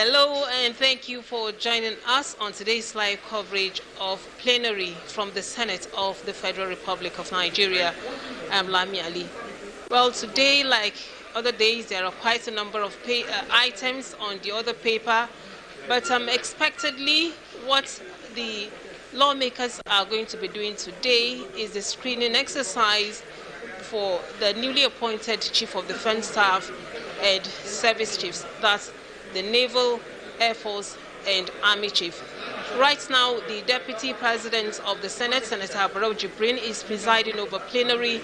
Hello and thank you for joining us on today's live coverage of plenary from the Senate of the Federal Republic of Nigeria. I'm Lami Ali. Well, today, like other days, there are quite a number of items on the other paper, but expectedly what the lawmakers are going to be doing today is the screening exercise for the newly appointed Chief of Defense Staff and Service Chiefs. That's the Naval, Air Force, and Army Chief. Right now, the Deputy President of the Senate, Senator Barrow Jibrin, is presiding over plenary,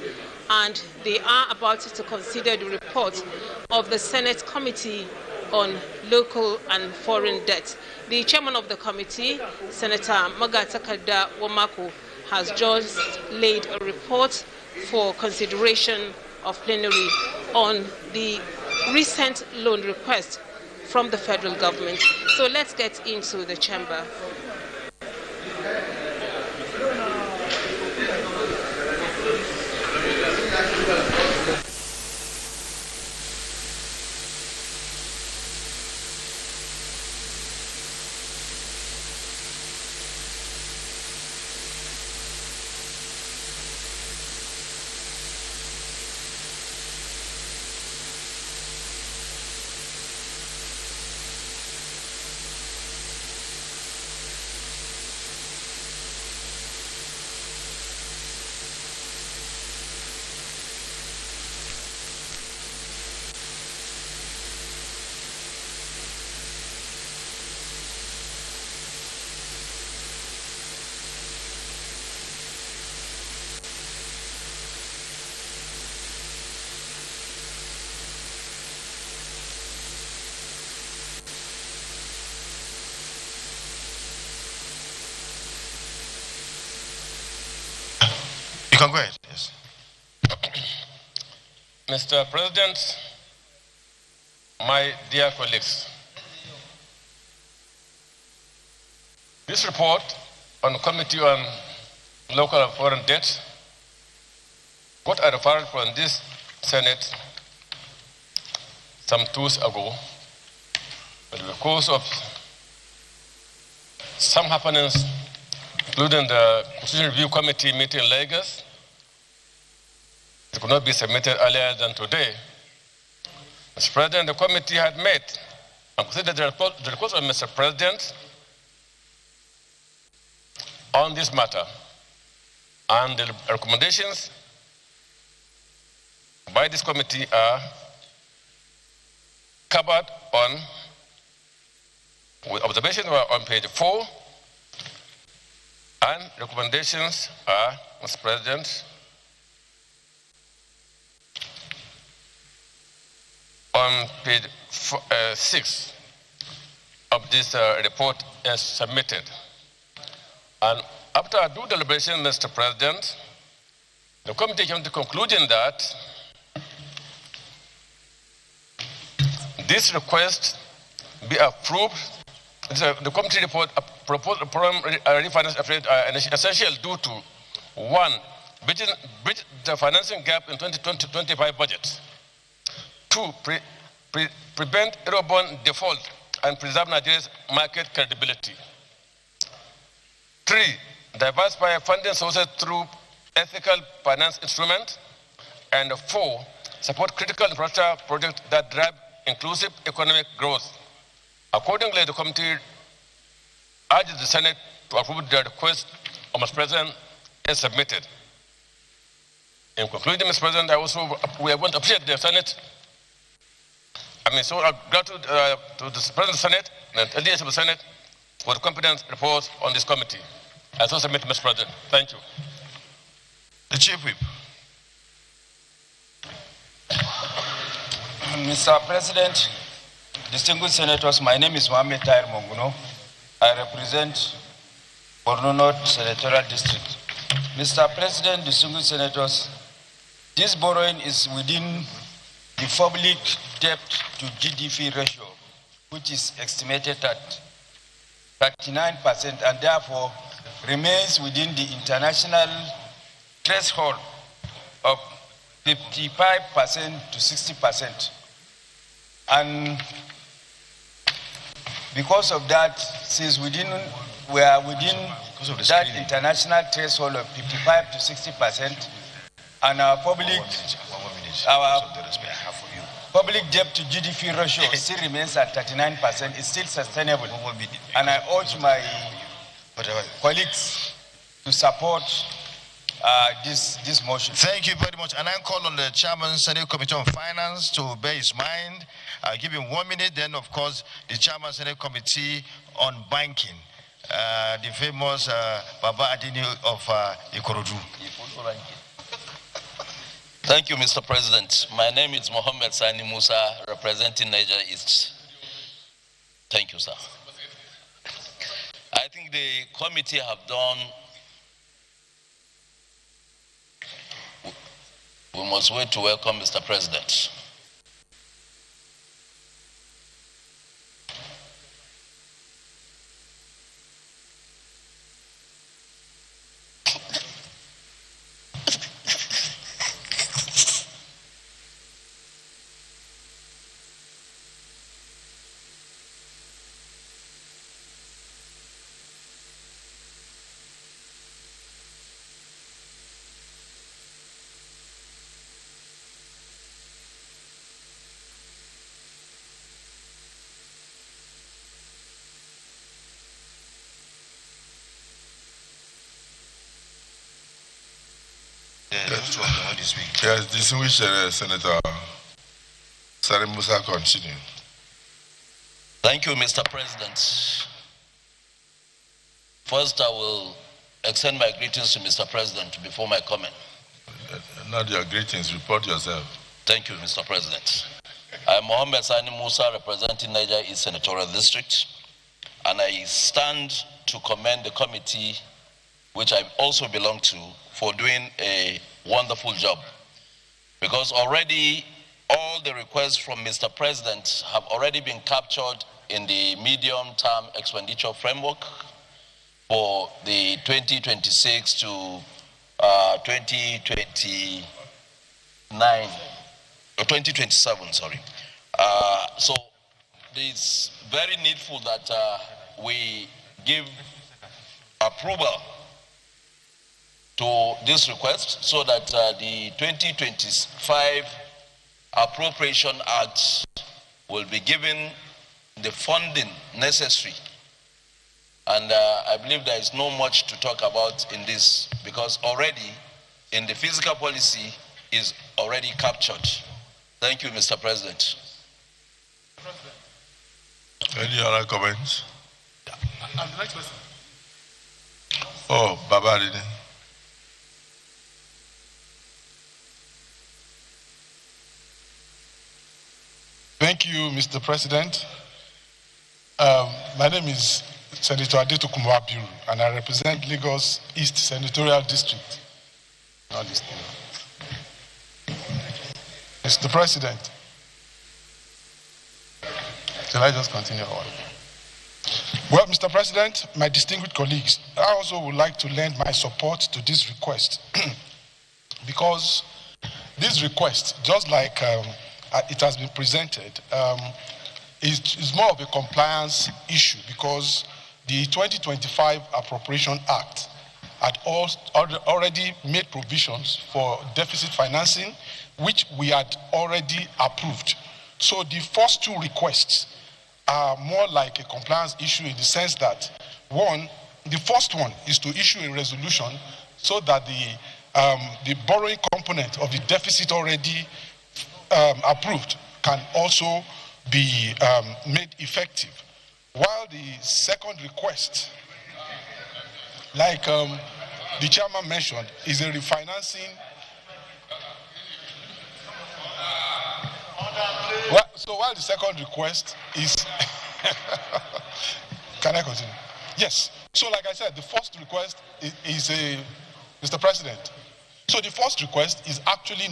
and they are about to consider the report of the Senate Committee on Local and Foreign Debt. The chairman of the committee, Senator Magatakada Wamako, has just laid a report for consideration of plenary on the recent loan request from the federal government. So let's get into the chamber. You can go ahead, yes. Mr. President, my dear colleagues, this report on the Committee on Local and Foreign Debt got a referral from this Senate some 2 weeks ago, but because of some happenings, including the Constitution Review Committee meeting in Lagos, it could not be submitted earlier than today. Mr. President, the committee had met and considered the request of Mr. President on this matter, and the recommendations by this committee are covered on, with observations on page 4, and recommendations are, Mr. President, on page 6 of this report as submitted. And after a due deliberation, Mr. President, the committee came to the conclusion that this request be approved. The committee report proposed a program refinance essential due to 1, bridge the financing gap in 2020-25 budget. 2, prevent Eurobond default and preserve Nigeria's market credibility. 3, diversify funding sources through ethical finance instruments. And 4, support critical infrastructure projects that drive inclusive economic growth. Accordingly, the committee urges the Senate to approve the request of Mr. President as submitted. In concluding, Mr. President, we are going to appreciate the Senate. Gratitude to the President of the Senate and the leadership of the Senate for the competence reports on this committee. I so submit, Mr. President. Thank you. The Chief Whip. Mr. President, distinguished senators, my name is Mohamed Tahir Monguno. I represent Borno North Senatorial District. Mr. President, distinguished senators, this borrowing is within the public debt to GDP ratio, which is estimated at 39%, and therefore remains within the international threshold of 55% to 60%. And Because of that, since we are within that international threshold of 55 to 60%, and our public debt to GDP ratio still remains at 39%, it's still sustainable. And I urge my colleagues to support this motion. Thank you very much. And I call on the Chairman, Senate Committee on Finance to bear his mind. I'll give him 1 minute. Then, of course, the Chairman, Senate Committee on Banking, the famous Baba Adini of Ikorodu. Thank you, Mr. President. My name is Mohammed Sani Musa, representing Niger East. Thank you, sir. I think the committee have done. We must wait to welcome Mr. President. Yes, distinguished Senator Sani Musa, continue. Thank you, Mr. President. First, I will extend my greetings to Mr. President before my comment. Not your greetings, report yourself. Thank you, Mr. President. I am Mohammed Sani Musa, representing Niger East Senatorial District, and I stand to commend the committee, which I also belong to, for doing a wonderful job. Because already all the requests from Mr. President have already been captured in the medium-term expenditure framework for the 2026 to 2029, or 2027, sorry. So it's very needful that we give approval to this request so that the 2025 Appropriation Act will be given the funding necessary. And I believe there is no much to talk about in this, because already in the fiscal policy is already captured. Thank you, Mr. President. Any other comments? And the next person. Oh, Baba Adini. Thank you, Mr. President. My name is Senator Adetokunbo Abiru, and I represent Lagos East Senatorial District. Mr. President, shall I just continue? Well, Mr. President, my distinguished colleagues, I also would like to lend my support to this request because this request, just like it has been presented, is more of a compliance issue because the 2025 Appropriation Act had already made provisions for deficit financing, which we had already approved. So the first two requests are more like a compliance issue in the sense that, one, the first one is to issue a resolution so that the borrowing component of the deficit already approved can also be made effective. While the second request, like the chairman mentioned, is a refinancing. So while the second request is, can I continue? Yes. So like I said, the first request is Mr. President. So the first request is actually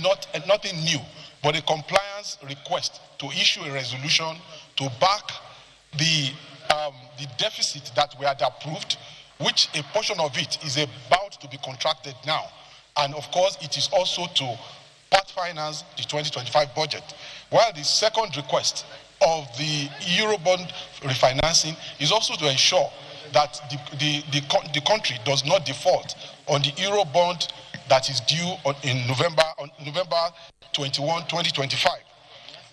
nothing new, but a compliance request to issue a resolution to back the deficit that we had approved, which a portion of it is about to be contracted now. And of course, it is also to part finance the 2025 budget. While the second request of the Eurobond refinancing is also to ensure that the country does not default on the Eurobond that is due on November 21, 2025.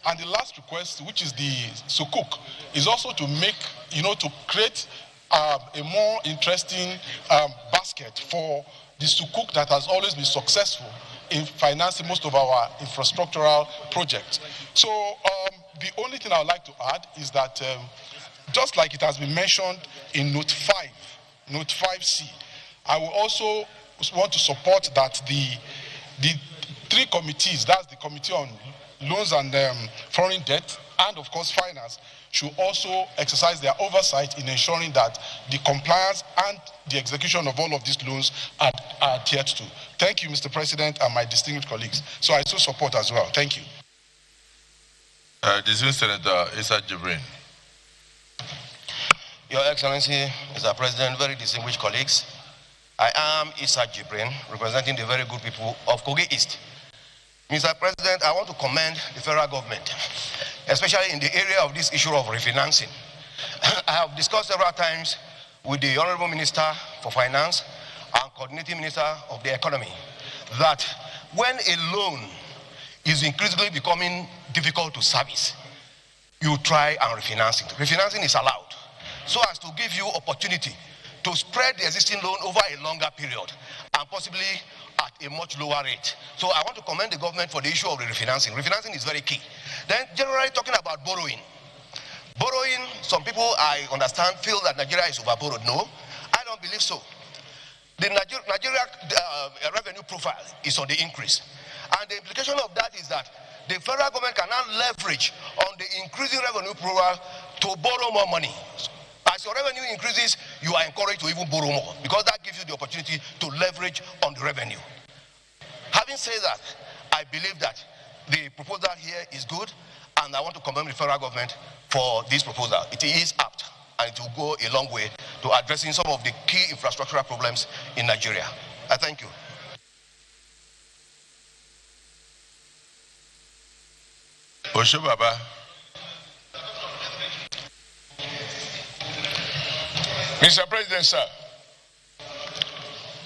And the last request, which is the Sukuk, is also to make, to create a more interesting basket for the Sukuk that has always been successful in financing most of our infrastructural projects. So the only thing I would like to add is that just like it has been mentioned in Note 5C, I will also want to support that the three committees, that's the Committee on Loans and Foreign Debt, and of course Finance, should also exercise their oversight in ensuring that the compliance and the execution of all of these loans are adhered to. Thank you, Mr. President, and my distinguished colleagues. So I still support as well. Thank you. Distinguished Senator Issa Jibrin. Your Excellency, Mr. President, very distinguished colleagues, I am Issa Jibrin, representing the very good people of Kogi East. Mr. President, I want to commend the federal government, especially in the area of this issue of refinancing. I have discussed several times with the Honorable Minister for Finance and Coordinating Minister of the Economy that when a loan is increasingly becoming difficult to service, you try and refinance it. Refinancing is allowed so as to give you opportunity to spread the existing loan over a longer period and possibly at a much lower rate. So I want to commend the government for the issue of the refinancing. Refinancing is very key. Then generally talking about borrowing. Borrowing, some people I understand feel that Nigeria is overborrowed. No, I don't believe so. The Nigeria revenue profile is on the increase. And the implication of that is that the federal government can now leverage on the increasing revenue profile to borrow more money. As your revenue increases, you are encouraged to even borrow more because that gives you the opportunity to leverage on the revenue. Having said that, I believe that the proposal here is good, and I want to commend the federal government for this proposal. It is apt, and it will go a long way to addressing some of the key infrastructural problems in Nigeria. I thank you. Osho Baba. Mr. President, sir,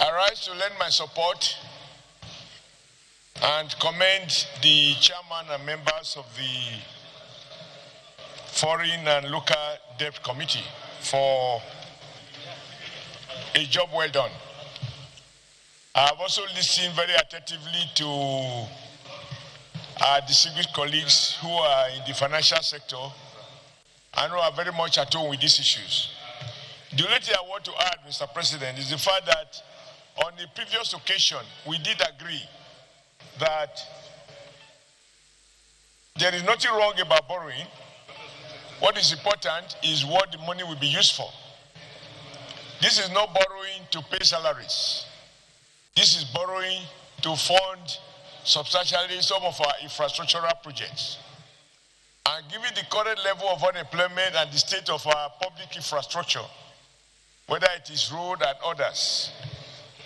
I rise to lend my support and commend the chairman and members of the Foreign and Local Debt Committee for a job well done. I have also listened very attentively to our distinguished colleagues who are in the financial sector and who are very much at home with these issues. The only thing I want to add, Mr. President, is the fact that on the previous occasion, we did agree that there is nothing wrong about borrowing. What is important is what the money will be used for. This is not borrowing to pay salaries. This is borrowing to fund substantially some of our infrastructural projects. And given the current level of unemployment and the state of our public infrastructure, whether it is road and others,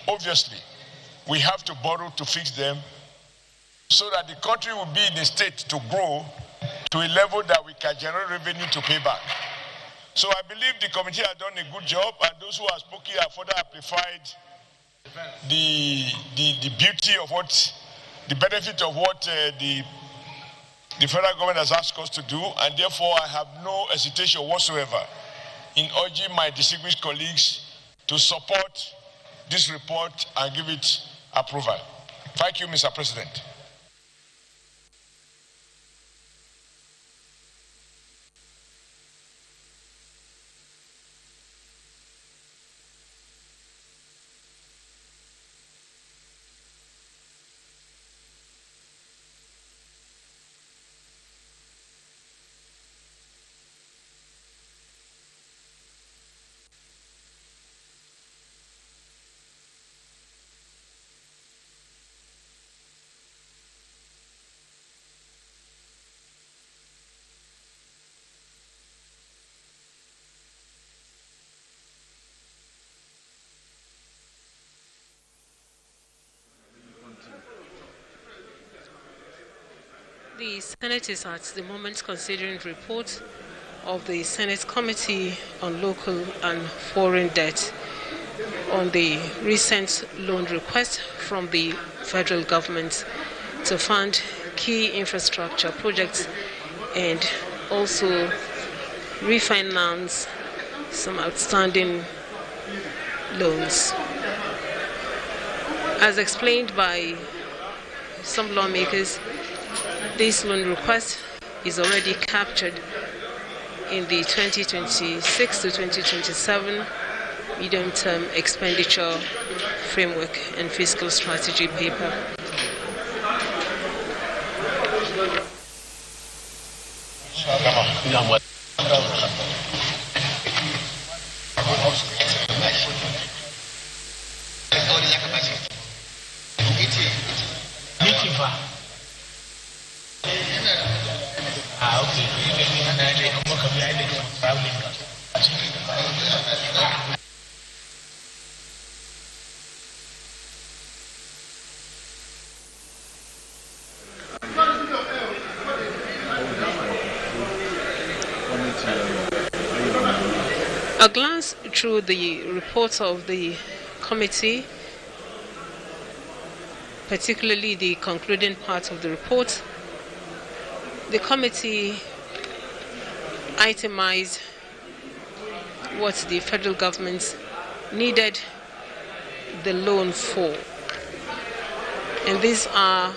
obviously, we have to borrow to fix them so that the country will be in a state to grow to a level that we can generate revenue to pay back. So I believe the committee has done a good job, and those who have spoken have further amplified the beauty of what, the benefit of what the federal government has asked us to do, and therefore I have no hesitation whatsoever in urging my distinguished colleagues to support this report and give it approval. Thank you, Mr. President. The Senate is at the moment considering the report of the Senate Committee on Local and Foreign Debt on the recent loan request from the federal government to fund key infrastructure projects and also refinance some outstanding loans. As explained by some lawmakers, this loan request is already captured in the 2026 to 2027 medium-term expenditure framework and fiscal strategy paper. A glance through the reports of the committee, particularly the concluding part of the report, the committee itemized what the federal government needed the loan for. And these are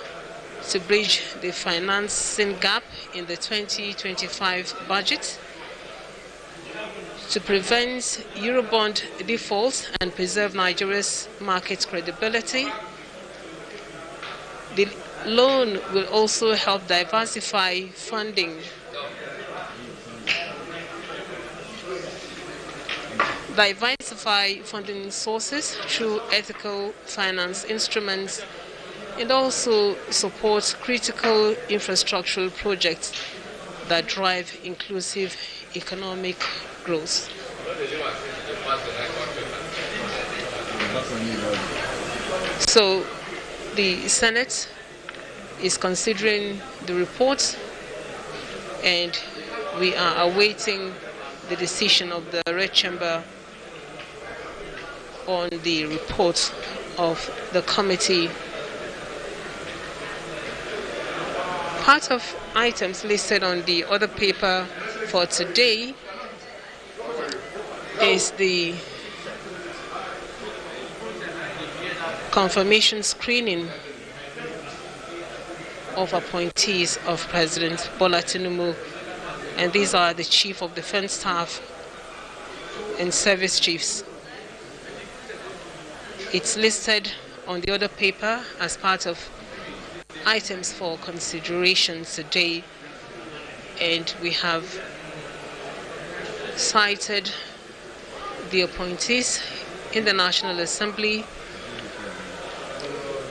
to bridge the financing gap in the 2025 budget, to prevent Eurobond defaults and preserve Nigeria's market credibility. The loan will also help diversify funding. Diversify funding sources through ethical finance instruments and also support critical infrastructural projects that drive inclusive economic growth. So the Senate is considering the report and we are awaiting the decision of the Red Chamber on the report of the committee. Part of items listed on the other paper for today is the confirmation screening of appointees of President Bola Tinubu, and these are the Chief of Defense Staff and Service Chiefs. It's listed on the other paper as part of items for consideration today, and we have cited the appointees in the National Assembly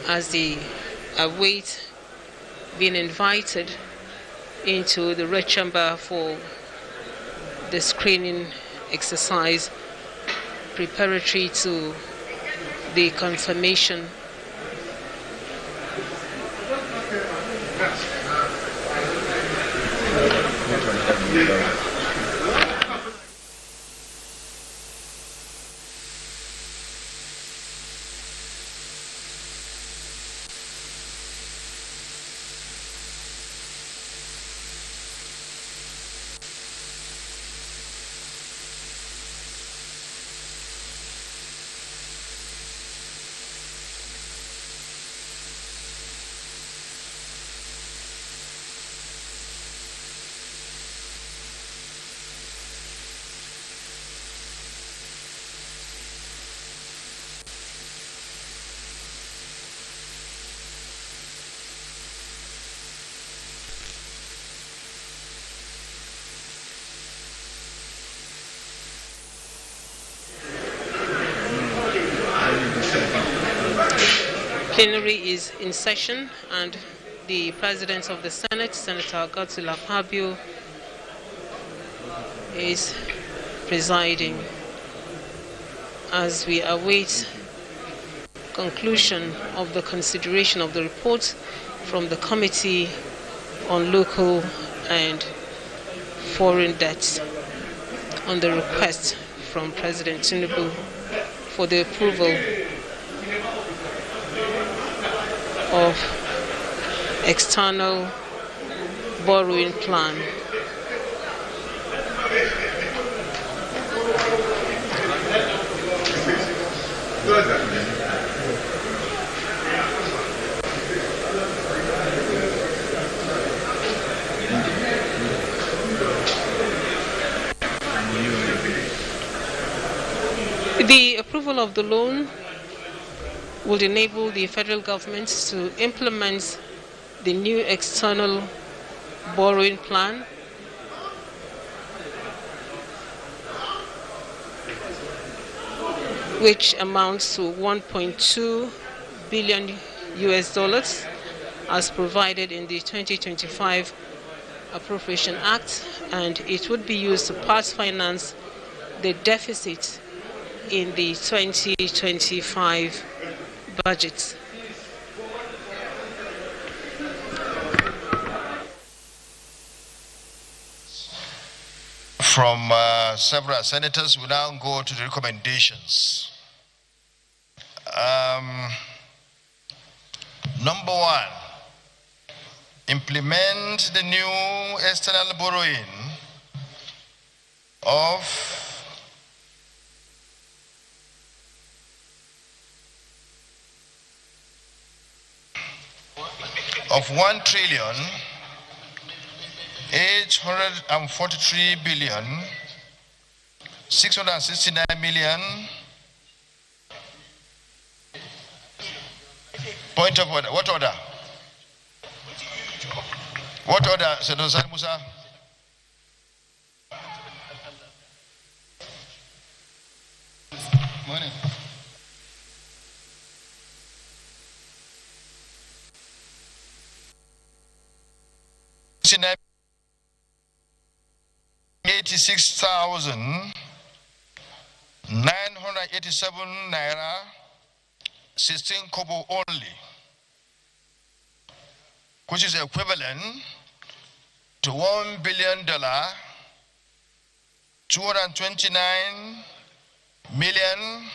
as they await being invited into the Red Chamber for the screening exercise preparatory to the confirmation. Plenary is in session and the President of the Senate, Senator Godswill Akpabio, is presiding as we await conclusion of the consideration of the report from the Committee on local and foreign debt on the request from President Tinubu for the approval of external borrowing plan. The approval of the loan would enable the federal government to implement the new external borrowing plan, which amounts to 1.2 billion US dollars as provided in the 2025 Appropriation Act, and it would be used to part finance the deficit in the 2025 budget. From several senators, we now go to the recommendations. Number one, implement the new external borrowing of $1 trillion 843 billion 669 million. Point of order. What order? What order, Senator Sani Musa? Morning. $86,987 naira, 16 kobo only, which is equivalent to $1 billion 229 million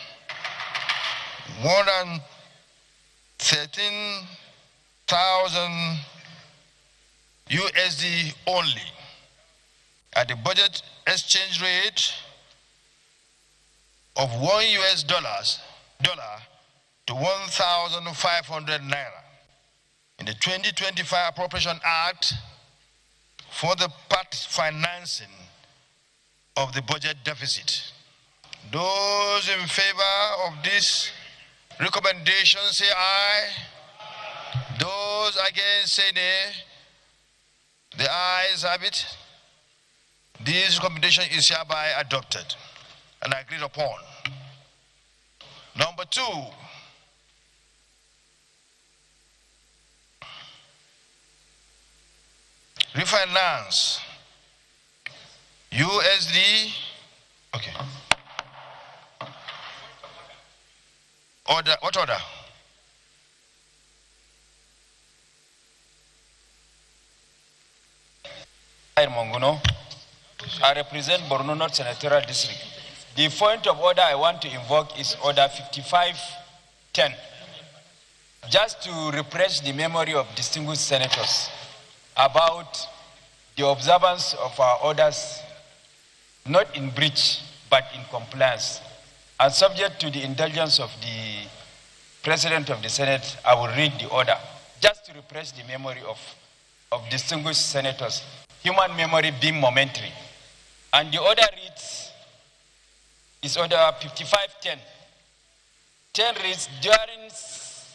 113,000 USD only, at the budget exchange rate of $1 to 1,500 naira. In the 2025 Appropriation Act for the part financing of the budget deficit. Those in favor of this recommendation say aye. Those against say nay. The ayes have it. This recommendation is hereby adopted and agreed upon. Number two, refinance USD. Okay. Order. What order? Monguno. I represent Borno North Senatorial District. The point of order I want to invoke is Order 5510. Just to refresh the memory of distinguished senators about the observance of our orders, not in breach, but in compliance. And subject to the indulgence of the President of the Senate, I will read the order, just to refresh the memory of distinguished senators, human memory being momentary. And the order reads, is Order 5510. 10 reads, during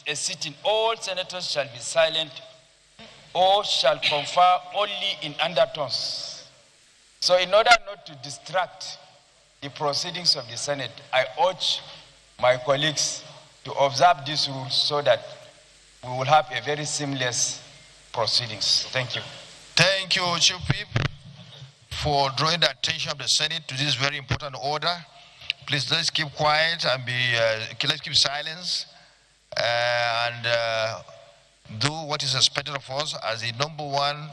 a sitting, all senators shall be silent or shall confer only in undertones. So in order not to distract the proceedings of the Senate, I urge my colleagues to observe these rules so that we will have a very seamless proceedings. Thank you. Thank you, Chief Whip, for drawing the attention of the Senate to this very important order. Please, let's keep quiet and let's keep silence and do what is expected of us as the number one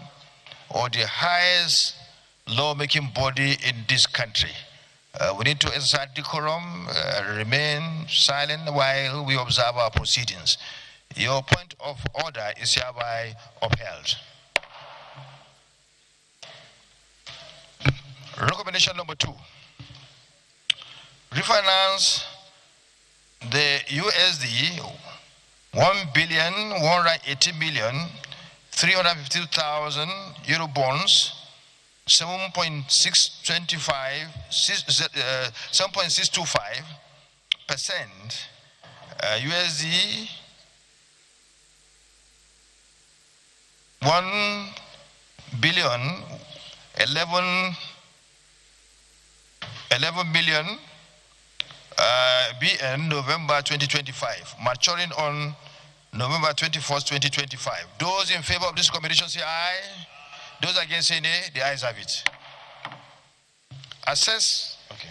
or the highest lawmaking body in this country. We need to exercise decorum, remain silent while we observe our proceedings. Your point of order is hereby upheld. Recommendation number 2. Refinance the USD 1,180,350,000 euro bonds 7.625% USD 1 billion 11 million BN November 2025, maturing on November 21st, 2025. Those in favor of this recommendation say aye. Those against say nay. The ayes have it. Assess. Okay.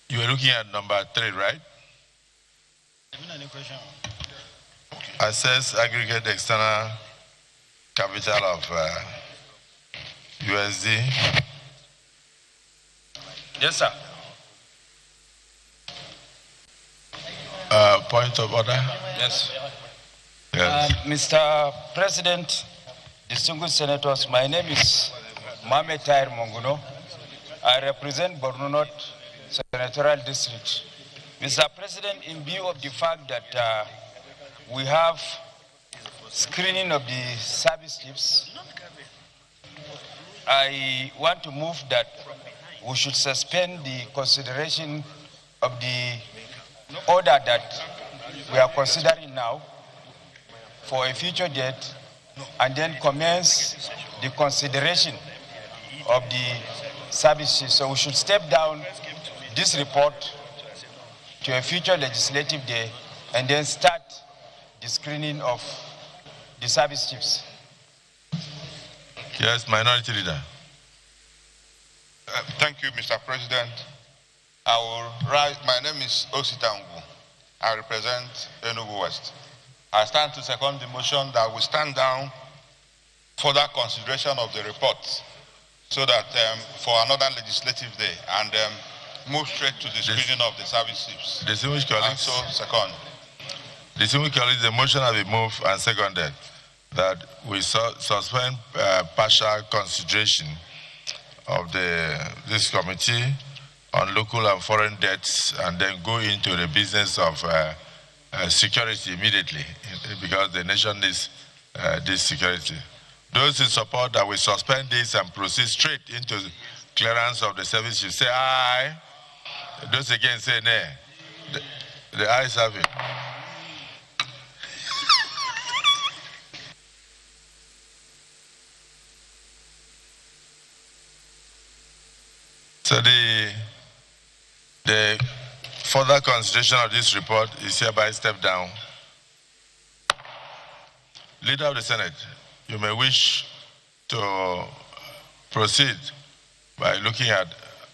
You were looking at number 3, right? Assess aggregate external capital of USD. Yes, sir. Point of order? Yes. Yes. Mr. President, distinguished senators, my name is Mohamed Tahir Monguno. I represent Borno North Senatorial District. Mr. President, in view of the fact that we have screening of the service chiefs, I want to move that we should suspend the consideration of the order that we are considering now for a future date, and then commence the consideration of the services. So we should step down this report to a future legislative day and then start the screening of the service chiefs. Yes, Minority Leader. Thank you, Mr. President. I will write. My name is Ositangu. I represent Enugu West. I stand to second the motion that we stand down further consideration of the report so that for another legislative day and move straight to the screening of the service chiefs. Distinguished colleagues. So, second. Distinguished colleagues, the motion has been moved and seconded that we suspend partial consideration of this committee on local and foreign debts and then go into the business of security immediately because the nation needs this security. Those in support that we suspend this and proceed straight into clearance of the service, you say aye. Those again say nay. The ayes have it. So the further consideration of this report is hereby stepped down. Leader of the Senate, you may wish to proceed by looking at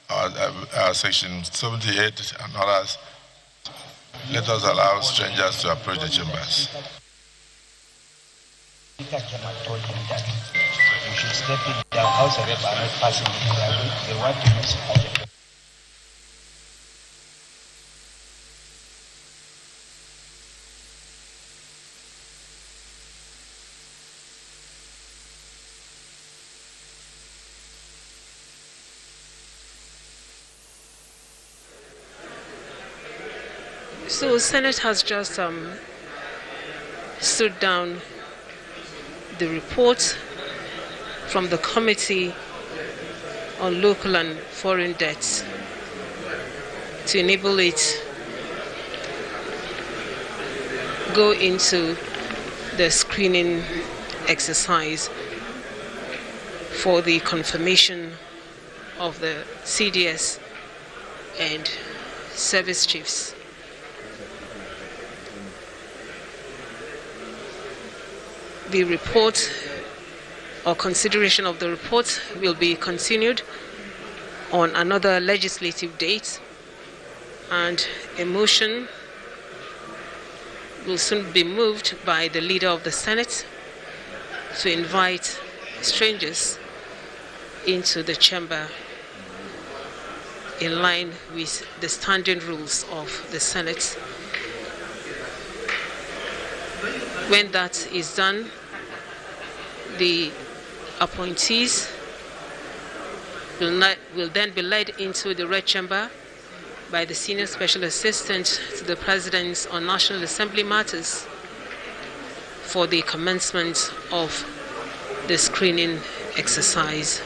our section 78 and others. Let us allow strangers to approach the chambers. We should step in. The House of Rep are not passing it. They want to use it. So Senate has just stood down the report from the Committee on Local and Foreign Debts to enable it go into the screening exercise for the confirmation of the CDS and service chiefs. The report or consideration of the report will be continued on another legislative date, and a motion will soon be moved by the leader of the Senate to invite strangers into the chamber in line with the standing rules of the Senate. When that is done, the appointees will then be led into the Red Chamber by the Senior Special Assistant to the President on National Assembly Matters for the commencement of the screening exercise.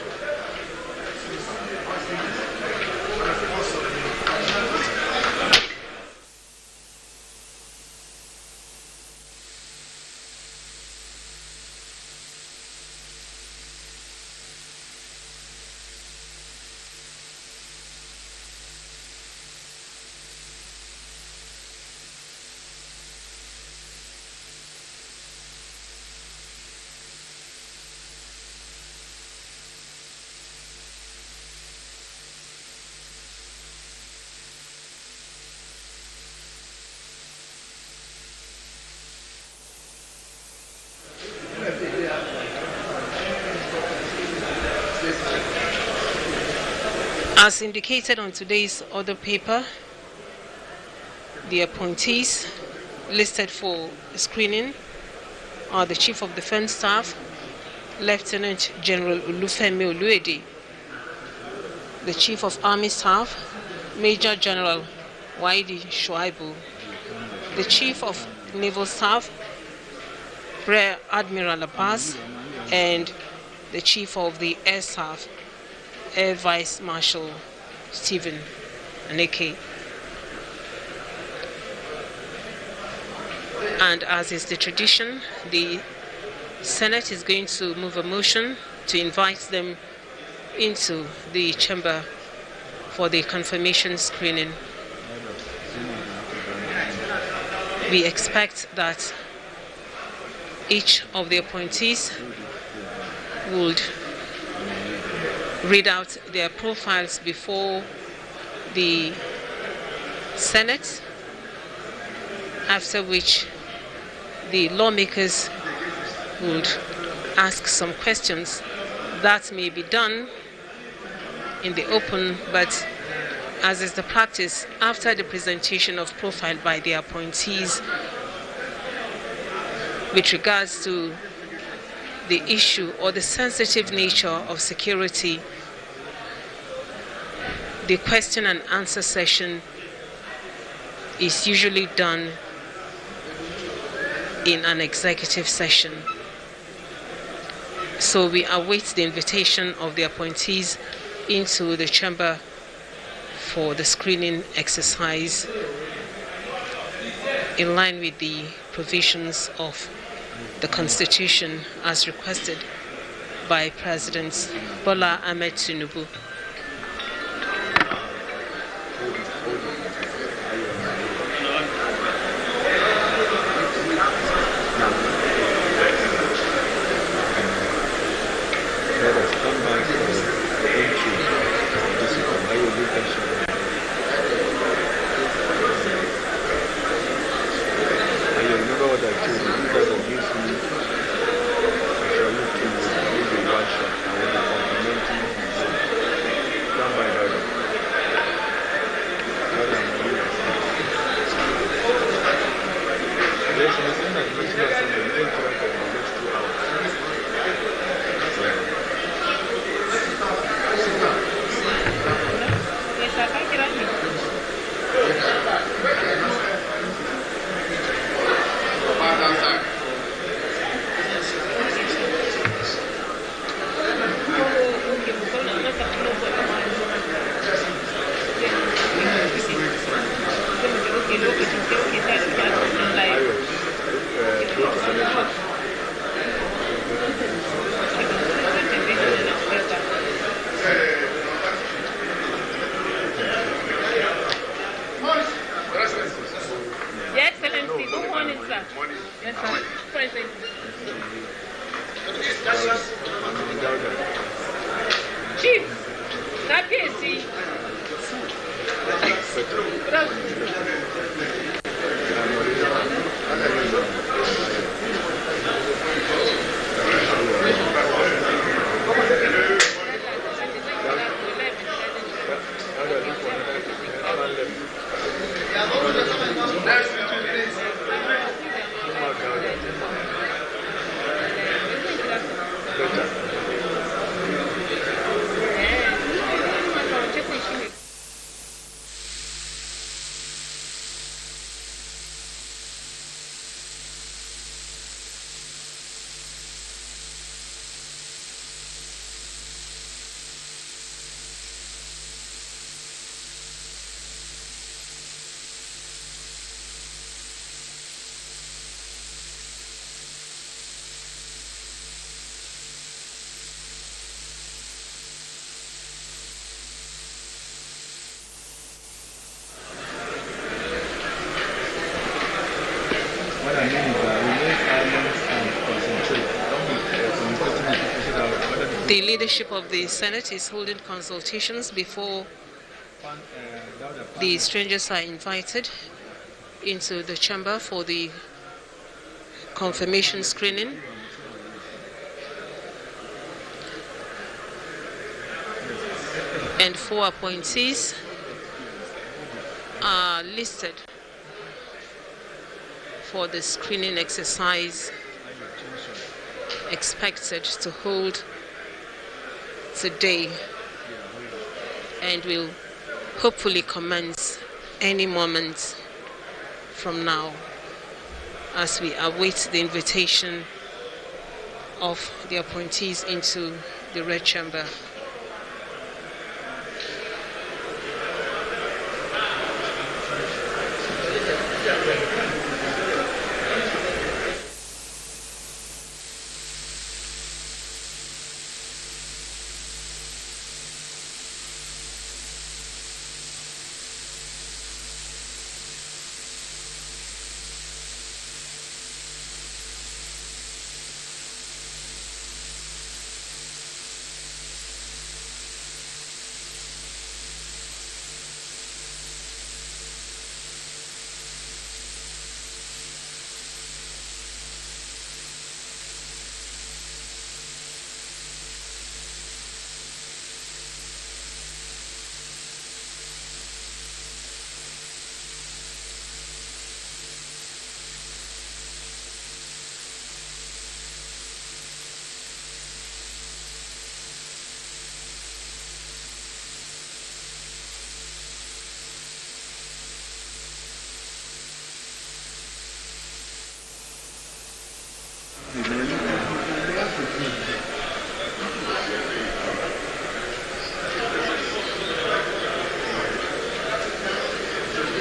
As indicated on today's order paper, the appointees listed for screening are the Chief of Defense Staff, Lieutenant General Olufemi Oluede, the Chief of Army Staff, Major General Waidi Shuaibu, the Chief of Naval Staff, Rear Admiral Abbas, and the Chief of the Air Staff, Air Vice Marshal Stephen Aneke. And as is the tradition, the Senate is going to move a motion to invite them into the chamber for the confirmation screening. We expect that each of the appointees would read out their profiles before the Senate, after which the lawmakers would ask some questions. That may be done in the open, but as is the practice, after the presentation of profile by the appointees with regards to the issue or the sensitive nature of security, the question and answer session is usually done in an executive session. So we await the invitation of the appointees into the chamber for the screening exercise in line with the provisions of the Constitution as requested by President Bola Ahmed Tinubu. The leadership of the Senate is holding consultations before the strangers are invited into the chamber for the confirmation screening. And 4 appointees are listed for the screening exercise expected to hold today and will hopefully commence any moment from now as we await the invitation of the appointees into the Red Chamber.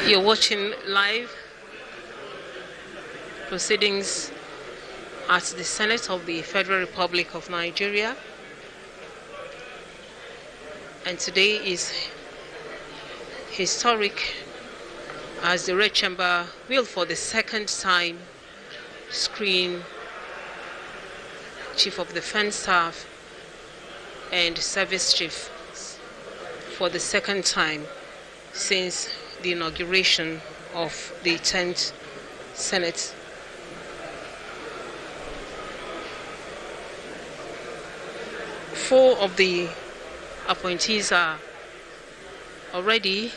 You're watching live proceedings at the Senate of the Federal Republic of Nigeria, and today is historic as the Red Chamber will for the second time screen Chief of Defense Staff and Service Chiefs for the second time since the inauguration of the 10th Senate. Four of the appointees are already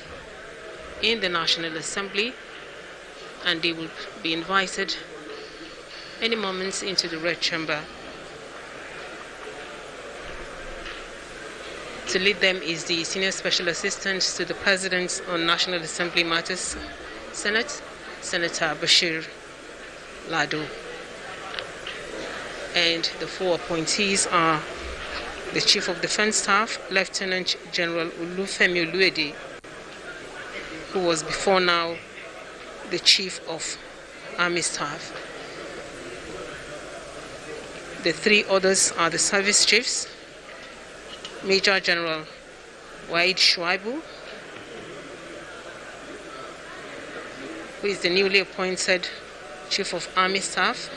in the National Assembly, and they will be invited any moments into the Red Chamber. To lead them is the Senior Special Assistant to the President on National Assembly Matters, Senate, Senator Bashir Lado. And the four appointees are the Chief of Defense Staff, Lieutenant General Olufemi Oluede, who was before now the Chief of Army Staff. The three others are the Service Chiefs, Major General Waid Shuaibu, who is the newly appointed Chief of Army Staff.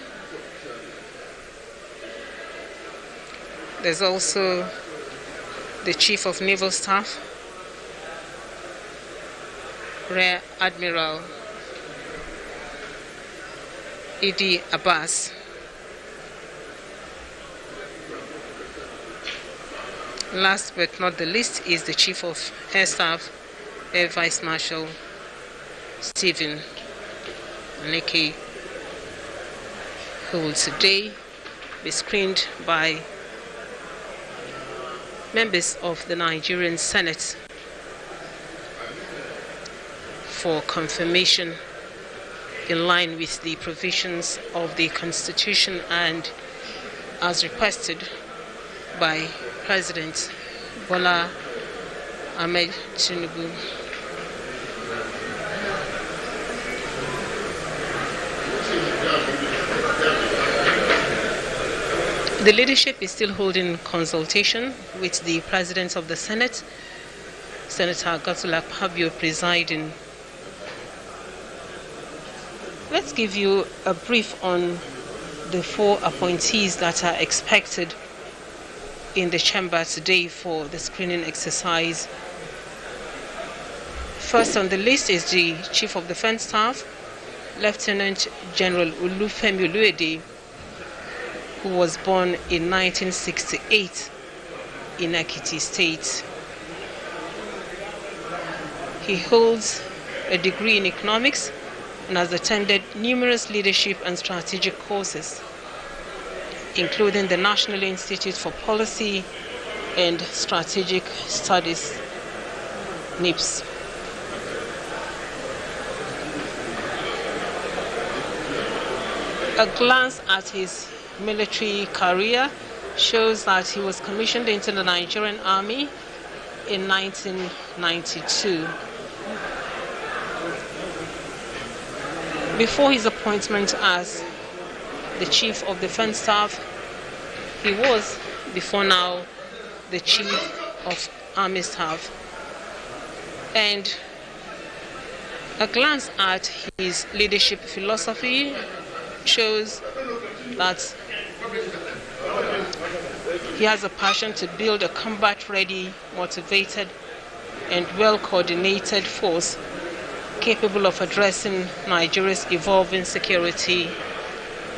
There's also the Chief of Naval Staff, Rear Admiral Idi Abbas. Last but not the least is the Chief of Air Staff, Air Vice Marshal Stephen Aneke, who will today be screened by members of the Nigerian Senate for confirmation in line with the provisions of the Constitution and as requested by President Bola Ahmed Tinubu. The leadership is still holding consultation with the President of the Senate, Senator Godswill Akpabio, presiding. Let's give you a brief on the four appointees that are expected in the chamber today for the screening exercise. First on the list is the Chief of Defense Staff, Lieutenant General Olufemi Oluede, who was born in 1968 in Ekiti State. He holds a degree in economics and has attended numerous leadership and strategic courses, including the National Institute for Policy and Strategic Studies, NIPS. A glance at his military career shows that he was commissioned into the Nigerian Army in 1992. Before his appointment as the Chief of Defense Staff, he was, before now, the Chief of Army Staff. And a glance at his leadership philosophy shows that he has a passion to build a combat-ready, motivated, and well-coordinated force capable of addressing Nigeria's evolving security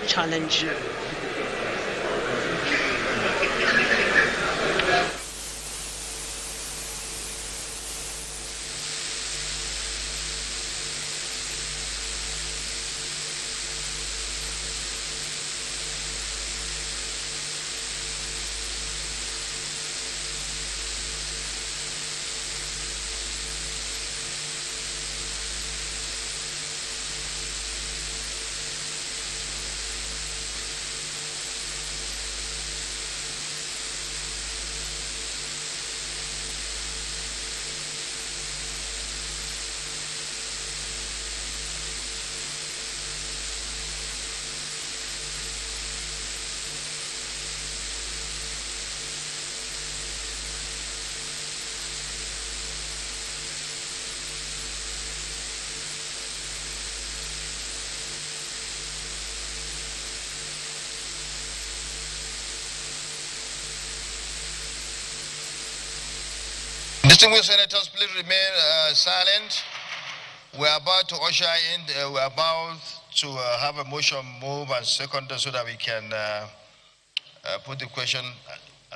challenge. Distinguished senators, please remain silent. We're about to usher in, we're about to have a motion move and second so that we can put the question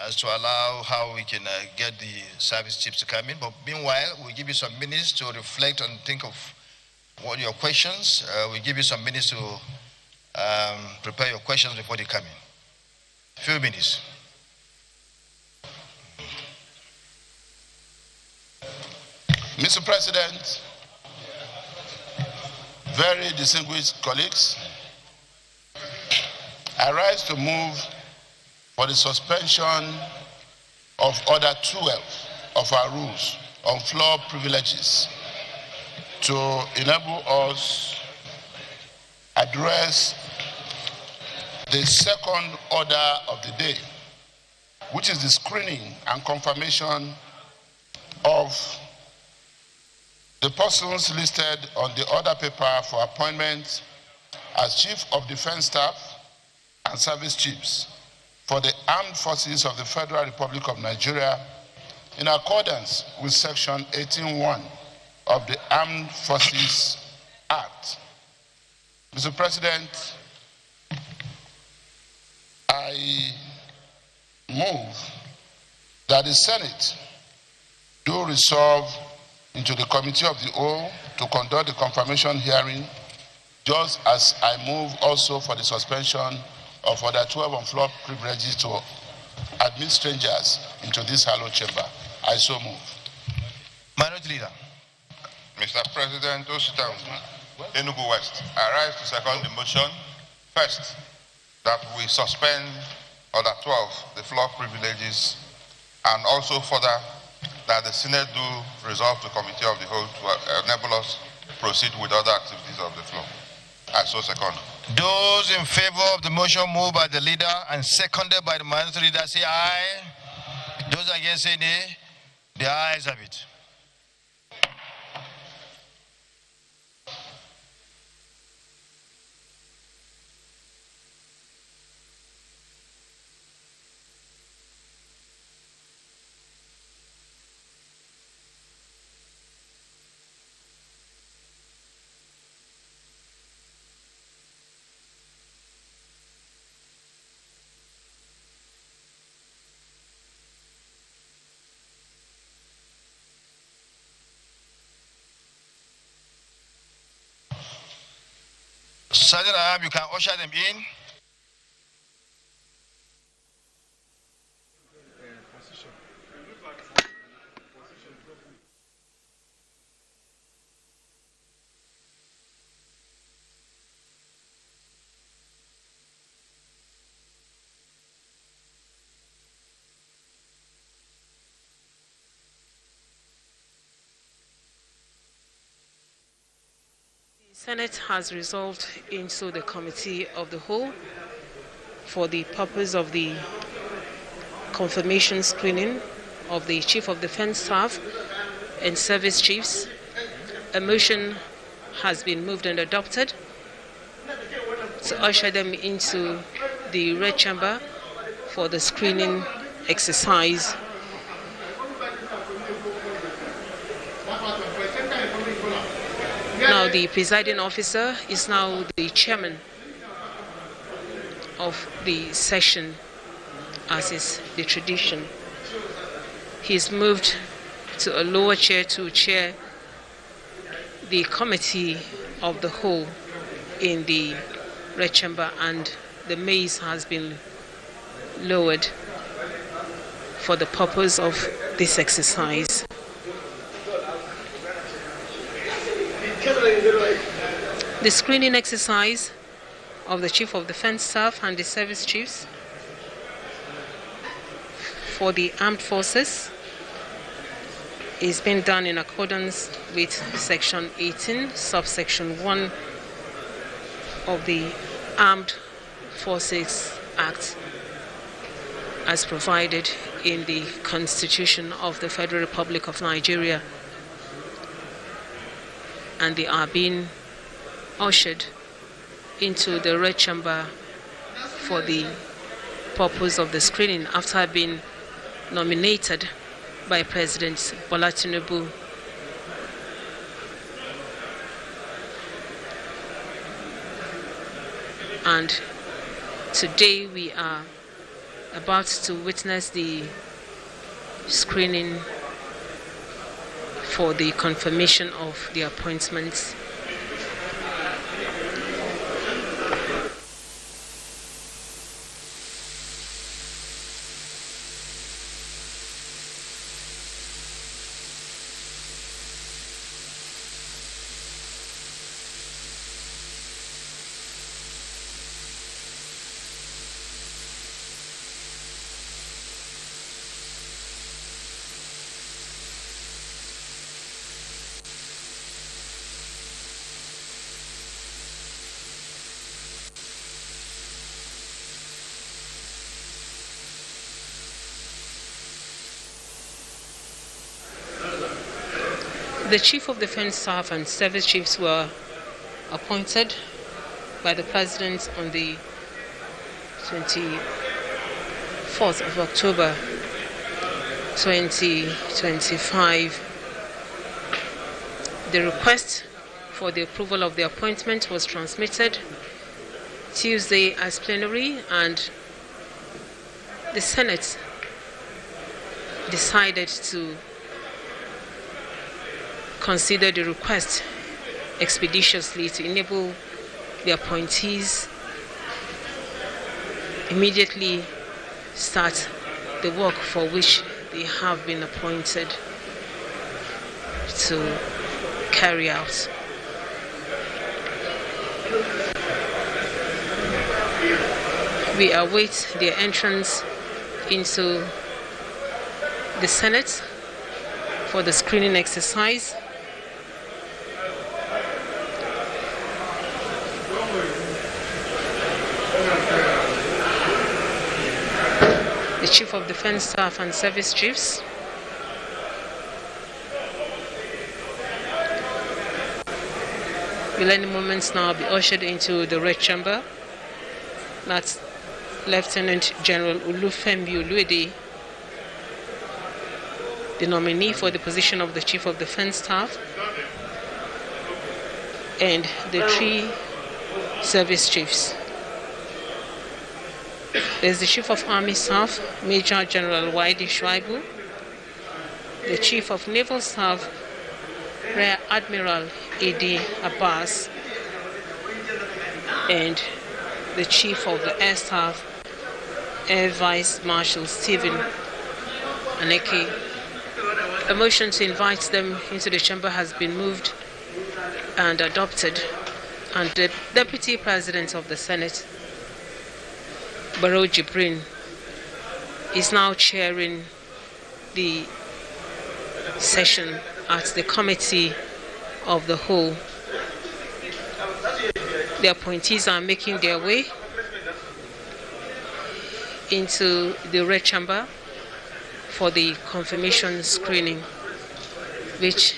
as to allow how we can get the service chiefs to come in. But meanwhile, we'll give you some minutes to reflect and think of what your questions. We'll give you some minutes to prepare your questions before they come in. A few minutes. Mr. President, very distinguished colleagues, I rise to move for the suspension of Order 12 of our rules on floor privileges to enable us address the second order of the day, which is the screening and confirmation of the persons listed on the order paper for appointment as Chief of Defense Staff and Service Chiefs for the Armed Forces of the Federal Republic of Nigeria in accordance with Section 18(1) of the Armed Forces Act. Mr. President, I move that the Senate do resolve into the Committee of the Whole to conduct the confirmation hearing, just as I move also for the suspension of Order 12 on floor privileges to admit strangers into this hallowed chamber. I so move. Minority Leader. Mr. President, Osita Enugu West, I rise to second the motion. First, that we suspend Order 12, the floor privileges, and also further that the Senate do resolve the Committee of the Whole to enable us to proceed with other activities of the floor. I so second. Those in favor of the motion moved by the leader and seconded by the minority leader say aye. Those against say nay. The ayes have it. Sergeant you can usher them in. The Senate has resolved into the Committee of the Whole for the purpose of the confirmation screening of the Chief of Defense Staff and Service Chiefs. A motion has been moved and adopted to usher them into the Red Chamber for the screening exercise. Now the presiding officer is now the chairman of the session, as is the tradition. He's moved to a lower chair to chair the Committee of the Whole in the Red Chamber, and the mace has been lowered for the purpose of this exercise. The screening exercise of the Chief of Defense Staff and the Service Chiefs for the Armed Forces is being done in accordance with Section 18, Subsection 1 of the Armed Forces Act, as provided in the Constitution of the Federal Republic of Nigeria, and they are being ushered into the Red Chamber for the purpose of the screening after being nominated by President Bola Tinubu. And today we are about to witness the screening for the confirmation of the appointments. The Chief of Defense Staff and Service Chiefs were appointed by the President on the 24th of October 2025. The request for the approval of the appointment was transmitted Tuesday as plenary, and the Senate decided to consider the request expeditiously to enable the appointees immediately start the work for which they have been appointed to carry out. We await their entrance into the Senate for the screening exercise. The Chief of Defense Staff and Service Chiefs will any moments now be ushered into the Red Chamber. That's Lieutenant General Olufemi Oluede, the nominee for the position of the Chief of Defense Staff, and the three service chiefs. There's the Chief of Army Staff, Major General Waidi Shuaibu, the Chief of Naval Staff, Rear Admiral A.D. Abbas, and the Chief of the Air Staff, Air Vice Marshal Stephen Aneke. A motion to invite them into the chamber has been moved and adopted, and the Deputy President of the Senate, Barrow Jibrin, is now chairing the session at the Committee of the Whole. The appointees are making their way into the red chamber for the confirmation screening, which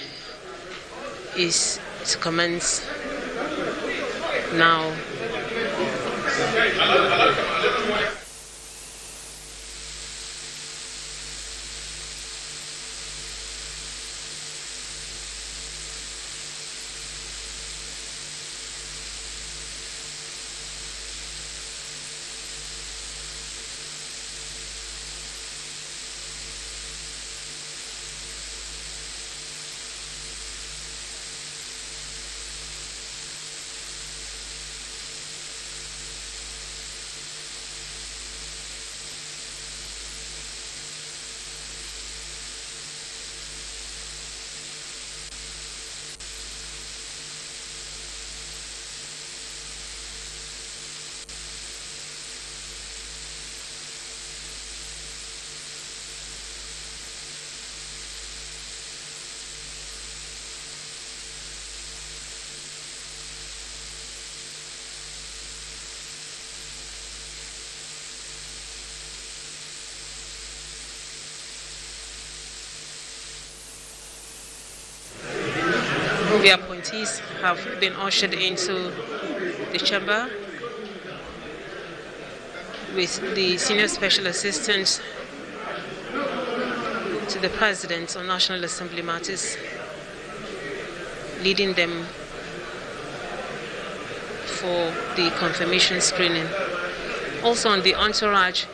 is to commence now. The appointees have been ushered into the chamber with the Senior Special Assistant to the President on National Assembly matters leading them for the confirmation screening. Also on the entourage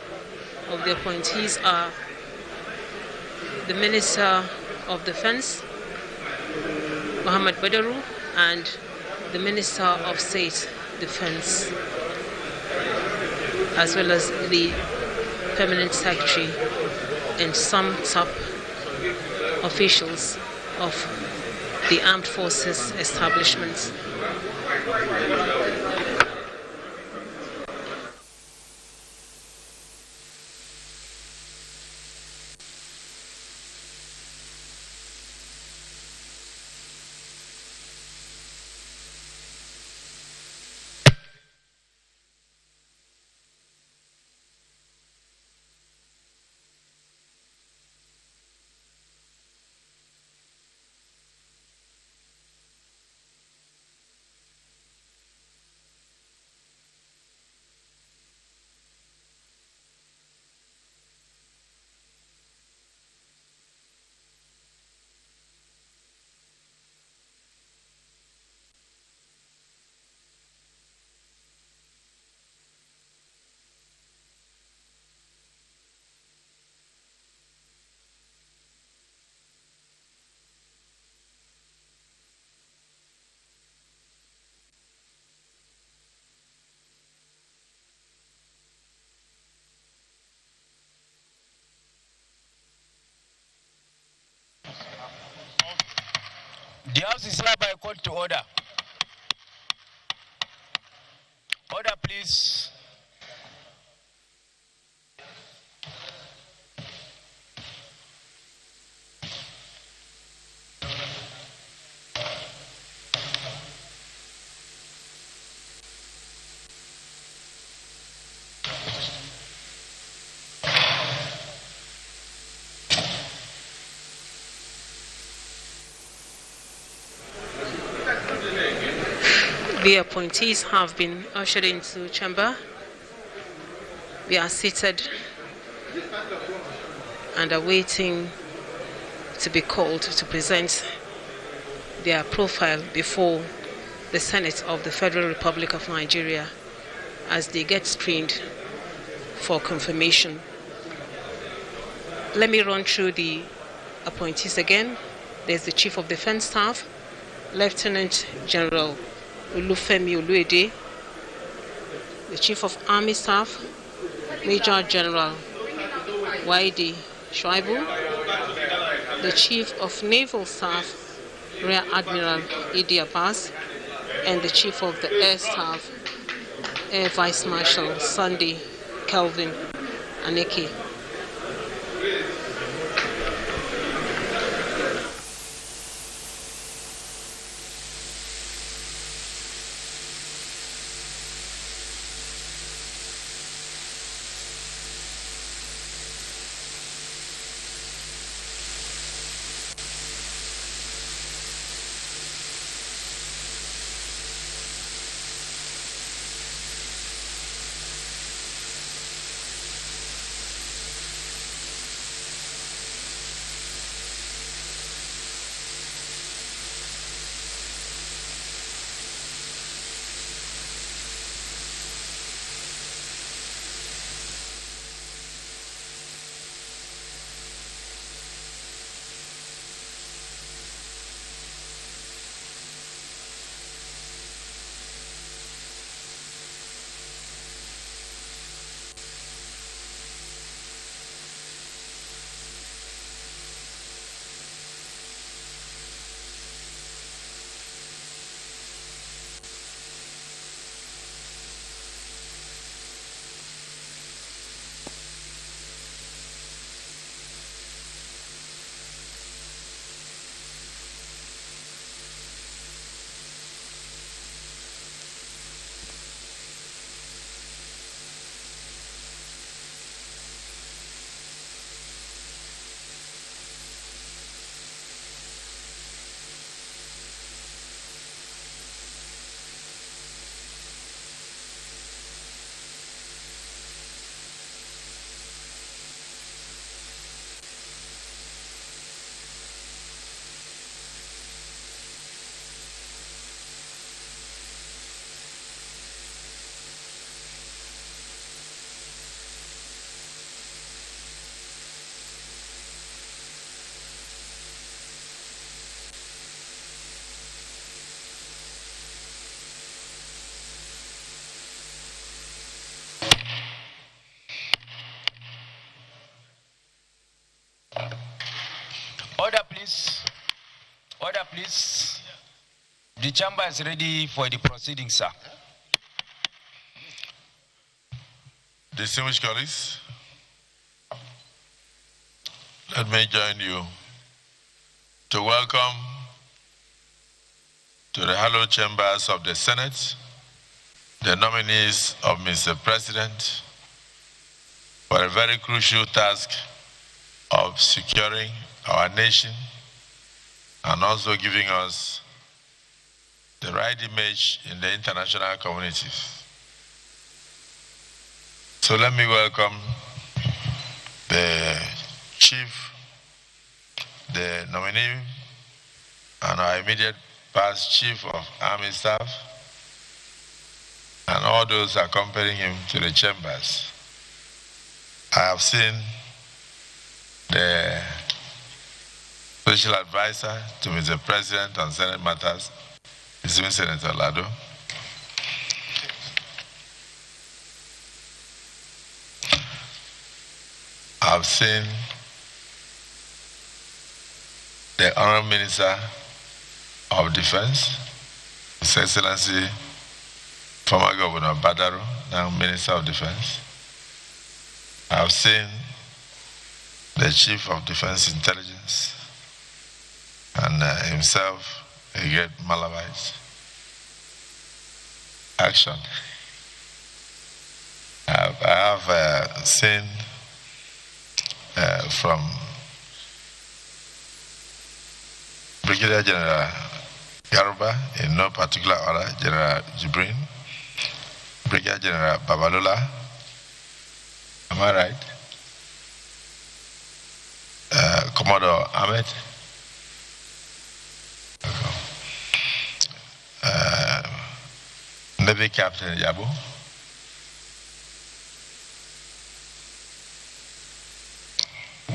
of the appointees are the Minister of Defense, Muhammad Badaru, and the Minister of State Defense, as well as the Permanent Secretary and some top officials of the armed forces establishments. The House is hereby called to order. Order, please. The appointees have been ushered into chamber. We are seated and are waiting to be called to present their profile before the Senate of the Federal Republic of Nigeria as they get screened for confirmation. Let me run through the appointees again. There's the Chief of Defense Staff, Lieutenant General Olufemi Oluede, the Chief of Army Staff, Major General Waidi Shuaibu, the Chief of Naval Staff, Rear Admiral Idi Abbas, and the Chief of the Air Staff, Air Vice Marshal Sunday Kelvin Aneke. Order, please. Order, please. The chamber is ready for the proceedings, sir. Distinguished colleagues, let me join you to welcome to the hallowed chambers of the Senate the nominees of Mr. President for a very crucial task of securing our nation and also giving us the right image in the international community. So let me welcome the chief, the nominee, and our immediate past chief of army staff, and all those accompanying him to the chambers. I have seen the special advisor to Mr. President on Senate matters, Mr. Senator Lado. I've seen the Honorable Minister of Defense, His Excellency, former Governor Badaro, now Minister of Defense. I've seen the Chief of Defense Intelligence and himself, a great Malawite. Action. I have seen from Brigadier General Garuba, in no particular order, General Jibrin, Brigadier General Babalola, am I right? Commodore Ahmed, Navy Captain Yabo,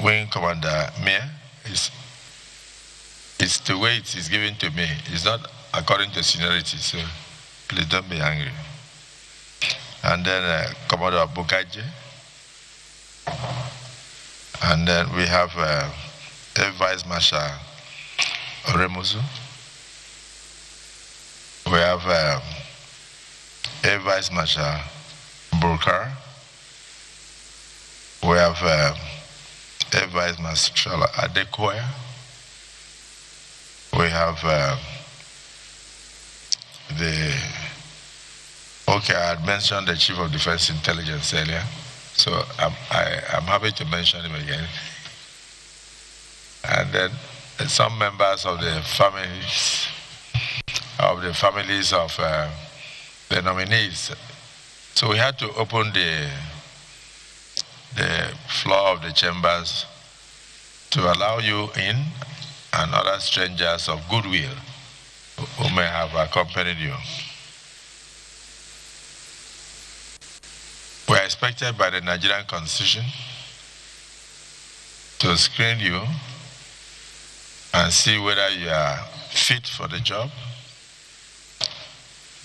Wing Commander Mia. It's the way it is given to me. It's not according to seniority, so please don't be angry. and then Commodore Bukaje, and then we have Air Vice Marshal Remuzu. We have Air Vice Marshal Burkar. We have Air Vice Marshal Adekoya. We have I had mentioned the Chief of Defense Intelligence earlier, so I'm happy to mention him again. And then some members of the families of the nominees. So we had to open the floor of the chambers to allow you in and other strangers of goodwill who may have accompanied you. We are expected by the Nigerian Constitution to screen you and see whether you are fit for the job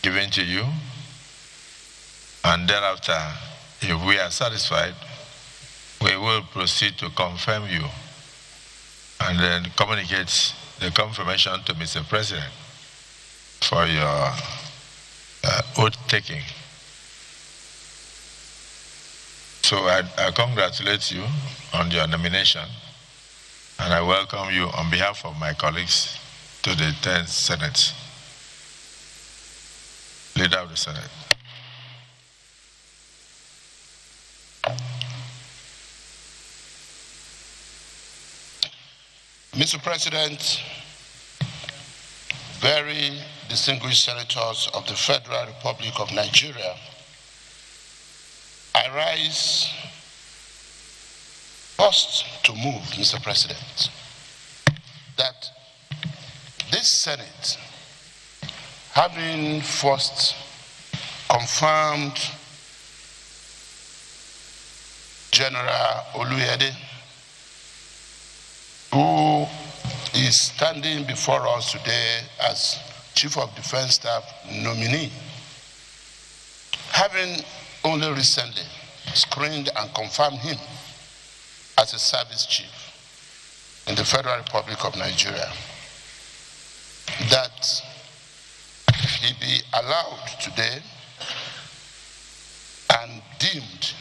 given to you, and thereafter, if we are satisfied, we will proceed to confirm you and then communicate the confirmation to Mr. President for your oath taking. So I congratulate you on your nomination, and I welcome you on behalf of my colleagues to the 10th Senate. Leader of the Senate. Mr. President, very distinguished senators of the Federal Republic of Nigeria, I rise first to move, Mr. President, that this Senate, having first confirmed General Oluyede, who is standing before us today as Chief of Defense Staff nominee, having only recently screened and confirmed him as a service chief in the Federal Republic of Nigeria, that he be allowed today and deemed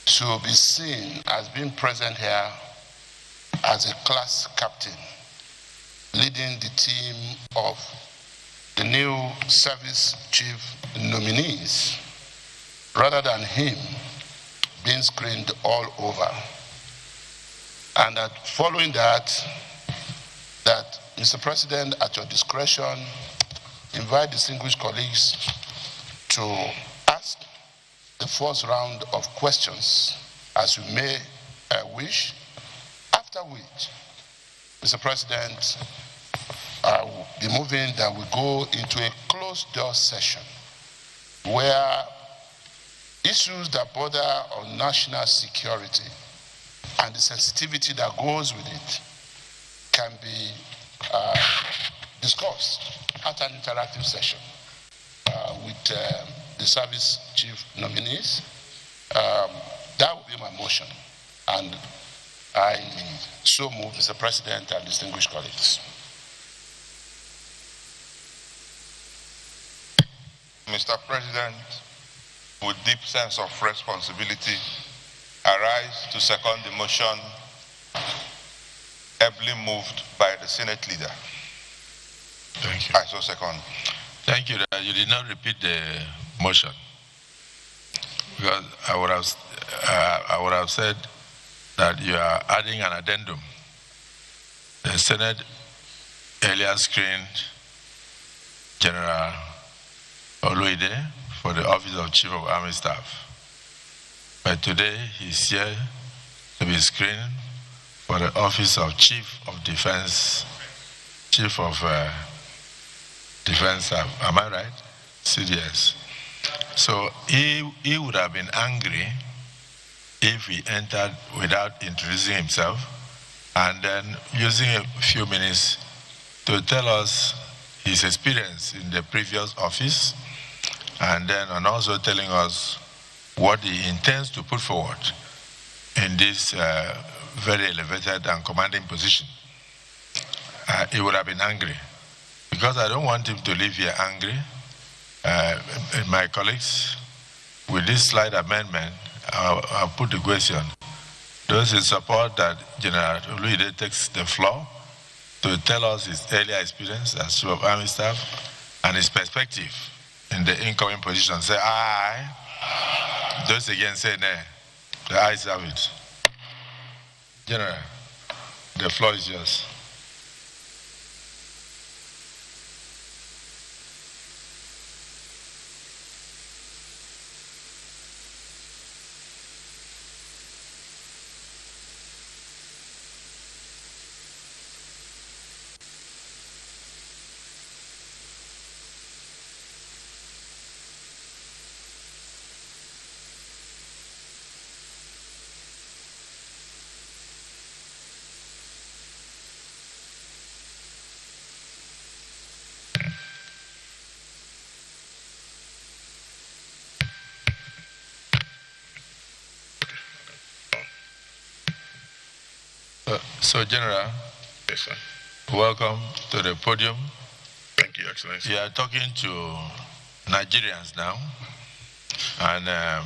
to be seen as being present here as a class captain, leading the team of the new service chief nominees, rather than him being screened all over. And that following that, Mr. President, at your discretion, invite distinguished colleagues to ask the first round of questions as you may wish, after which, Mr. President, I will be moving that we go into a closed door session where issues that border on national security and the sensitivity that goes with it can be discussed at an interactive session with the service chief nominees. That will be my motion, and I so move, Mr. President and distinguished colleagues. Mr. President, with deep sense of responsibility, I rise to second the motion ably moved by the Senate leader. Thank you. I so second. Thank you. You did not repeat the motion, because I would have said that you are adding an addendum. The Senate earlier screened General Oluyede for the office of Chief of Army Staff, but today he's here to be screened for the office of Chief of Defense Staff. Am I right? CDS. So he would have been angry if he entered without introducing himself and then using a few minutes to tell us his experience in the previous office and also telling us what he intends to put forward in this very elevated and commanding position. He would have been angry, because I don't want him to leave here angry. My colleagues, with this slight amendment, I'll put the question. Those in support that General Oluide takes the floor to tell us his earlier experience as Chief of Army Staff and his perspective in the incoming position, say aye. Those again say nay. The ayes have it. General, the floor is yours. So, General, Yes, sir. welcome to the podium. Thank you, Excellency. You are talking to Nigerians now, and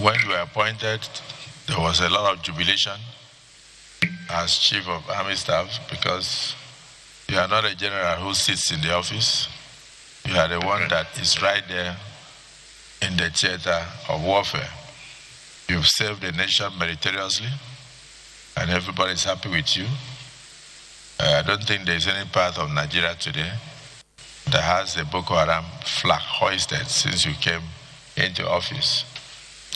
when you were appointed, there was a lot of jubilation as Chief of Army Staff, because you are not a general who sits in the office. You are the one that is right there in the theater of warfare. You've served the nation meritoriously, and everybody is happy with you. I don't think there's any part of Nigeria today that has a Boko Haram flag hoisted since you came into office.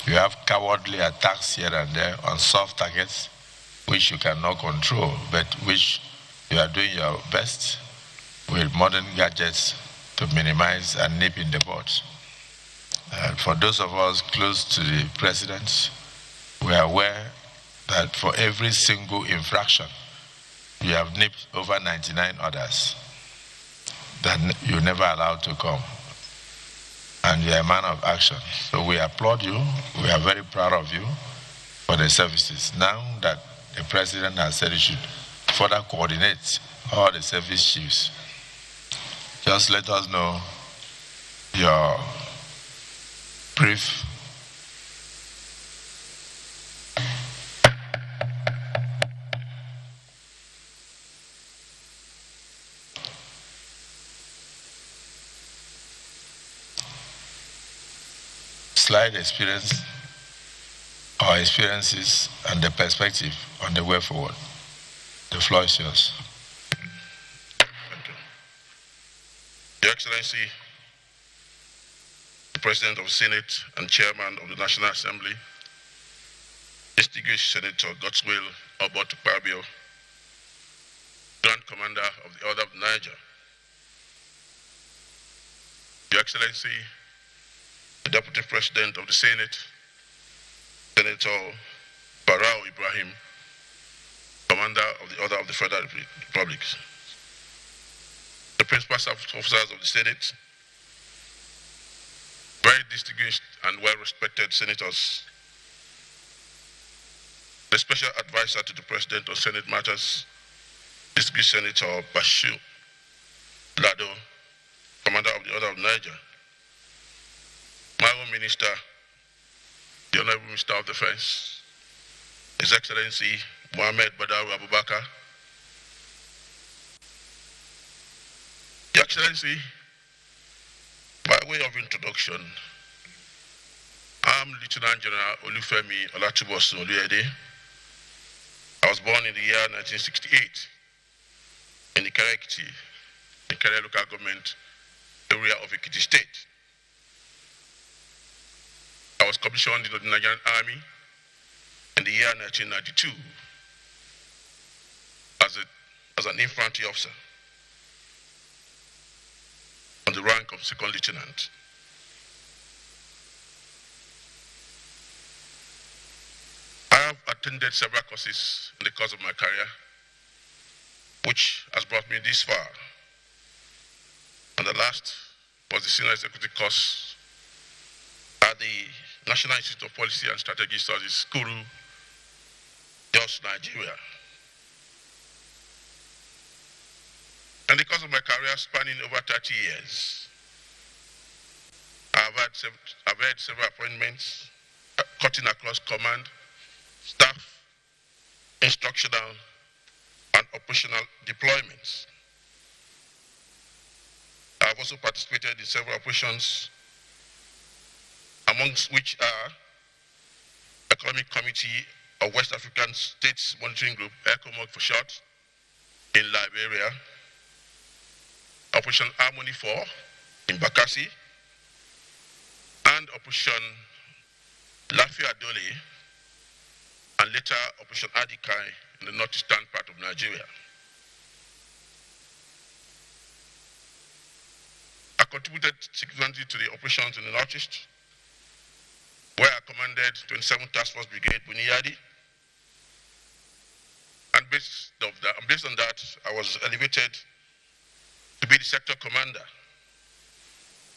You have cowardly attacks here and there on soft targets, which you cannot control, but which you are doing your best with modern gadgets to minimize and nip in the bud. For those of us close to the president, we are aware that for every single infraction, you have nipped over 99 others that you never allowed to come. And you're a man of action. So we applaud you. We are very proud of you for the services. Now that the president has said he should further coordinate all the service chiefs, just let us know your brief slide experience or experiences and the perspective on the way forward. The floor is yours. Thank you. Your Excellency, the President of the Senate and Chairman of the National Assembly, distinguished Senator Godswill Obotukpabio, Grand Commander of the Order of Niger, Your Excellency, the Deputy President of the Senate, Senator Barau Ibrahim, Commander of the Order of the Federal Republic, the Principal Officers of the Senate, very distinguished and well-respected senators, the Special Advisor to the President on Senate Matters, distinguished Senator Bashir Lado, Commander of the Order of Niger, my own Minister, the Honorable Minister of Defense, His Excellency Mohammed Badaru Abubakar, Your Excellency, by way of introduction, I'm Lieutenant General Olufemi Olatubosun Oluyede. I was born in the year 1968 in the Ikere local government area of Ekiti State. I was commissioned into the Nigerian Army in the year 1992 as an infantry officer on the rank of second lieutenant. I have attended several courses in the course of my career, which has brought me this far. And the last was the Senior Executive Course at the National Institute of Policy and Strategic Studies, Kuru, Jos, Nigeria. In the course of my career spanning over 30 years, I've had several appointments, cutting across command, staff, instructional, and operational deployments. I've also participated in several operations, amongst which are Economic Committee of West African States Monitoring Group, ECOMOG for short, in Liberia, Operation Harmony 4 in Bakassi, and Operation Lafia Dole, and later Operation Adikai in the northeastern part of Nigeria. I contributed significantly to the operations in the northeast, where I commanded 27th Task Force Brigade, Buniyadi. And based on that, I was elevated to be the sector commander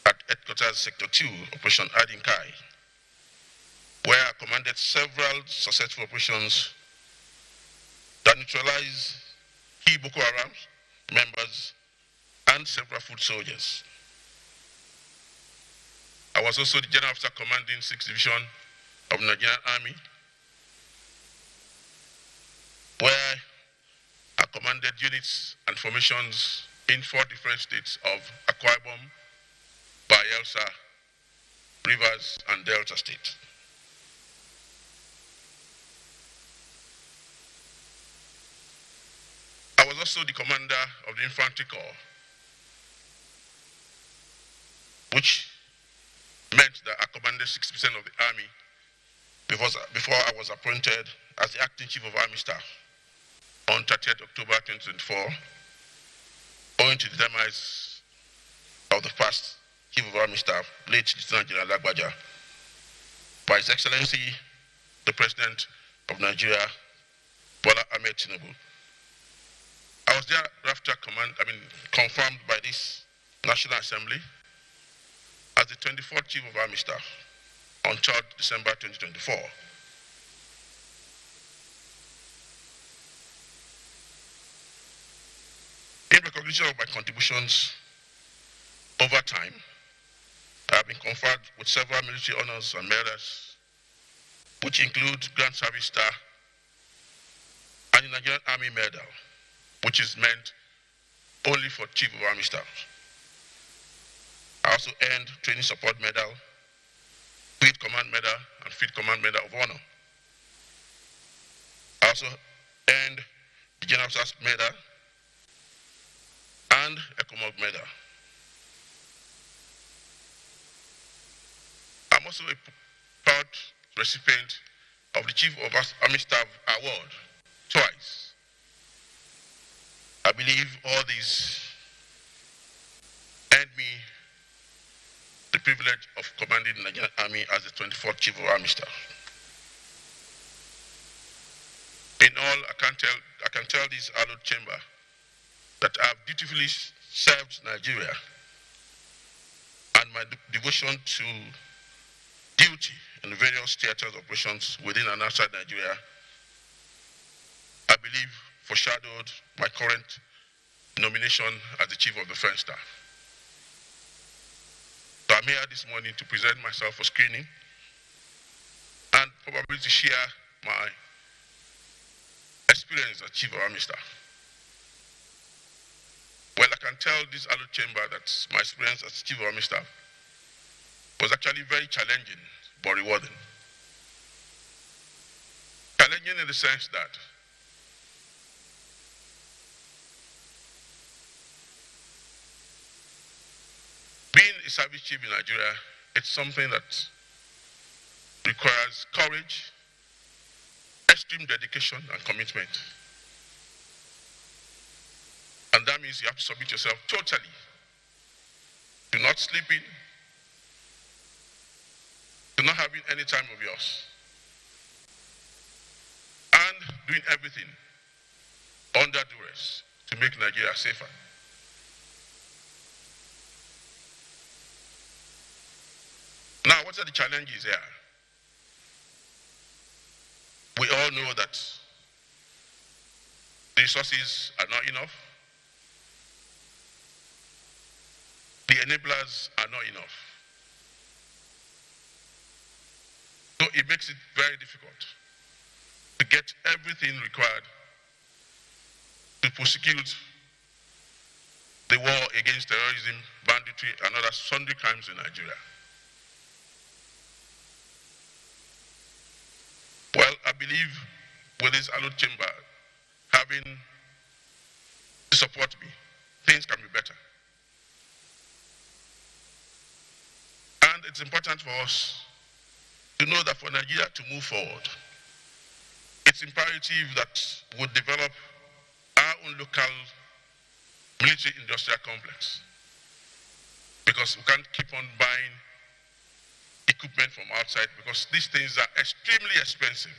at Headquarters Sector 2, Operation Adinkai, where I commanded several successful operations that neutralized key Boko Haram members and several foot soldiers. I was also the General Officer commanding 6th Division of Nigerian Army, where I commanded units and formations in 4 different states of Akwa Ibom, Bayelsa, Rivers, and Delta State. I was also the commander of the Infantry Corps, which meant that I commanded 60% of the army before I was appointed as the acting chief of army staff on 30th October 2024, owing to the demise of the past chief of army staff, late Lieutenant General Abuja, by His Excellency, the President of Nigeria, Bola Ahmed Tinubu. I was thereafter confirmed by this National Assembly as the 24th Chief of Army Staff on 3rd December 2024. In recognition of my contributions over time, I have been conferred with several military honors and medals, which include Grand Service Star and the Nigerian Army Medal, which is meant only for Chief of Army Staff. I also earned Training Support Medal, Field Command Medal, and Field Command Medal of Honor. I also earned the General Officer's Medal and ECOMOG Medal. I'm also a proud recipient of the Chief of Army Staff Award twice. I believe all these earned me the privilege of commanding the Nigerian Army as the 24th Chief of Army Staff. In all, I can tell this hallowed chamber that I have dutifully served Nigeria, and my devotion to duty in various theaters of operations within and outside Nigeria, I believe, foreshadowed my current nomination as the Chief of Defense Staff. So I'm here this morning to present myself for screening and probably to share my experience as Chief of Army Staff. Well, I can tell this hallowed chamber that my experience as Chief of Army Staff was actually very challenging but rewarding. Challenging in the sense that being a service chief in Nigeria, it's something that requires courage, extreme dedication, and commitment. And that means you have to submit yourself totally to not sleeping, to not having any time of yours, and doing everything under duress to make Nigeria safer. what are the challenges here? We all know that the resources are not enough. The enablers are not enough. So it makes it very difficult to get everything required to prosecute the war against terrorism, banditry, and other sundry crimes in Nigeria. Well, I believe with this hallowed chamber having to support me, things can be better. And it's important for us to know that for Nigeria to move forward, it's imperative that we develop our own local military industrial complex, because we can't keep on buying equipment from outside, because these things are extremely expensive.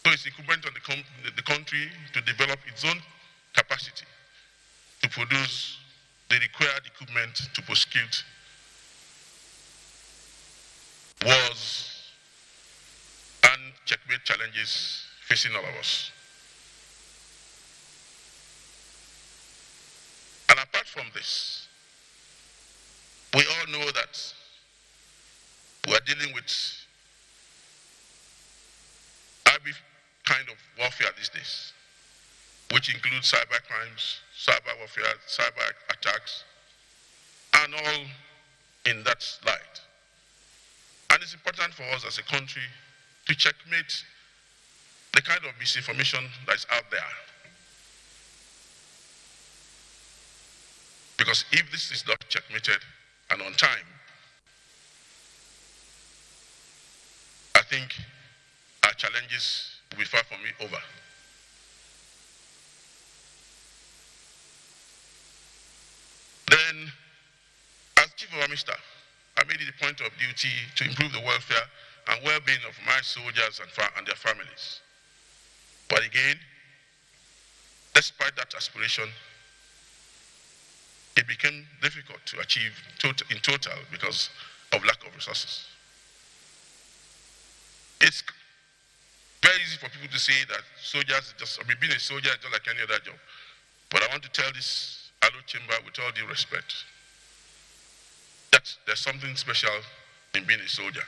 So it's incumbent on the country to develop its own capacity to produce the required equipment to prosecute wars and checkmate challenges facing all of us. And apart from this, we all know that we are dealing with every kind of warfare these days, which includes cyber crimes, cyber warfare, cyber attacks, and all in that light. And it's important for us as a country to checkmate the kind of misinformation that's out there. Because if this is not checkmated and on time, I think our challenges will be far from over. Then, as Chief of Army Staff, I made it a point of duty to improve the welfare and well-being of my soldiers and their families. But again, despite that aspiration, it became difficult to achieve in total because of lack of resources. It's very easy for people to say that soldiers being a soldier is just like any other job. But I want to tell this hallowed chamber with all due respect that there's something special in being a soldier.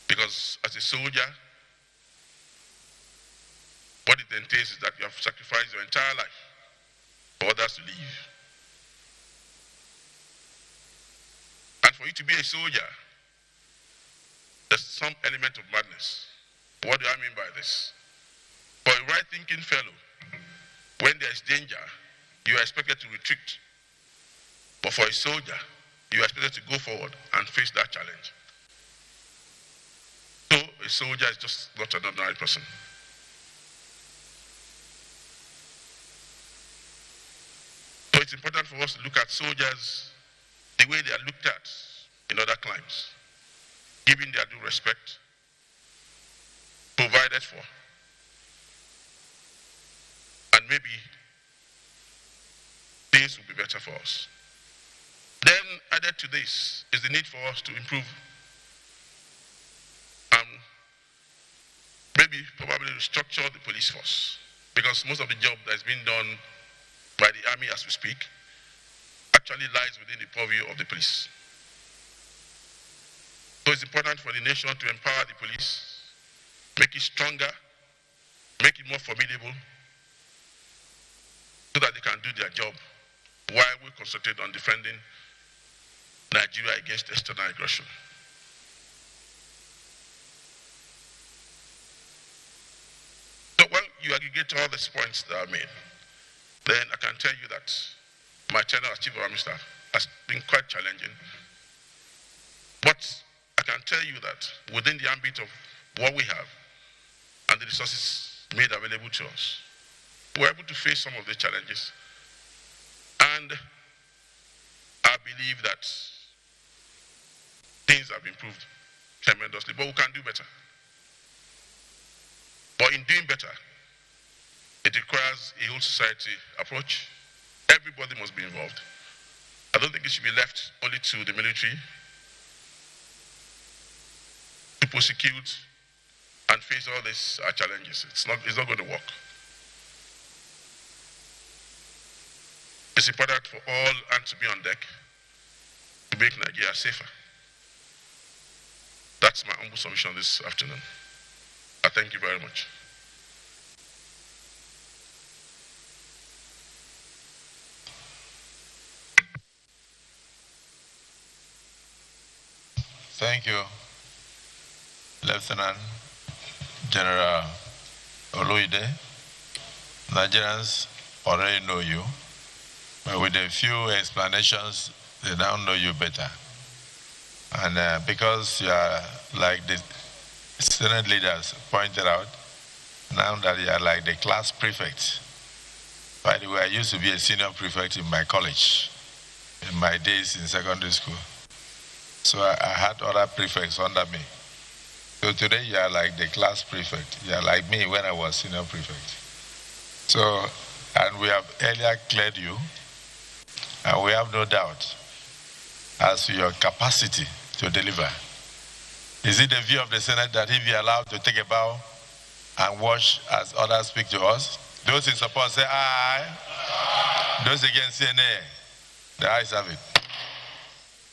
Because as a soldier, what it entails is that you have sacrificed your entire life for others to live. And for you to be a soldier, there's some element of madness. What do I mean by this? For a right-thinking fellow, when there is danger, you are expected to retreat. But for a soldier, you are expected to go forward and face that challenge. So a soldier is just not an ordinary person. So it's important for us to look at soldiers the way they are looked at in other climes, giving their due respect, provided for, and maybe things will be better for us. Then added to this is the need for us to improve probably restructure the police force, because most of the job that is being done by the army as we speak actually lies within the purview of the police. So it's important for the nation to empower the police, make it stronger, make it more formidable, so that they can do their job while we concentrate on defending Nigeria against external aggression. So when you aggregate all these points that I made, then I can tell you that my tenure as Chief of Army Staff has been quite challenging. But I can tell you that within the ambit of what we have and the resources made available to us, we're able to face some of the challenges. And I believe that things have improved tremendously, but we can do better. But in doing better, it requires a whole society approach, Everybody must be involved. I don't think it should be left only to the military to prosecute and face all these challenges. It's not going to work. It's important for all hands to be on deck to make Nigeria safer. That's my humble submission this afternoon. I thank you very much. Thank you, Lieutenant General Oluide. Nigerians already know you, but with a few explanations, they now know you better. And because you are like the Senate leaders pointed out, now that you are like the class prefect. By the way, I used to be a senior prefect in my college, in my days in secondary school. So I had other prefects under me. So today you are like the class prefect. You are like me when I was senior prefect. So, and we have earlier cleared you, and we have no doubt as to your capacity to deliver. Is it the view of the Senate that if you're allowed to take a bow and watch as others speak to us? Those in support say aye. Those against say nay. The ayes have it.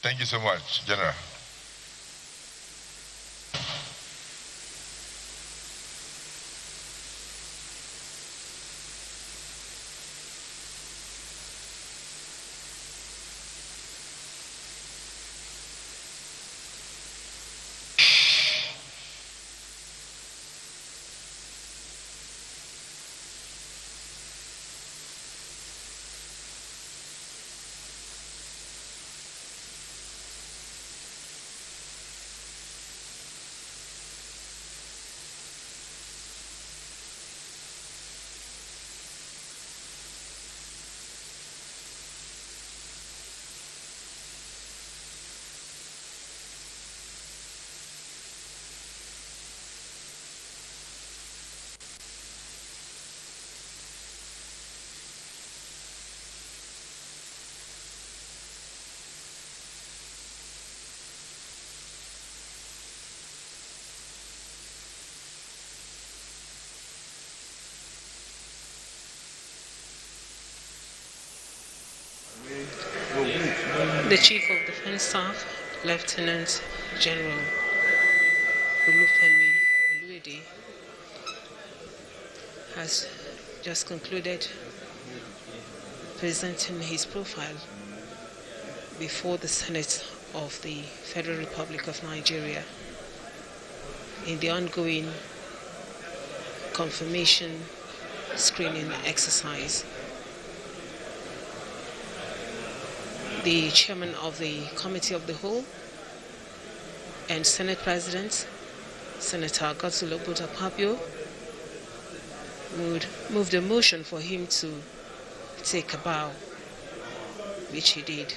Thank you so much, General. The Chief of Defense Staff, Lieutenant General Olufemi Oluide, has just concluded presenting his profile before the Senate of the Federal Republic of Nigeria in the ongoing confirmation screening exercise. The chairman of the Committee of the Whole and Senate President, Senator Godswill Akpabio, would move the motion for him to take a bow, which he did.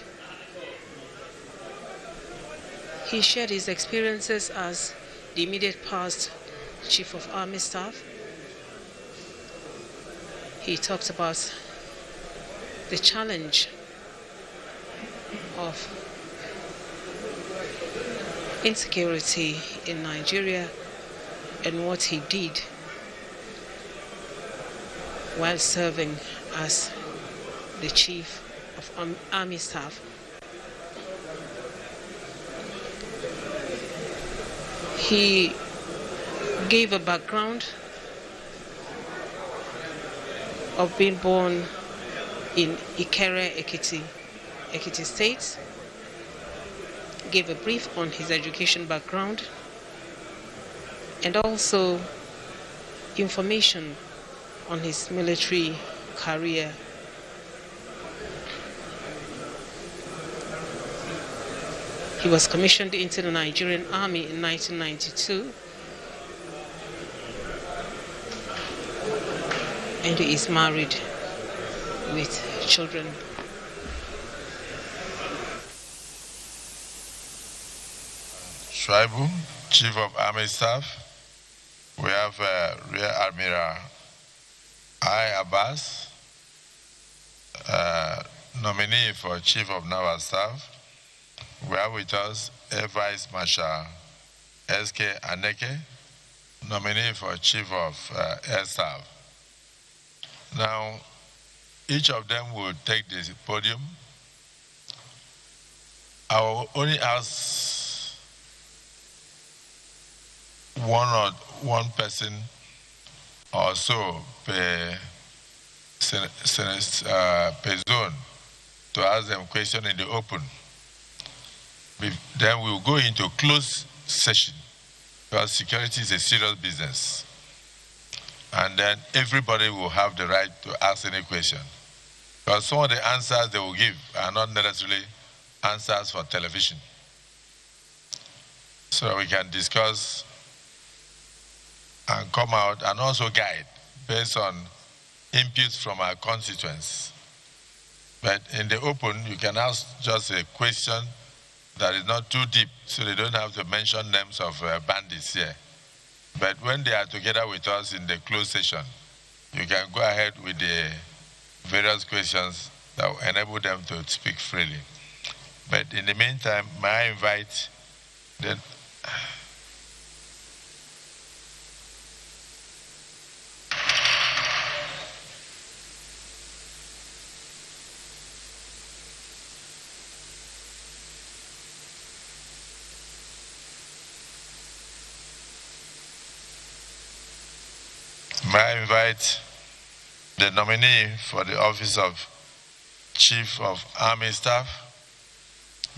He shared his experiences as the immediate past Chief of Army Staff. He talked about the challenge of insecurity in Nigeria and what he did while serving as the Chief of Army Staff. He gave a background of being born in Ikere, Ekiti State, gave a brief on his education background, and also information on his military career. He was commissioned into the Nigerian Army in 1992, and he is married with children. Shuaibu, Chief of Army Staff. We have Rear Admiral I. Abbas, nominee for Chief of Naval Staff. We have with us Air Vice Marshal S.K. Aneke, nominee for Chief of Air Staff. Now, each of them will take the podium. I will only ask one person or so per zone to ask them questions in the open. Then we'll go into closed session because security is a serious business. And then everybody will have the right to ask any question. Because some of the answers they will give are not necessarily answers for television. So we can discuss and come out and also guide based on inputs from our constituents. But in the open, you can ask just a question that is not too deep, so they don't have to mention names of bandits here. But when they are together with us in the closed session, you can go ahead with the various questions that will enable them to speak freely. But in the meantime, may I invite the nominee for the office of Chief of Army Staff,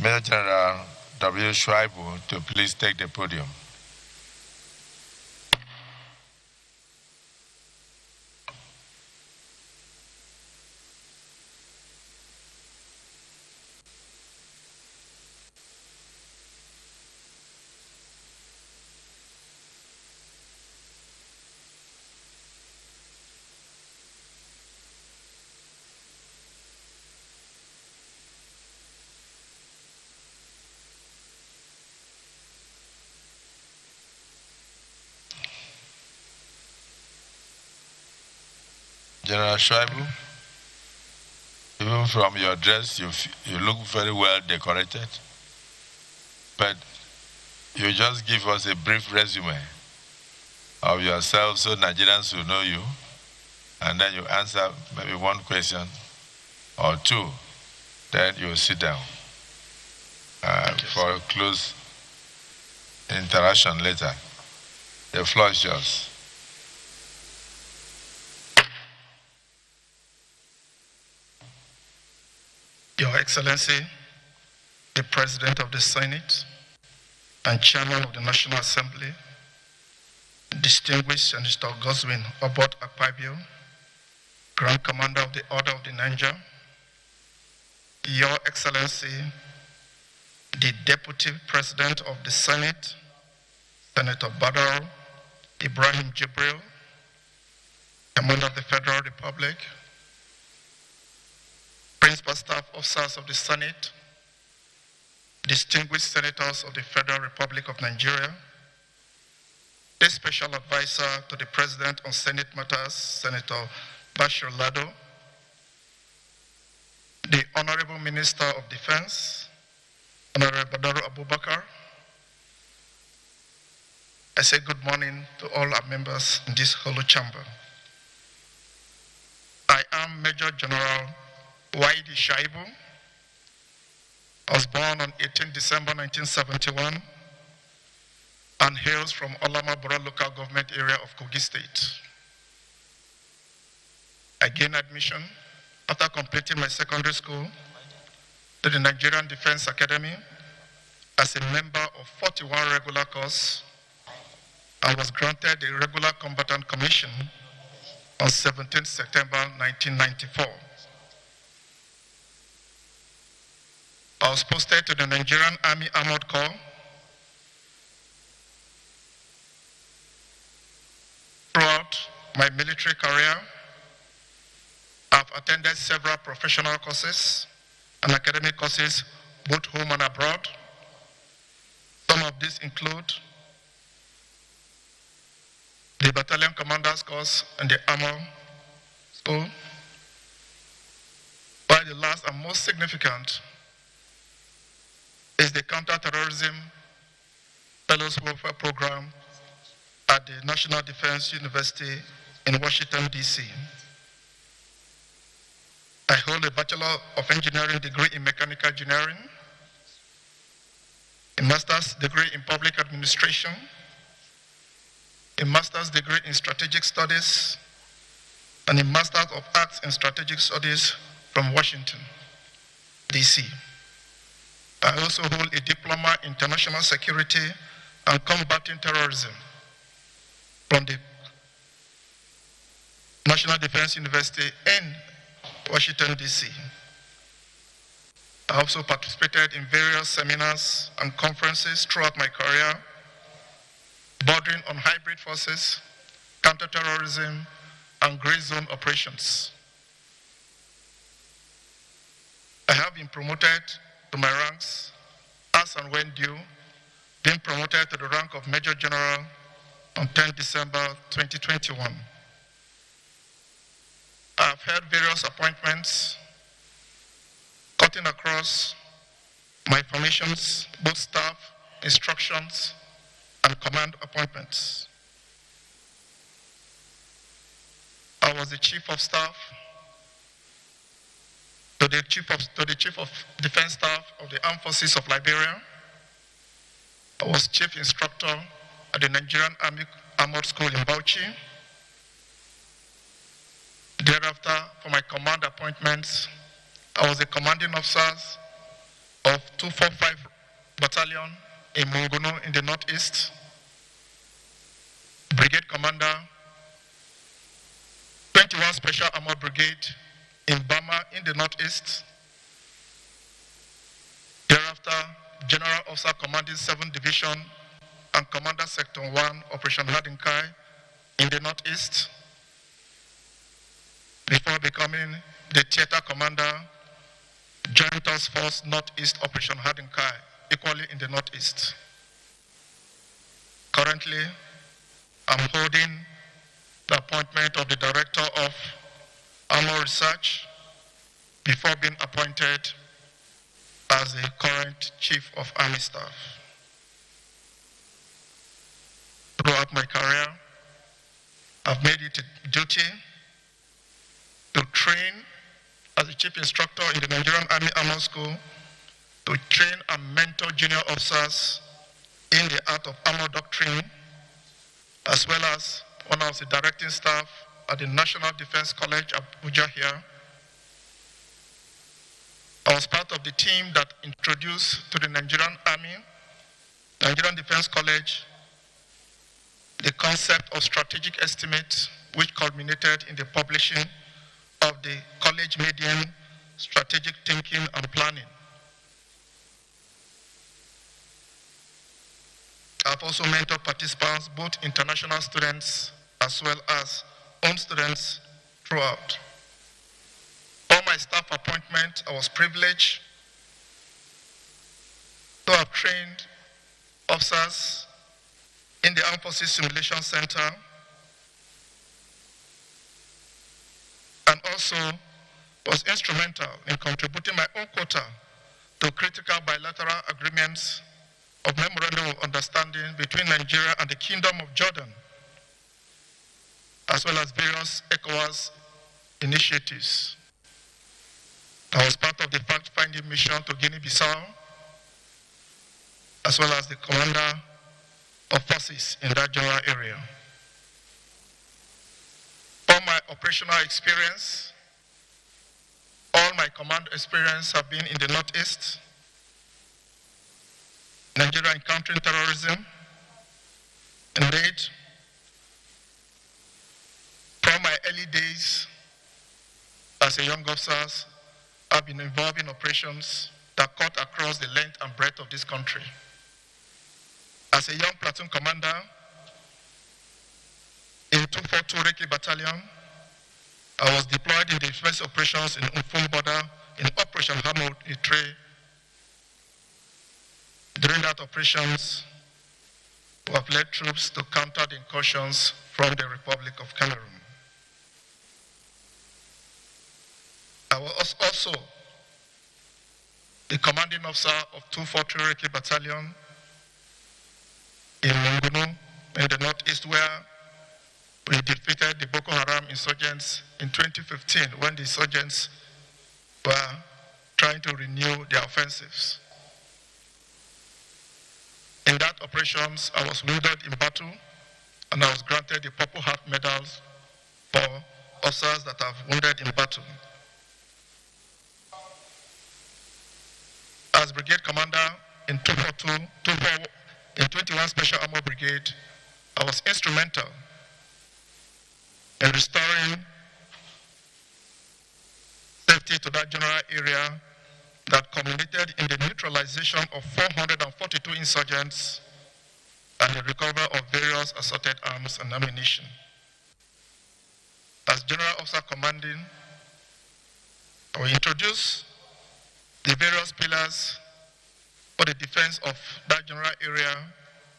Major General W. Shuaibu, to please take the podium. General Shuaibu, even from your dress, you look very well decorated. But you just give us a brief resume of yourself so Nigerians will know you, and then you answer maybe one question or two, then you sit down for a close interaction later. The floor is yours. Your Excellency, the President of the Senate and Chairman of the National Assembly, distinguished Senator Goswin Obot Akpabio, Grand Commander of the Order of the Niger, Your Excellency, the Deputy President of the Senate, Senator Badar Ibrahim Jibril, Commander of the Federal Republic, Principal Staff Officers of the Senate, distinguished senators of the Federal Republic of Nigeria, the Special Advisor to the President on Senate Matters, Senator Bashir Lado, the Honorable Minister of Defense, Honorable Badaru Abubakar. I say good morning to all our members in this hollow chamber. I am Major General Waidi Shaibu. I was born on 18 December 1971 and hails from Olama Bora local government area of Kogi State. I gained admission after completing my secondary school to the Nigerian Defense Academy as a member of 41 regular course and was granted the Regular Combatant Commission on 17 September 1994. I was posted to the Nigerian Army Armored Corps throughout my military career. I've attended several professional courses and academic courses, both home and abroad. Some of these include the Battalion Commanders course and the Armor School, while the last and most significant is the Counterterrorism Fellows Welfare Program at the National Defense University in Washington, D.C. I hold a Bachelor of Engineering degree in Mechanical Engineering, a Master's degree in Public Administration, a Master's degree in Strategic Studies, and a Master's of Arts in Strategic Studies from Washington, D.C. I also hold a Diploma in International Security and Combating Terrorism from the National Defense University in Washington, D.C. I also participated in various seminars and conferences throughout my career, bordering on hybrid forces, counterterrorism, and gray zone operations. I have been promoted to my ranks as and when due, being promoted to the rank of Major General on 10 December 2021. I have held various appointments cutting across my formations, both staff, instructions, and command appointments. I was the Chief of Staff to the Chief of Defense Staff of the Armed Forces of Liberia. I was Chief Instructor at the Nigerian Army Armored School in Bauchi. Thereafter, for my command appointments, I was the commanding officer of 245 Battalion in Mongono in the Northeast, Brigade Commander, 21 Special Armored Brigade in Bama in the Northeast. Thereafter, General Officer Commanding 7th Division and Commander Sector 1, Operation Hadinkai in the Northeast, before becoming the Theater Commander, Joint Task Force Northeast Operation Hadinkai, equally in the Northeast. Currently, I'm holding the appointment of the Director of Armor Research before being appointed as the current Chief of Army Staff. Throughout my career, I've made it a duty to train as a Chief Instructor in the Nigerian Army Armor School, to train and mentor junior officers in the art of armor doctrine, as well as when I was the directing staff at the National Defense College, Abuja here. I was part of the team that introduced to the Nigerian Army, Nigerian Defense College, the concept of strategic estimate, which culminated in the publishing of the college medium strategic thinking and planning. I've also mentored participants, both international students as well as own students throughout. For my staff appointment, I was privileged to have trained officers in the Armed Forces Simulation Center, and also was instrumental in contributing my own quota to critical bilateral agreements of memorandum of understanding between Nigeria and the Kingdom of Jordan, as well as various ECOWAS initiatives. I was part of the fact-finding mission to Guinea-Bissau, as well as the commander of forces in that general area. For my operational experience, all my command experience have been in the Northeast, Nigeria encountering terrorism, and raid. From my early days as a young officer, I've been involved in operations that cut across the length and breadth of this country. As a young platoon commander in 242 Reki Battalion, I was deployed in the defense operations in Umfum border in Operation Hamud Itre. During that operations, we have led troops to counter the incursions from the Republic of Cameroon. I was also the commanding officer of 243 Reki Battalion in Monguno in the northeast, where we defeated the Boko Haram insurgents in 2015 when the insurgents were trying to renew their offensives. In that operations, I was wounded in battle, and I was granted the Purple Heart medals for officers that have wounded in battle. As brigade commander in 21 Special Armor Brigade, I was instrumental in restoring safety to that general area that culminated in the neutralization of 442 insurgents and the recovery of various assorted arms and ammunition. As General Officer Commanding, I will introduce the various pillars for the defense of that general area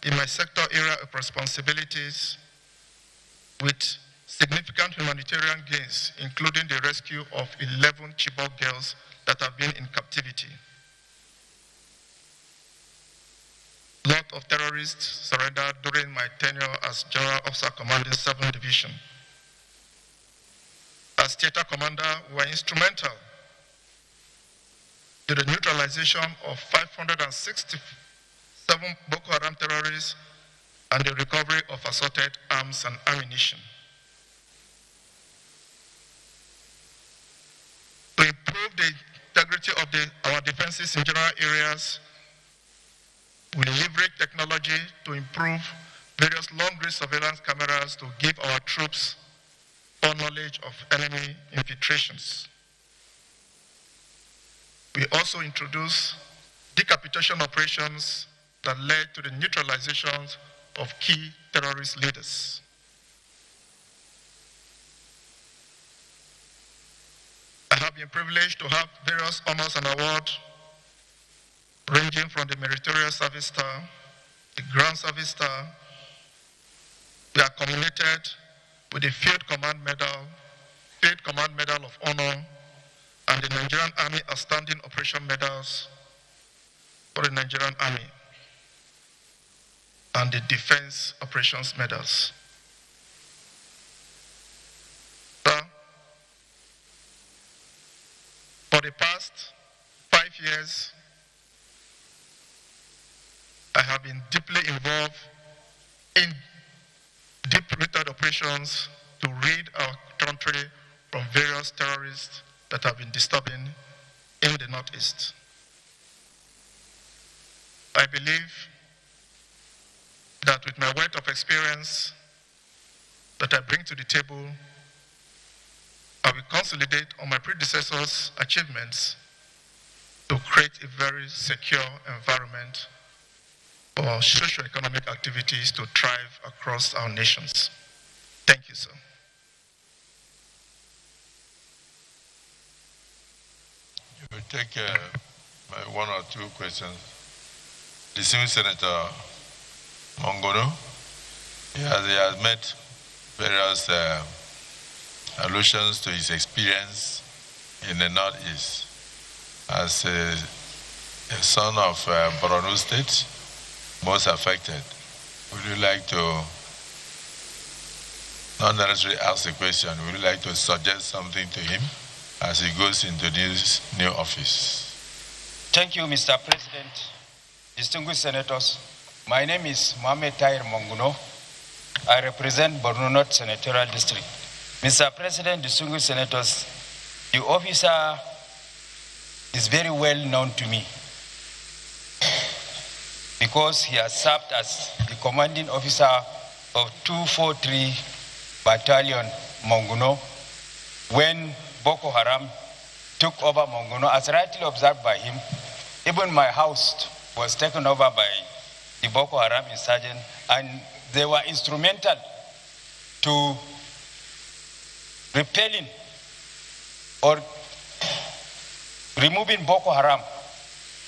in my sector area of responsibilities, with significant humanitarian gains, including the rescue of 11 Chibok girls that have been in captivity. Lot of terrorists surrendered during my tenure as General Officer Commanding 7th Division. As theater commander, we were instrumental to the neutralization of 567 Boko Haram terrorists and the recovery of assorted arms and ammunition. To improve the integrity of our defenses in general areas, we leverage technology to improve various long-range surveillance cameras to give our troops foreknowledge of enemy infiltrations. We also introduced decapitation operations that led to the neutralization of key terrorist leaders. I have been privileged to have various honors and awards ranging from the Meritorious Service Star, the Grand Service Star. We are culminated with the Field Command Medal of Honor, and the Nigerian Army Outstanding Operation Medals for the Nigerian Army, and the Defense Operations Medals. For the past 5 years, I have been deeply involved in deep-rooted operations to rid our country from various terrorists that have been disturbing in the Northeast. I believe that with my wealth of experience that I bring to the table, I will consolidate on my predecessors' achievements to create a very secure environment for socio-economic activities to thrive across our nations. Thank you, sir. You will take my one or two questions. Distinguished Senator Mongono, he has made various allusions to his experience in the Northeast as a son of Borno State, most affected. Would you like to, not necessarily ask a question, would you like to suggest something to him as he goes into this new office? Thank you, Mr. President. Distinguished Senators, my name is Mohamed Tahir Monguno. I represent Borno North Senatorial District. Mr. President, distinguished Senators, the officer is very well known to me because he has served as the commanding officer of 243 Battalion Monguno when Boko Haram took over Monguno. As rightly observed by him, even my house was taken over by the Boko Haram insurgents, and they were instrumental to repelling or removing Boko Haram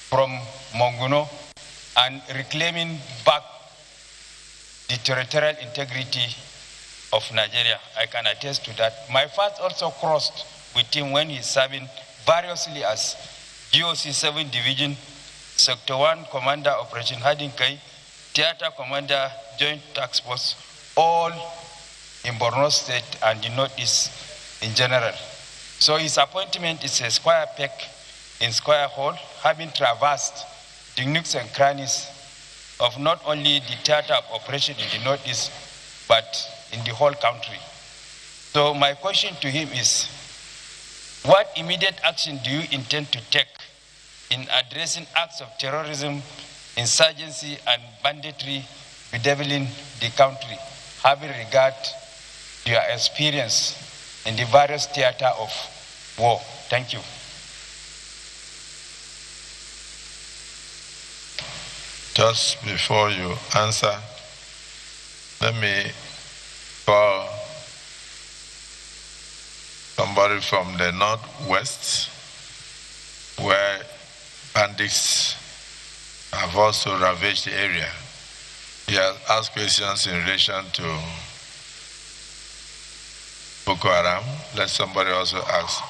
from Monguno and reclaiming back the territorial integrity of Nigeria. I can attest to that. My father also crossed with him when he's serving variously as GOC 7 Division, Sector 1 Commander Operation Hadinkai, Theater Commander Joint Task Force, all in Borno State and the Northeast in general. So his appointment is a square peg in square hole, having traversed the nooks and crannies of not only the theater of operation in the Northeast, but in the whole country. So my question to him is, what immediate action do you intend to take in addressing acts of terrorism, insurgency, and banditry bedeviling the country, having regard to your experience in the various theater of war? Thank you. Just before you answer, let me call somebody from the northwest, where bandits have also ravaged the area. He has asked questions in relation to Boko Haram. Let somebody also ask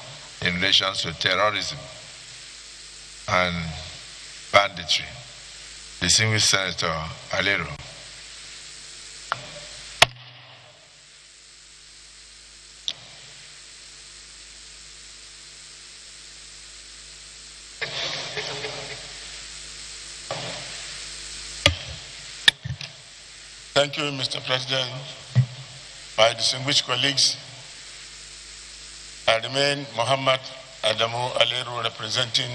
in relation to terrorism and banditry. Distinguished Senator Alero. Thank you, Mr. President. My distinguished colleagues, I remain Muhammad Adamu Alero, representing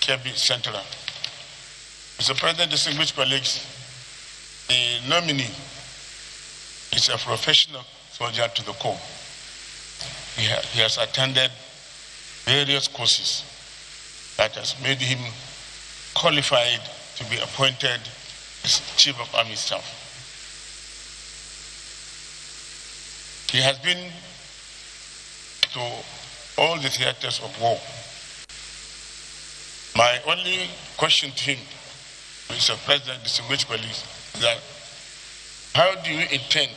Kebbi Central. Mr. President, distinguished colleagues, the nominee is a professional soldier to the core. He has attended various courses that has made him qualified to be appointed as Chief of Army Staff. He has been to all the theaters of war. My only question to him, Mr. President, distinguished colleagues, is that how do you intend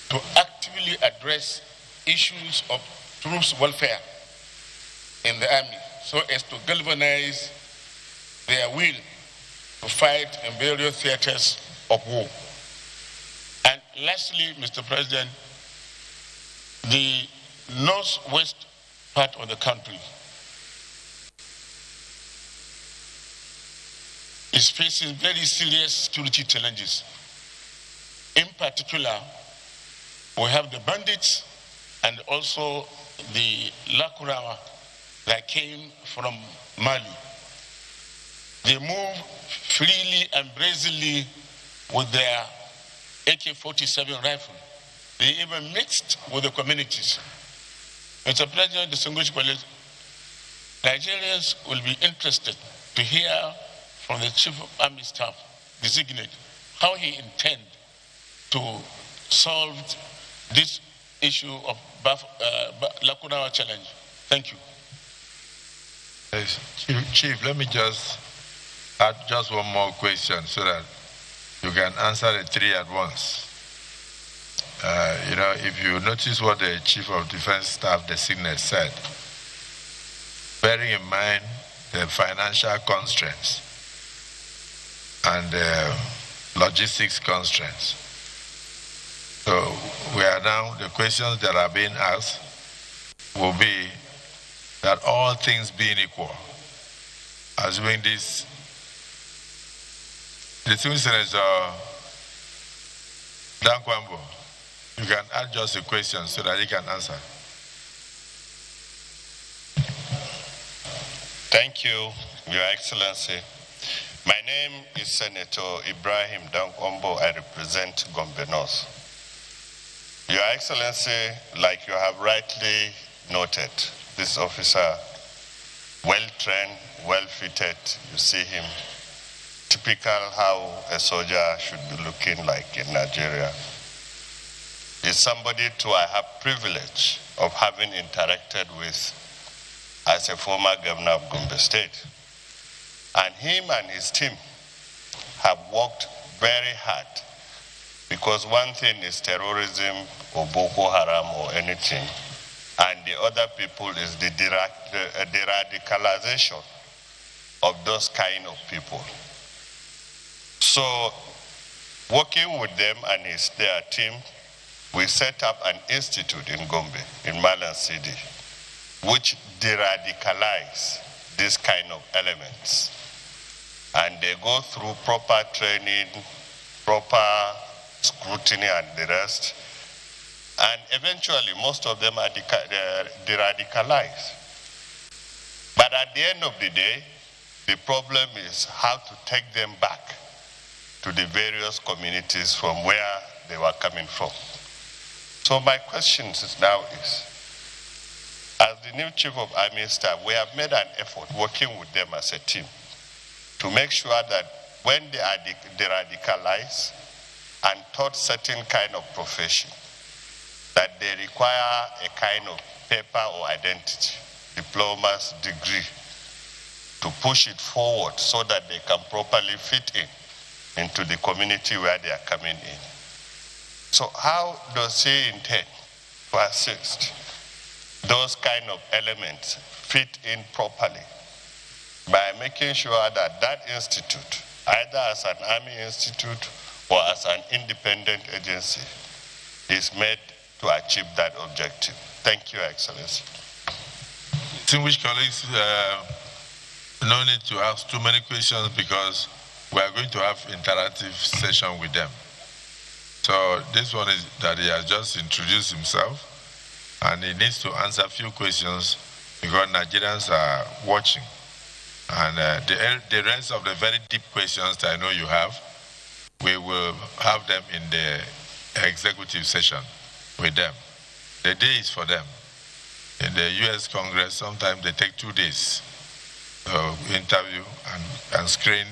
to actively address issues of troops' welfare in the army so as to galvanize their will to fight in various theaters of war? And lastly, Mr. President, the northwest part of the country is facing very serious security challenges. In particular, we have the bandits and also the Lakurawa that came from Mali. They move freely and brazenly with their AK-47 rifle. They even mixed with the communities. Mr. President, distinguished colleagues, Nigerians will be interested to hear from the Chief of Army Staff designate how he intends to solve this issue of Lakunawa challenge. Thank you. Yes. Chief, let me just add just one more question so that you can answer the three at once. If you notice what the Chief of Defense Staff designate said, bearing in mind the financial constraints and the logistics constraints. So we are now, the questions that are being asked will be that all things being equal, assuming this, the two senators Dan Kwambo, you can add just a question so that he can answer. Thank you, Your Excellency. My name is Senator Ibrahim Dankwambo. I represent Gombe North. Your Excellency, like you have rightly noted, this officer, well-trained, well-fitted, you see him, typical how a soldier should be looking like in Nigeria. Is somebody too I have privilege of having interacted with as a former governor of Gombe State. And him and his team have worked very hard, because one thing is terrorism or Boko Haram or anything, and the other people is the deradicalization of those kind of people. So, working with them and their team, we set up an institute in Gombe, in Malan City, which de-radicalize these kind of elements. And they go through proper training, proper scrutiny and the rest. And eventually, most of them are de-radicalized. But at the end of the day, the problem is how to take them back to the various communities from where they were coming from. So my question now is, as the new Chief of Army Staff, we have made an effort working with them as a team to make sure that when they are de-radicalized and taught certain kind of profession, that they require a kind of paper or identity, diploma's degree, to push it forward so that they can properly fit into the community where they are coming in. So how does he intend to assist those kind of elements fit in properly by making sure that that institute, either as an army institute or as an independent agency, is made to achieve that objective? Thank you, Excellency. Distinguished colleagues, no need to ask too many questions because we are going to have interactive session with them. So this one is that he has just introduced himself and he needs to answer a few questions because Nigerians are watching. And the rest of the very deep questions that I know you have, we will have them in the executive session with them. The day is for them. In the US Congress, sometimes they take 2 days to interview and screen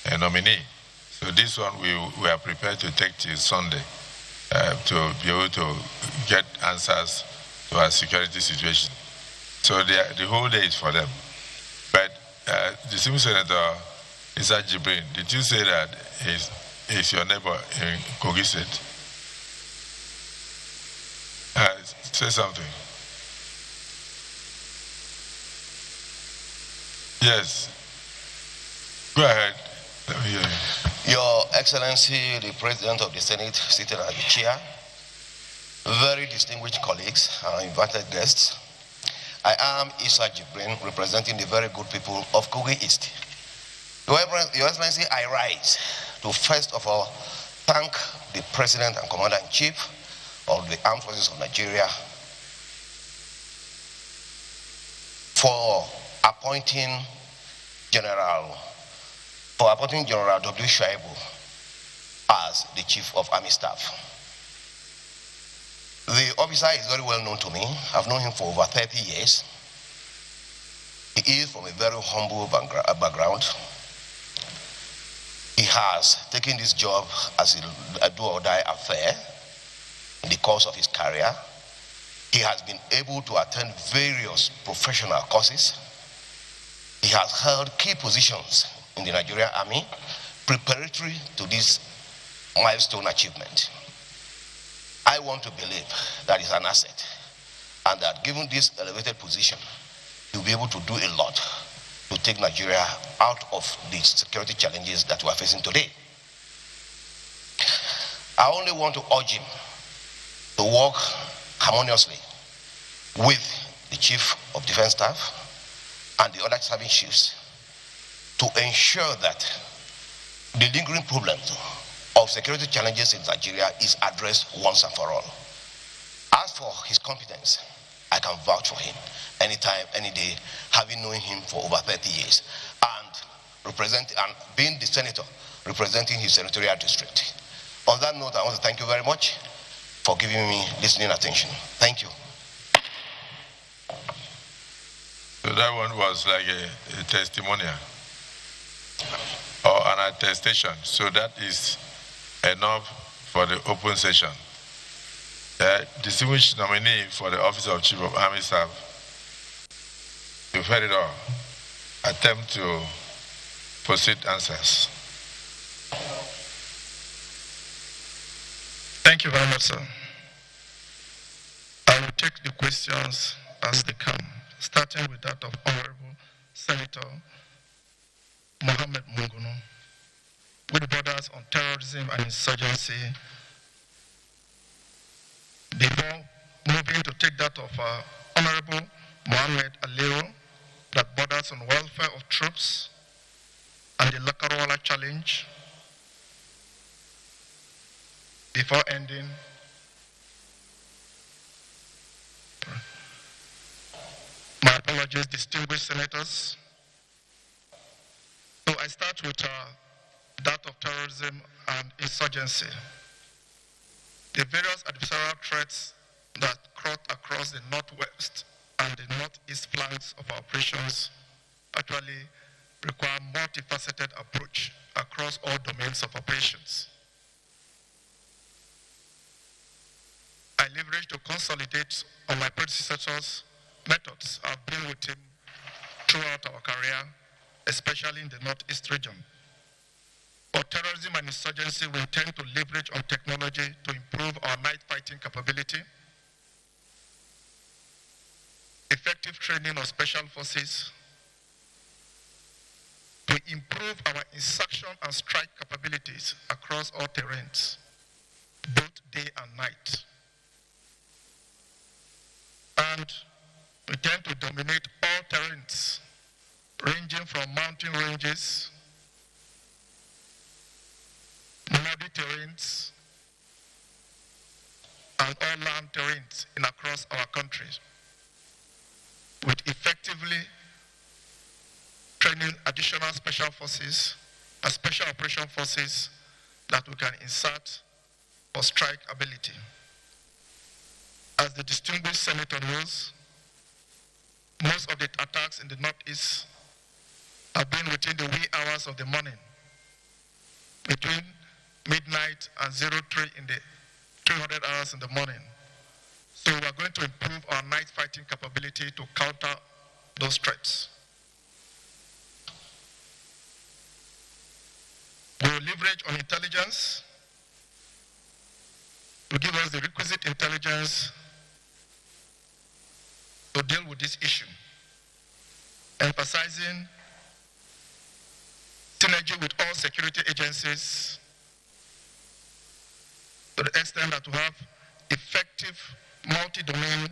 a nominee. So this one we are prepared to take till Sunday to be able to get answers to our security situation. So the whole day is for them. But the Distinguished Senator Issa Jibrin, did you say that he's your neighbor in Kogi State? Say something. Yes. Go ahead. Let me hear you. Your Excellency, the President of the Senate, seated at the chair, very distinguished colleagues, invited guests, I am Issa Jibrin, representing the very good people of Kogi East. Your Excellency, I rise to first of all thank the President and Commander-in-Chief of the Armed Forces of Nigeria for appointing General W. Shaibu as the Chief of Army Staff. The officer is very well known to me. I've known him for over 30 years. He is from a very humble background. He has taken this job as a do-or-die affair in the course of his career. He has been able to attend various professional courses. He has held key positions in the Nigerian Army preparatory to this milestone achievement. I want to believe that is an asset and that given this elevated position, you'll be able to do a lot to take Nigeria out of the security challenges that we are facing today. I only want to urge him to work harmoniously with the Chief of Defense Staff and the other serving chiefs to ensure that the lingering problems of security challenges in Nigeria is addressed once and for all. As for his competence, I can vouch for him anytime, any day, having known him for over 30 years and being the senator representing his senatorial district. On that note, I want to thank you very much for giving me listening attention. Thank you. So that one was like a testimonial or an attestation. So that is enough for the open session. The distinguished nominee for the office of Chief of Army Staff, you've heard it all. Attempt to proceed answers. Thank you very much, sir. I will take the questions as they come, starting with that of Honorable Senator Mohammed Munguno, with borders on terrorism and insurgency. Before moving to take that of Honorable Mohammed Aliu, that borders on welfare of troops and the Lakarawala challenge. Before ending, my apologies, distinguished senators. So I start with that of terrorism and insurgency. The various adversarial threats that cut across the northwest and the northeast flanks of our operations actually require a multifaceted approach across all domains of operations. I leverage to consolidate on my predecessors' methods I've been with him throughout our career, especially in the Northeast region. For terrorism and insurgency, we intend to leverage on technology to improve our night fighting capability, effective training of special forces, to improve our insurrection and strike capabilities across all terrains, both day and night. And we tend to dominate all terrains, ranging from mountain ranges, muddy terrains, and all land terrains in across our countries, with effectively training additional special forces and special operation forces that we can insert for strike ability. As the distinguished senator knows, most of the attacks in the Northeast have been within the wee hours of the morning, between midnight and 03 in the 300 hours in the morning. So we are going to improve our night fighting capability to counter those threats. We will leverage on intelligence to give us the requisite intelligence to deal with this issue, emphasizing synergy with all security agencies to the extent that we have effective multi-domain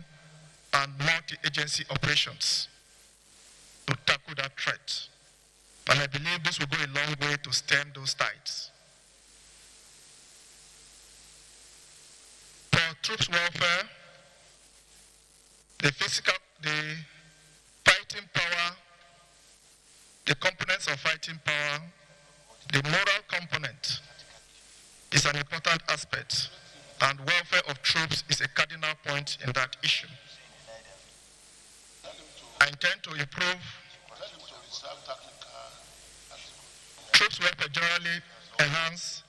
and multi-agency operations to tackle that threat. And I believe this will go a long way to stem those tides. For troops welfare, the fighting power, the components of fighting power, the moral component is an important aspect, and welfare of troops is a cardinal point in that issue. I intend to improve troops welfare generally to enhance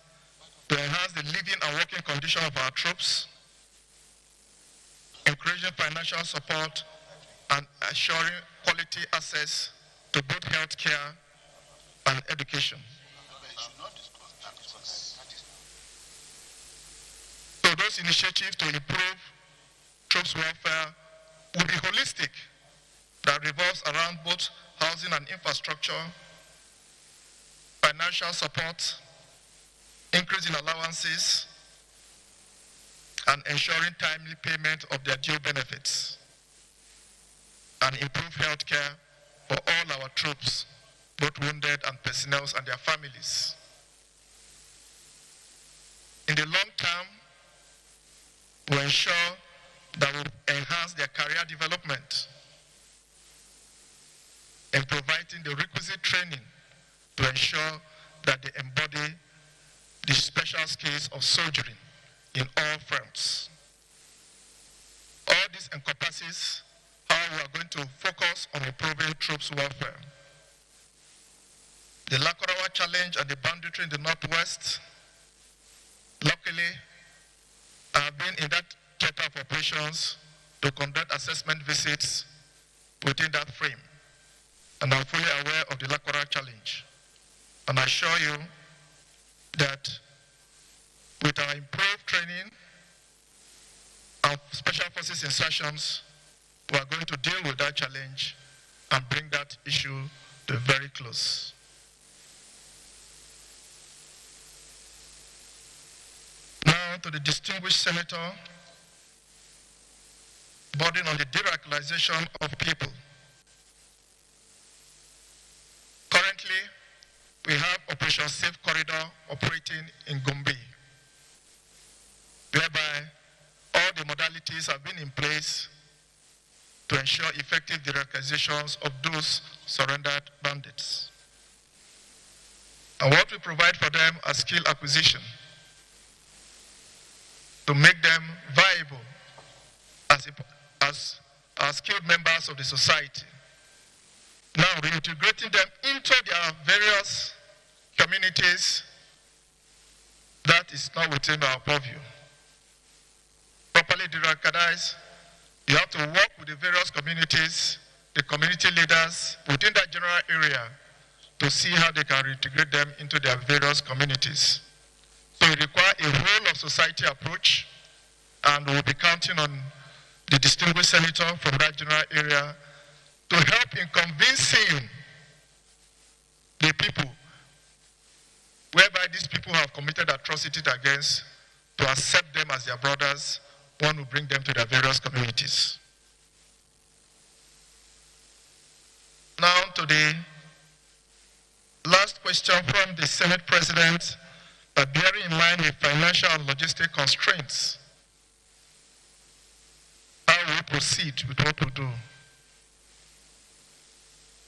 the living and working condition of our troops, encouraging financial support and assuring quality access to both health care and education. So those initiatives to improve troops welfare will be holistic, that revolves around both housing and infrastructure, financial support, increase in allowances, and ensuring timely payment of their due benefits, and improve health care for all our troops, both wounded and personnel and their families. In the long term, we ensure that we enhance their career development and providing the requisite training to ensure that they embody the special skills of soldiering in all fronts. All this encompasses how we are going to focus on improving troops' welfare. The Lakurawa challenge and the banditry in the Northwest, luckily, I have been in that theater of operations to conduct assessment visits within that frame, and I'm fully aware of the Lakurawa challenge. And I assure you that with our improved training and special forces insertions, we are going to deal with that challenge and bring that issue to a very close. now to the distinguished senator bordering on the deradicalization of people. Currently, we have Operation Safe Corridor operating in Gombe, whereby all the modalities have been in place to ensure effective deradicalizations of those surrendered bandits. And what we provide for them are skill acquisition to make them viable as skilled members of the society. Now, reintegrating them into their various communities, that is not within our purview. Properly deradicalized, you have to work with the various communities, the community leaders within that general area to see how they can reintegrate them into their various communities. So it requires a whole of society approach, and we'll be counting on the distinguished senator from that general area to help in convincing the people whereby these people have committed atrocities against to accept them as their brothers, one who bring them to their various communities. Now to the last question from the Senate President, that bearing in mind the financial and logistic constraints, how we proceed with what we do.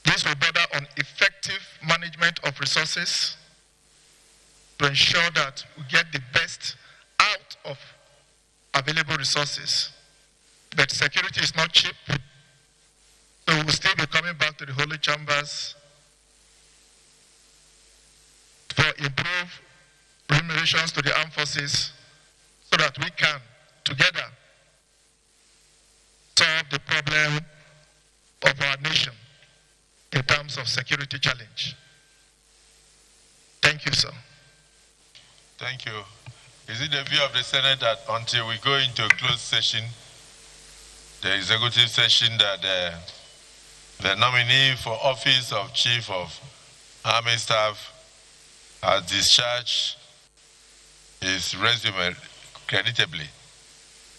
This will border on effective management of resources to ensure that we get the best out of available resources. But security is not cheap, so we will still be coming back to the holy chambers for improved remunerations to the armed forces so that we can together solve the problem of our nation in terms of security challenge. Thank you, sir. Thank you. Is it the view of the Senate that until we go into a closed session, the executive session, that the nominee for office of Chief of Army Staff has discharged his resume creditably?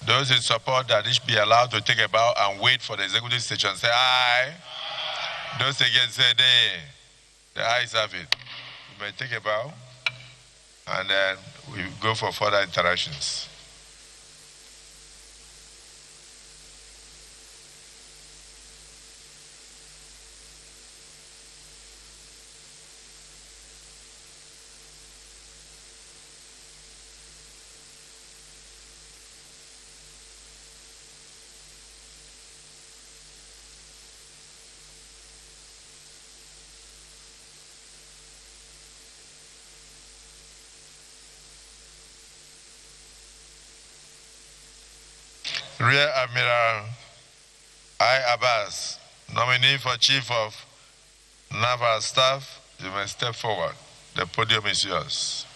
Those in support that it should be allowed to take a bow and wait for the executive session, say aye. Those against say nay. The ayes have it. You may take a bow, and then we go for further interactions. Rear Admiral I. Abbas, nominee for Chief of Naval Staff, you may step forward. The podium is yours.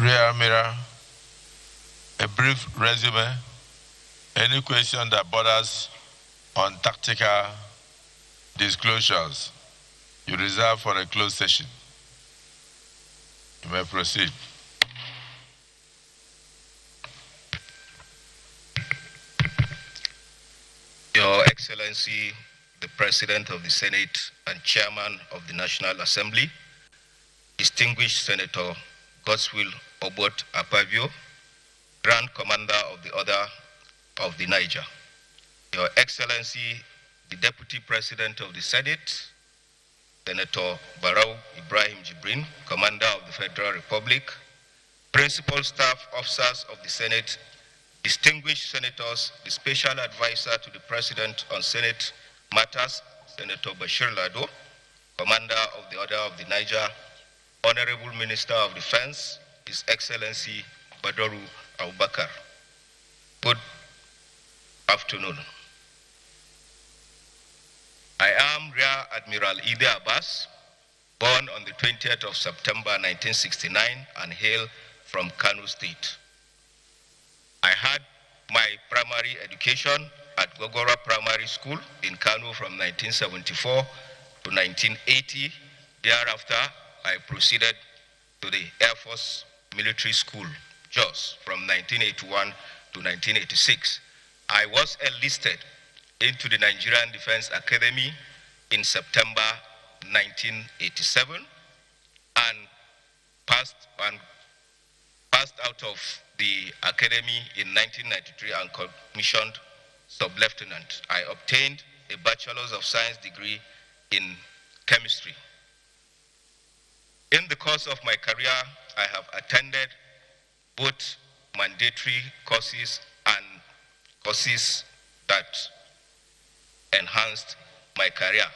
Rear Admiral, a brief resume, any question that borders on tactical disclosures, you reserve for a closed session. You may proceed. Your Excellency, the President of the Senate and Chairman of the National Assembly, distinguished Senator Godswill Obot Apavio, Grand Commander of the Order of the Niger. Your Excellency, the Deputy President of the Senate, Senator Barau Ibrahim Jibrin, Commander of the Federal Republic, Principal Staff Officers of the Senate, distinguished senators, the Special Advisor to the President on Senate Matters, Senator Bashir Lado, Commander of the Order of the Niger, Honorable Minister of Defense, His Excellency Badaru Abubakar. Good afternoon. I am Rear Admiral Ide Abbas, born on the 20th of September 1969 and hail from Kano State. I had my primary education at Gogora Primary School in Kano from 1974 to 1980. Thereafter, I proceeded to the Air Force Military School, JOS, from 1981 to 1986. I was enlisted into the Nigerian Defense Academy in September 1987 and passed out of the academy in 1993 and commissioned sub-lieutenant. I obtained a Bachelor's of Science degree in chemistry. In the course of my career, I have attended both mandatory courses and courses that enhanced my career.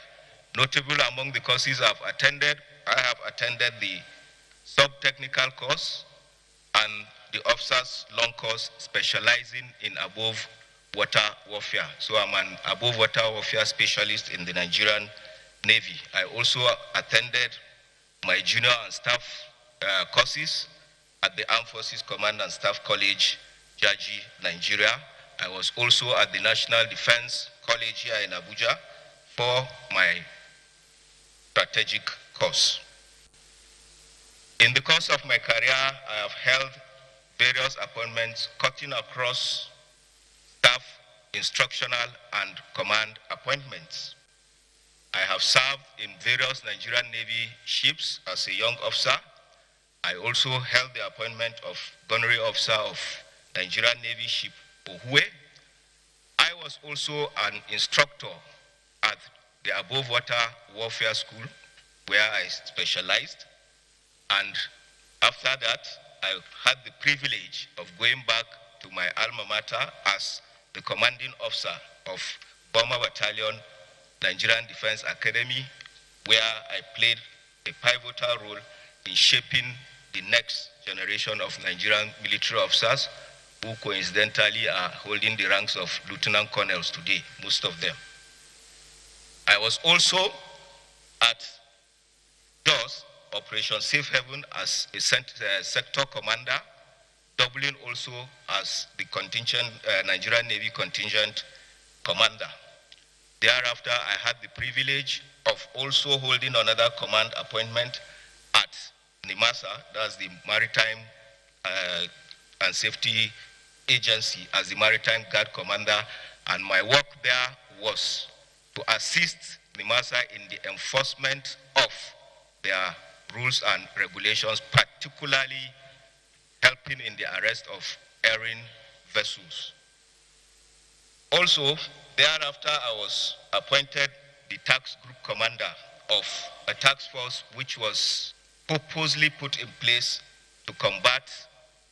Notable among the courses I have attended the sub-technical course and the officer's long course specializing in above water warfare. So I'm an above water warfare specialist in the Nigerian Navy. I also attended my junior and staff courses at the Armed Forces Command and Staff College, Jaji, Nigeria. I was also at the National Defense College here in Abuja for my strategic course. In the course of my career, I have held various appointments cutting across staff, instructional, and command appointments. I have served in various Nigerian Navy ships as a young officer. I also held the appointment of gunnery officer of Nigerian Navy ship Ohue. I was also an instructor at the above water warfare school where I specialized. And after that, I had the privilege of going back to my alma mater as the commanding officer of Bomber Battalion, Nigerian Defense Academy, where I played a pivotal role in shaping the next generation of Nigerian military officers who coincidentally are holding the ranks of lieutenant colonels today, most of them. I was also at JOS, Operation Safe Haven, as a sector commander, doubling also as the contingent, Nigerian Navy contingent commander. Thereafter, I had the privilege of also holding another command appointment at NIMASA, that's the Maritime and Safety Agency, as the Maritime Guard Commander, and my work there was to assist NIMASA in the enforcement of their rules and regulations, particularly helping in the arrest of erring vessels. Also, thereafter, I was appointed the task group commander of a task force which was purposely put in place to combat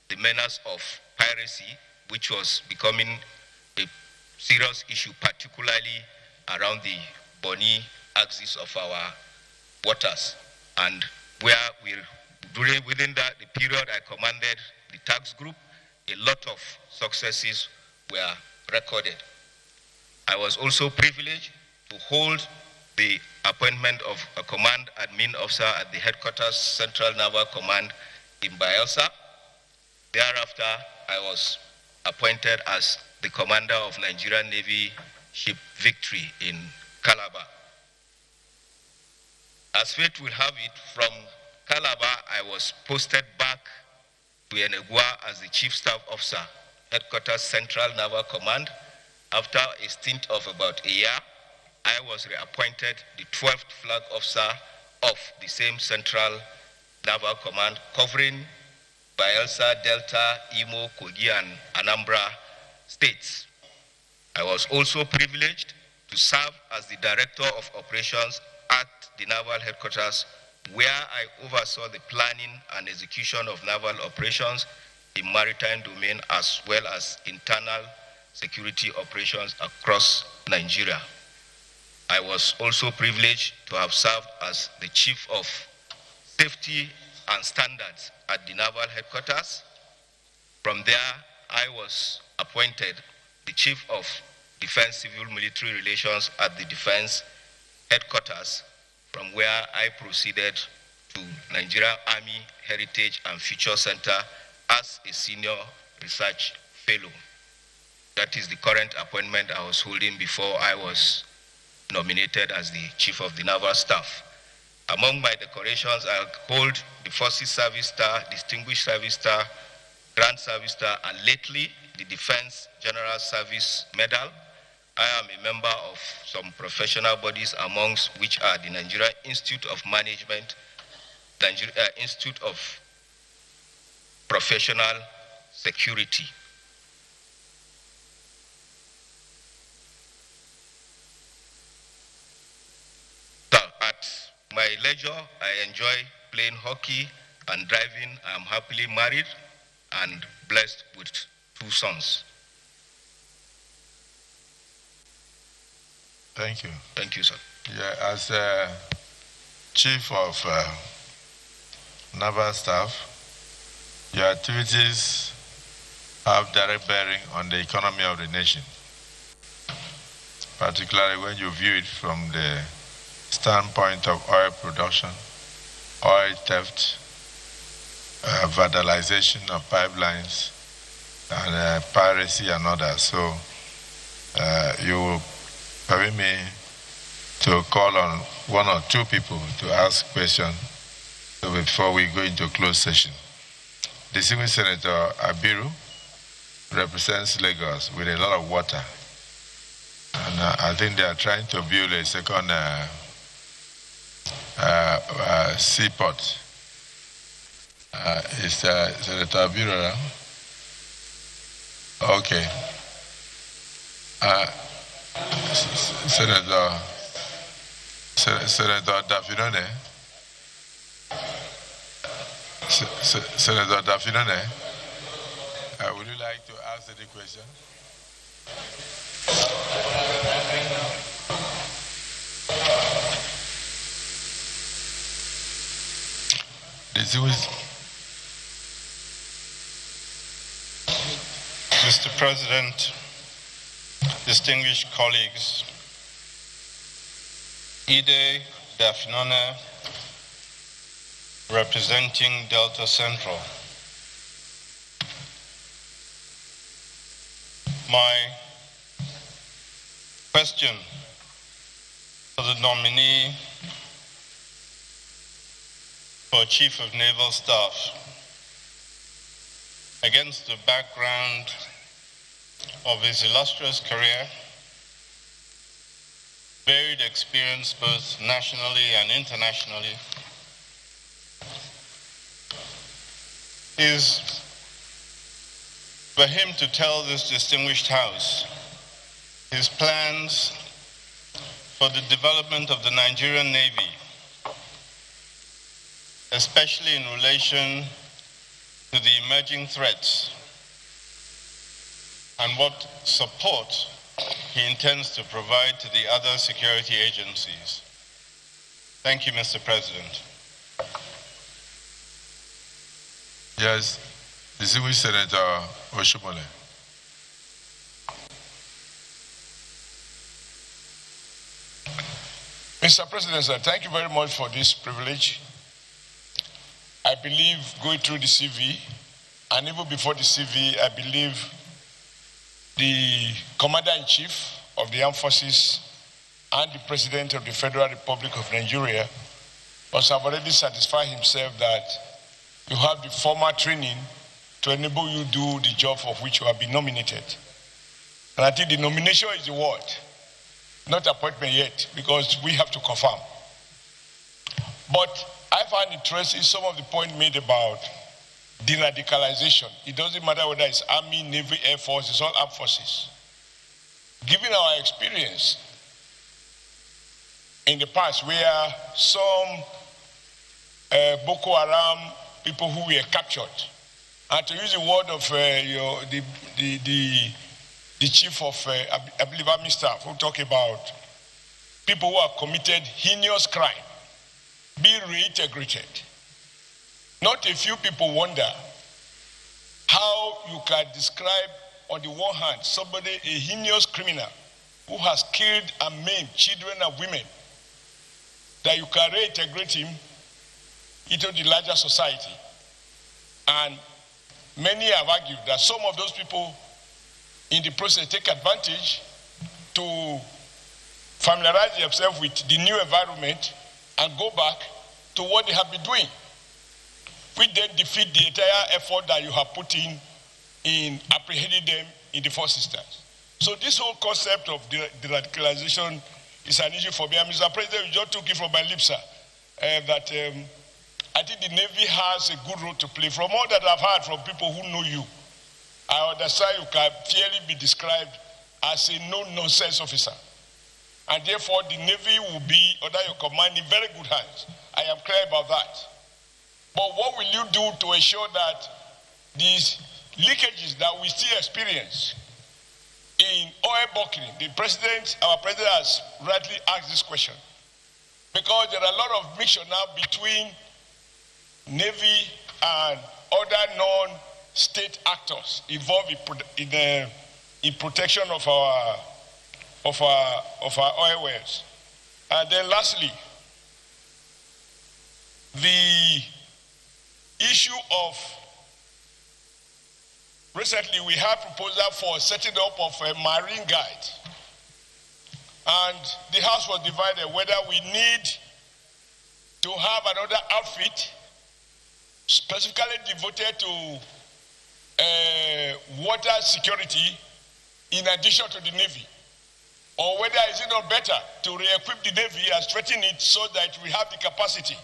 the menace of piracy, which was becoming a serious issue, particularly around the Bonny axis of our waters. And within that, the period I commanded the task group, a lot of successes were recorded. I was also privileged to hold the appointment of a command admin officer at the headquarters Central Naval Command in Bayelsa. Thereafter, I was appointed as the commander of Nigerian Navy ship Victory in Calabar. As fate will have it, from Calabar, I was posted back to Enegua as the chief staff officer, headquarters Central Naval Command. After a stint of about a year, I was reappointed the 12th flag officer of the same Central Naval Command, covering Bayelsa, Delta, Imo, Kogi, and Anambra states. I was also privileged to serve as the director of operations at the naval headquarters, where I oversaw the planning and execution of naval operations in maritime domain, as well as internal security operations across Nigeria. I was also privileged to have served as the chief of safety and standards at the naval headquarters, From there, I was appointed the Chief of Defense Civil Military Relations at the Defense Headquarters, from where I proceeded to Nigerian Army Heritage and Future Center as a Senior Research Fellow. That is the current appointment I was holding before I was nominated as the Chief of the Naval Staff. Among my decorations, I hold the Forces Service Star, Distinguished Service Star, Grand Service Star, and lately the Defense General Service Medal. I am a member of some professional bodies, amongst which are the Nigerian Institute of Management, Institute of Professional Security. So at my leisure, I enjoy playing hockey and driving. I am happily married and blessed with 2 sons. Thank you. Thank you, sir. Yeah, as Chief of Naval Staff, your activities have direct bearing on the economy of the nation, particularly when you view it from the standpoint of oil production, oil theft, vandalization of pipelines, and piracy and others. So you will permit me to call on 1 or 2 people to ask questions before we go into closed session. Distinguished Senator Abiru represents Lagos with a lot of water. And I think they are trying to build a second seaport. Is Senator Abiru around? Okay. Senator Dafinone. Senator Dafinone, would you like to ask any question? Mr. President, distinguished colleagues, Ide Dafinone, representing Delta Central. My question for the nominee for Chief of Naval Staff, against the background of his illustrious career, varied experience both nationally and internationally, is for him to tell this distinguished House his plans for the development of the Nigerian Navy, especially in relation to the emerging threats, and what support he intends to provide to the other security agencies. Thank you, Mr. President. Yes, distinguished Senator Oshomole. Mr. President, sir, thank you very much for this privilege. I believe going through the CV, and even before the CV, I believe the Commander-in-Chief of the Armed Forces and the President of the Federal Republic of Nigeria must have already satisfied himself that you have the formal training to enable you to do the job for which you have been nominated. And I think the nomination is the word, not appointment yet, because we have to confirm. But I find interesting some of the points made about de-radicalization. It doesn't matter whether it's Army, Navy, Air Force, it's all armed forces. Given our experience in the past where some Boko Haram people who were captured, and to use the word of the chief of, I believe, Army staff, who talk about people who have committed heinous crime, be reintegrated. Not a few people wonder how you can describe, on the one hand, somebody, a heinous criminal who has killed and maimed children and women, that you can reintegrate him into the larger society. And many have argued that some of those people in the process take advantage to familiarize themselves with the new environment and go back to what they have been doing, which then defeat the entire effort that you have put in apprehending them in the first instance. So this whole concept of de-radicalization is an issue for me. And Mr. President, you just took it from my lips, sir, that I think the Navy has a good role to play. From all that I've heard from people who know you, I understand you can fairly be described as a no-nonsense officer. And therefore, the Navy will be under your command in very good hands. I am clear about that. But what will you do to ensure that these leakages that we still experience in oil bunkering, our president has rightly asked this question, because there are a lot of mixture now between Navy and other non-state actors involved in protection of our oil wells. And then lastly, the issue of, recently we had proposal for setting up of a marine guide. And the House was divided whether we need to have another outfit specifically devoted to water security in addition to the Navy, or whether is it not better to re-equip the Navy and strengthen it so that we have the capacity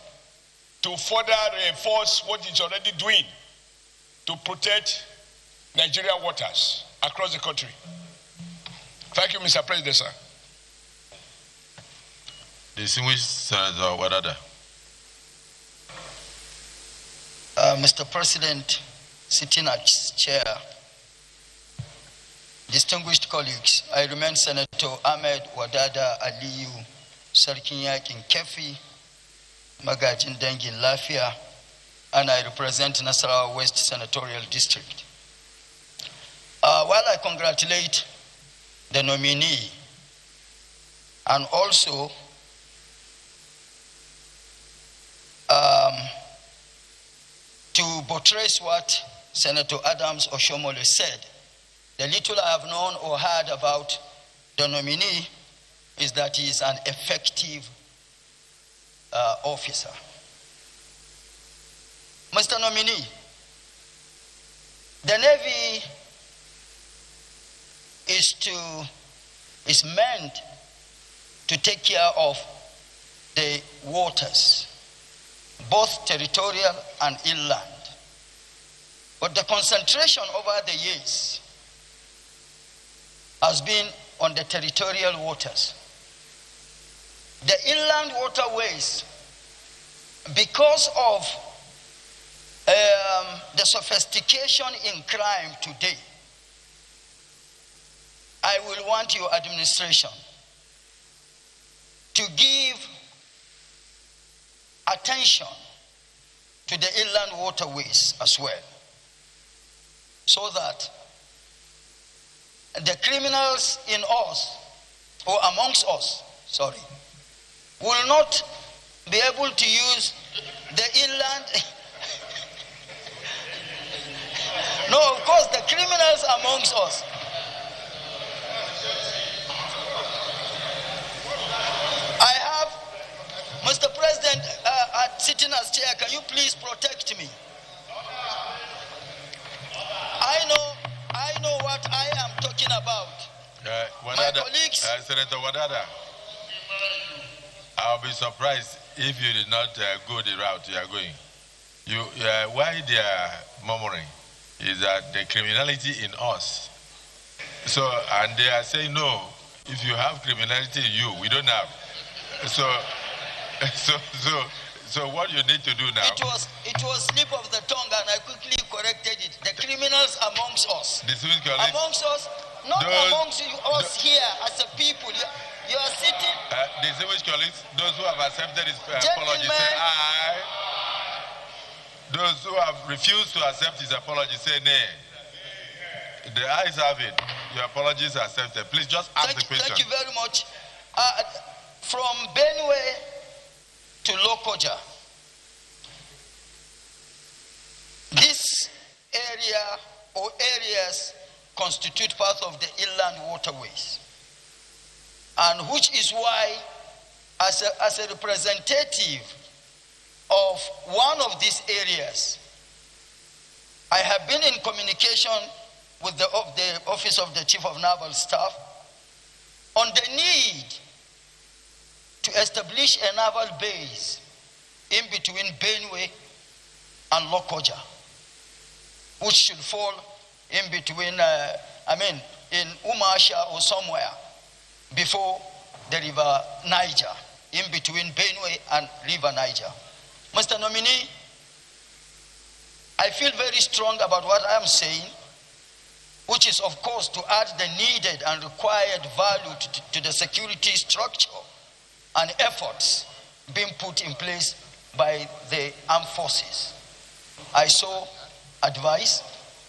to further reinforce what it's already doing to protect Nigerian waters across the country. Thank you, Mr. President, sir. Distinguished Senator Wadada. Mr. President, sitting as chair, distinguished colleagues, I remain Senator Ahmed Wadada Aliyu, Sarkin Yakin Kefi, Magajin Dengin Lafia, and I represent Nasarawa West Senatorial District. While I congratulate the nominee and also to buttress what Senator Adams Oshomole said, the little I have known or heard about the nominee is that he is an effective officer. Mr. Nominee, the Navy is meant to take care of the waters, both territorial and inland. But the concentration over the years has been on the territorial waters. The inland waterways, because of the sophistication in crime today, I will want your administration to give attention to the inland waterways as well, so that the criminals in us, or amongst us, will not be able to use the inland. No, of course, the criminals amongst us. I have, Mr. President, sitting as chair, can you please protect me? I know what I am talking about. My colleagues. Senator Wadada, I'll be surprised if you did not go the route you are going. Why they are murmuring is that the criminality in us. So, and they are saying, no, if you have criminality in you, we don't have. So what you need to do now? It was slip of the tongue, and I quickly corrected it. The criminals amongst us. Amongst us, not amongst us here as a people. You are sitting. Distinguished colleagues, those who have accepted his apology, say aye. Those who have refused to accept his apology say nay. The ayes have it. Your apologies are accepted. Please just ask the question. Thank you very much. From Benue to Lokoja, this area or areas constitute part of the inland waterways, and which is why, as a representative of one of these areas, I have been in communication with the Office of the Chief of Naval Staff on the need to establish a naval base in between Benue and Lokoja, which should fall in between, in Umasha or somewhere before the river Niger, in between Benue and river Niger. Mr. Nominee, I feel very strong about what I am saying, which is, of course, to add the needed and required value to the security structure and efforts being put in place by the armed forces. I so advise,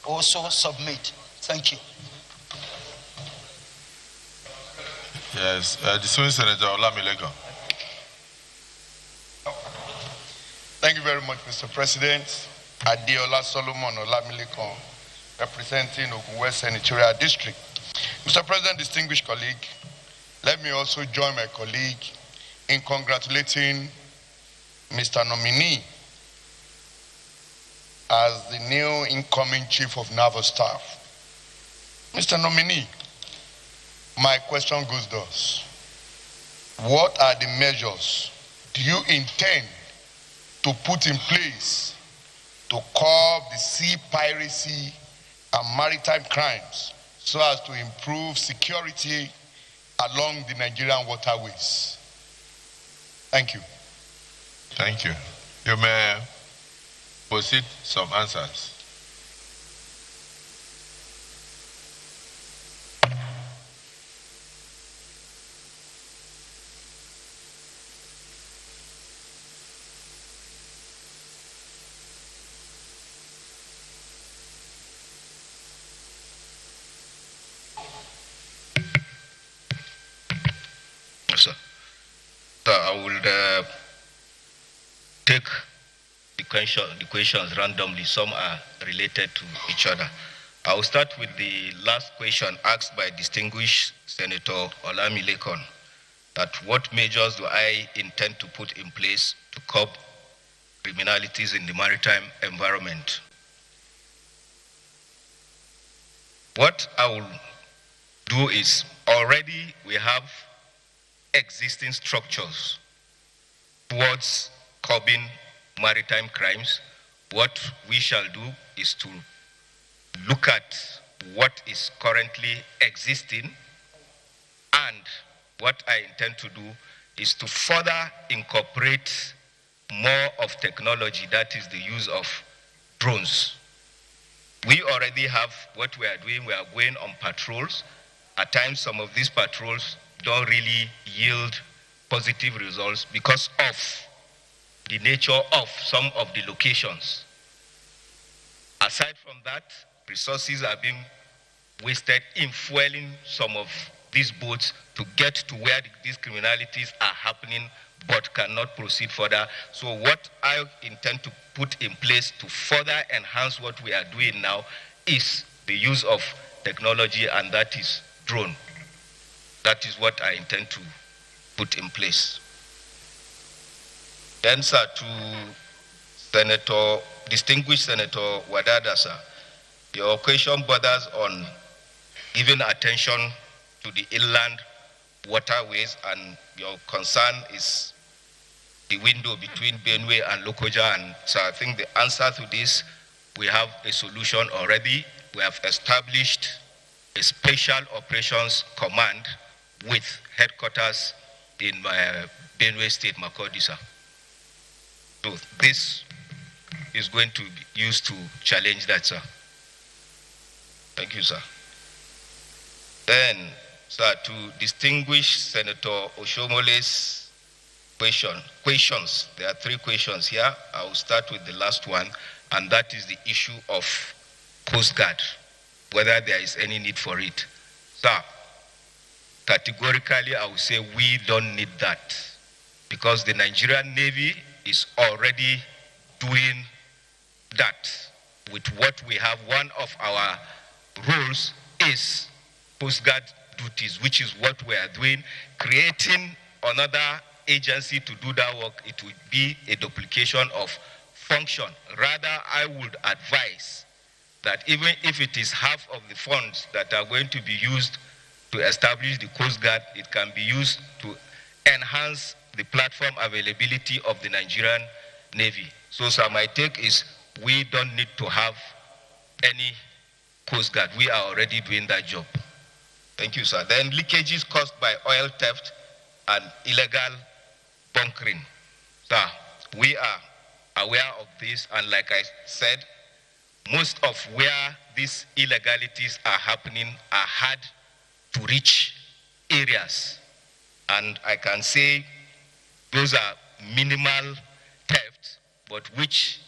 also submit. Thank you. Yes, distinguished Senator Olamileko. Thank you very much, Mr. President. Adeola Solomon Olamileko, representing Ogun West Senatorial District. Mr. President, distinguished colleague, let me also join my colleague in congratulating Mr. Nominee as the new incoming Chief of Naval Staff. Mr. Nominee, my question goes thus. What are the measures do you intend to put in place to curb the sea piracy and maritime crimes so as to improve security along the Nigerian waterways? Thank you. Thank you. You may proceed some answers. Sir. So I will take the questions randomly. Some are related to each other. I will start with the last question asked by distinguished Senator Olamileko, that what measures do I intend to put in place to curb criminalities in the maritime environment? What I will do is, already we have existing structures towards curbing maritime crimes. What we shall do is to look at what is currently existing, and what I intend to do is to further incorporate more of technology, that is the use of drones. We already have what we are doing. We are going on patrols. At times, some of these patrols don't really yield positive results because of the nature of some of the locations. Aside from that, resources are being wasted in fueling some of these boats to get to where these criminalities are happening but cannot proceed further. So what I intend to put in place to further enhance what we are doing now is the use of technology, and that is drone. That is what I intend to put in place. Then, sir, to distinguished Senator Wadada, sir, your question borders on giving attention to the inland waterways, and your concern is the window between Benue and Lokoja. And so I think the answer to this, we have a solution already. We have established a special operations command with headquarters in Benue State, Makurdi, sir. So this is going to be used to challenge that, sir. Thank you, sir. Then, sir, to distinguish Senator Oshomole's questions. There are 3 questions here. I will start with the last one, and that is the issue of Coast Guard, whether there is any need for it. Sir, categorically, I will say we don't need that, because the Nigerian Navy is already doing that with what we have. One of our roles is Coast Guard duties, which is what we are doing. Creating another agency to do that work, it would be a duplication of function. Rather, I would advise that even if it is half of the funds that are going to be used to establish the Coast Guard, it can be used to enhance the platform availability of the Nigerian Navy. So, sir, my take is we don't need to have any Coast Guard. We are already doing that job. Thank you, sir. Then leakages caused by oil theft and illegal bunkering. Sir, we are aware of this, and like I said, most of where these illegalities are happening are hard to reach areas. And I can say those are minimal thefts, but which,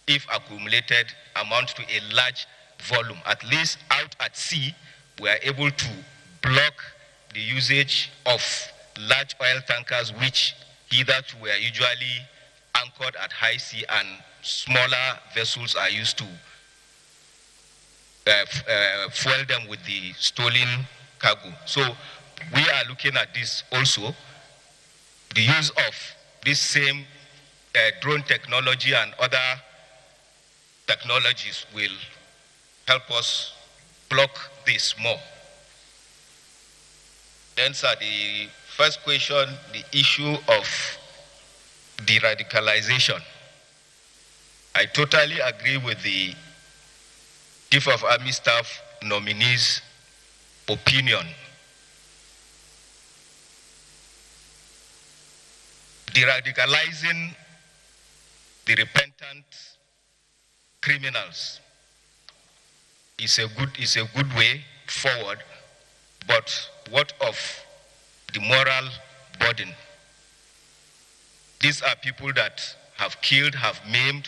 if accumulated, amount to a large volume. At least out at sea, we are able to block the usage of large oil tankers, which hitherto were usually anchored at high sea, and smaller vessels are used to fuel them with the stolen cargo. So we are looking at this also. The use of this same drone technology and other technologies will help us block this more. Then, sir, the first question, the issue of de-radicalization. I totally agree with the Chief of Army Staff nominee's opinion. De-radicalizing the repentant criminals is a good way forward, but what of the moral burden? These are people that have killed, have maimed,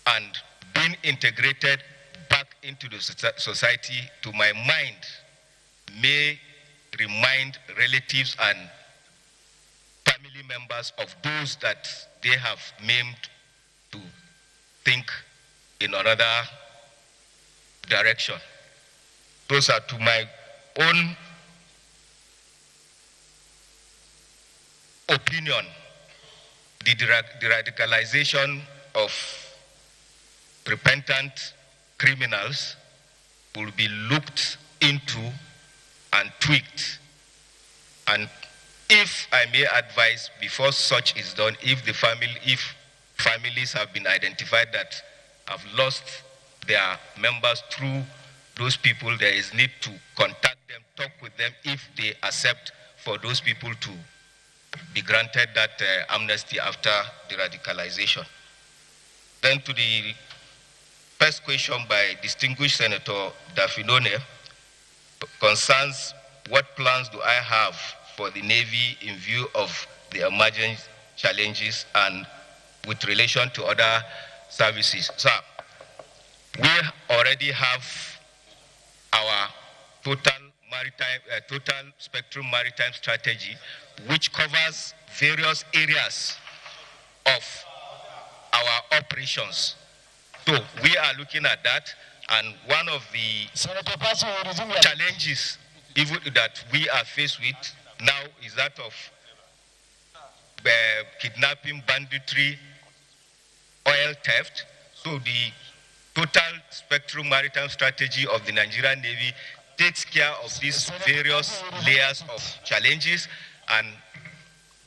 and been integrated back into the society, to my mind, may remind relatives and family members of those that they have maimed to think in another direction. Those are, to my own opinion, the radicalization of repentant criminals will be looked into and tweaked. And if I may advise, before such is done, if families have been identified that have lost their members through those people, there is need to contact them, talk with them, if they accept for those people to be granted that amnesty after the radicalization. Then to the first question by distinguished Senator Dafinone, concerns what plans do I have for the Navy in view of the emerging challenges and with relation to other services. Sir, we already have our total spectrum maritime strategy, which covers various areas of our operations. So we are looking at that, and one of the challenges even that we are faced with now is that of kidnapping, banditry, oil theft. So the total spectrum maritime strategy of the Nigerian Navy takes care of these various layers of challenges, and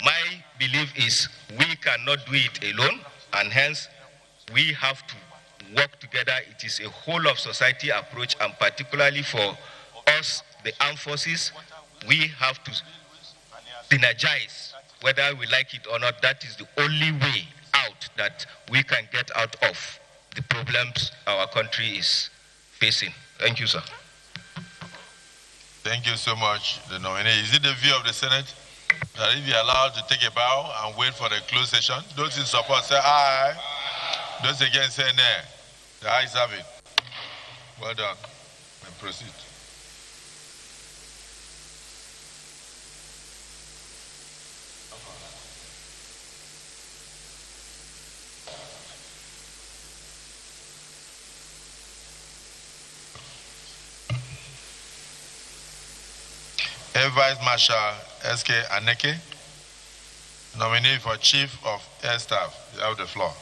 my belief is we cannot do it alone, and hence we have to work together. It is a whole of society approach, and particularly for us, the armed forces, we have to synergize, whether we like it or not. That is the only way out that we can get out of the problems our country is facing. Thank you, sir. Thank you so much, the nominee. Is it the view of the Senate? that if you're allowed to take a bow and wait for the closed session, those in support say aye, those against say nay. The ayes have it. Well done. And proceed. Air Vice Marshal S.K. Aneke, nominee for Chief of Air Staff. You have the floor.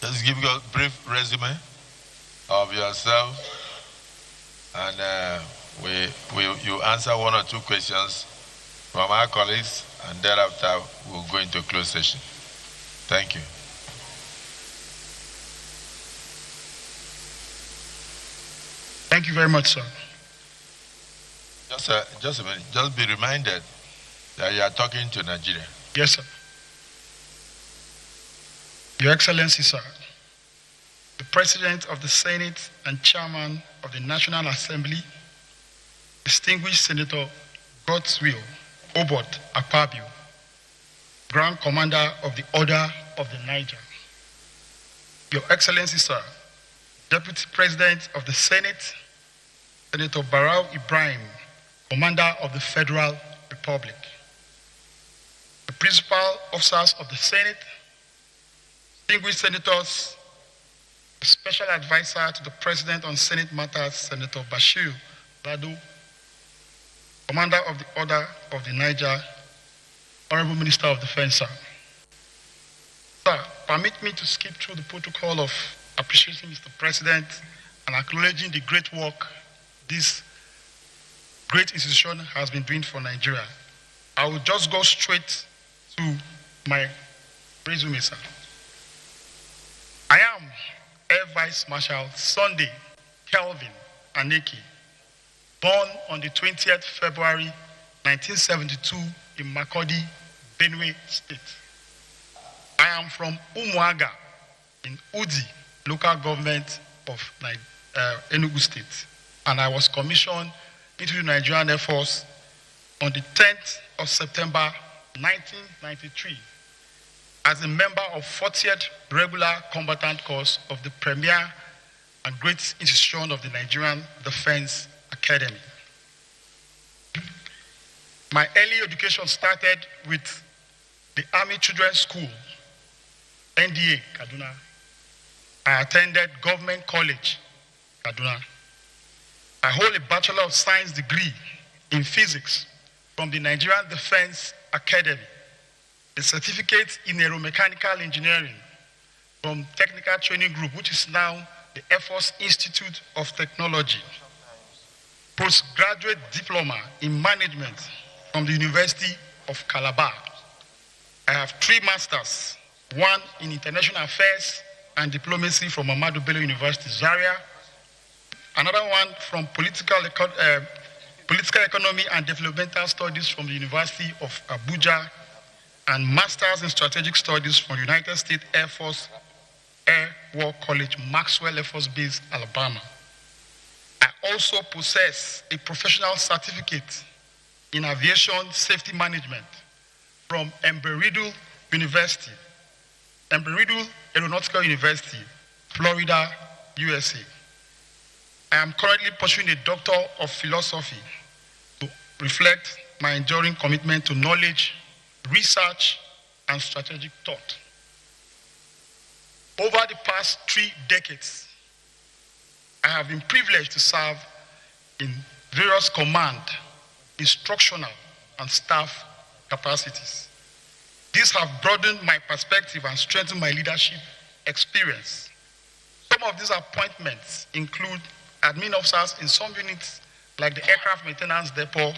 Just give you a brief resume of yourself, and you answer one or two questions from our colleagues, and thereafter we'll go into closed session. Thank you. Thank you very much, sir. Just a minute. Just be reminded that you are talking to Nigeria. Yes, sir. Your Excellency, sir, the President of the Senate and Chairman of the National Assembly, distinguished Senator Godswill Obot Akpabio, Grand Commander of the Order of the Niger. Your Excellency, sir, Deputy President of the Senate, Senator Barau Ibrahim, Commander of the Federal Republic. The Principal Officers of the Senate, distinguished senators, the Special Advisor to the President on Senate Matters, Senator Bashir Lado, Commander of the Order of the Niger, Honorable Minister of Defense, sir. Sir, permit me to skip through the protocol of appreciating Mr. President and acknowledging the great work this great institution has been doing for Nigeria. I will just go straight to my resume, sir. I am Air Vice Marshal Sunday Kelvin Aneke, born on the 20th February 1972 in Makurdi, Benue State. I am from Umuaga in Udi, local government of Enugu State, and I was commissioned into the Nigerian Air Force on the 10th of September 1993 as a member of 40th Regular Combatant Course of the premier and great institution of the Nigerian Defense Academy. My early education started with the Army Children's School, NTA, Kaduna. I attended Government College, Kaduna. I hold a Bachelor of Science degree in physics from the Nigerian Defense Academy, a certificate in aeromechanical engineering from Technical Training Group, which is now the Air Force Institute of Technology, postgraduate diploma in management from the University of Calabar. I have 3 masters, one in international affairs and diplomacy from Ahmadu Bello University, Zaria, another one from political economy and developmental studies from the University of Abuja, and masters in strategic studies from United States Air Force Air War College, Maxwell Air Force Base, Alabama. I also possess a professional certificate in aviation safety management from Embry-Riddle University, Embry-Riddle Aeronautical University, Florida, USA. I am currently pursuing a Doctor of Philosophy to reflect my enduring commitment to knowledge, research, and strategic thought. Over the past 3 decades, I have been privileged to serve in various command, instructional, and staff capacities. These have broadened my perspective and strengthened my leadership experience. Some of these appointments include admin officers in some units like the Aircraft Maintenance Depot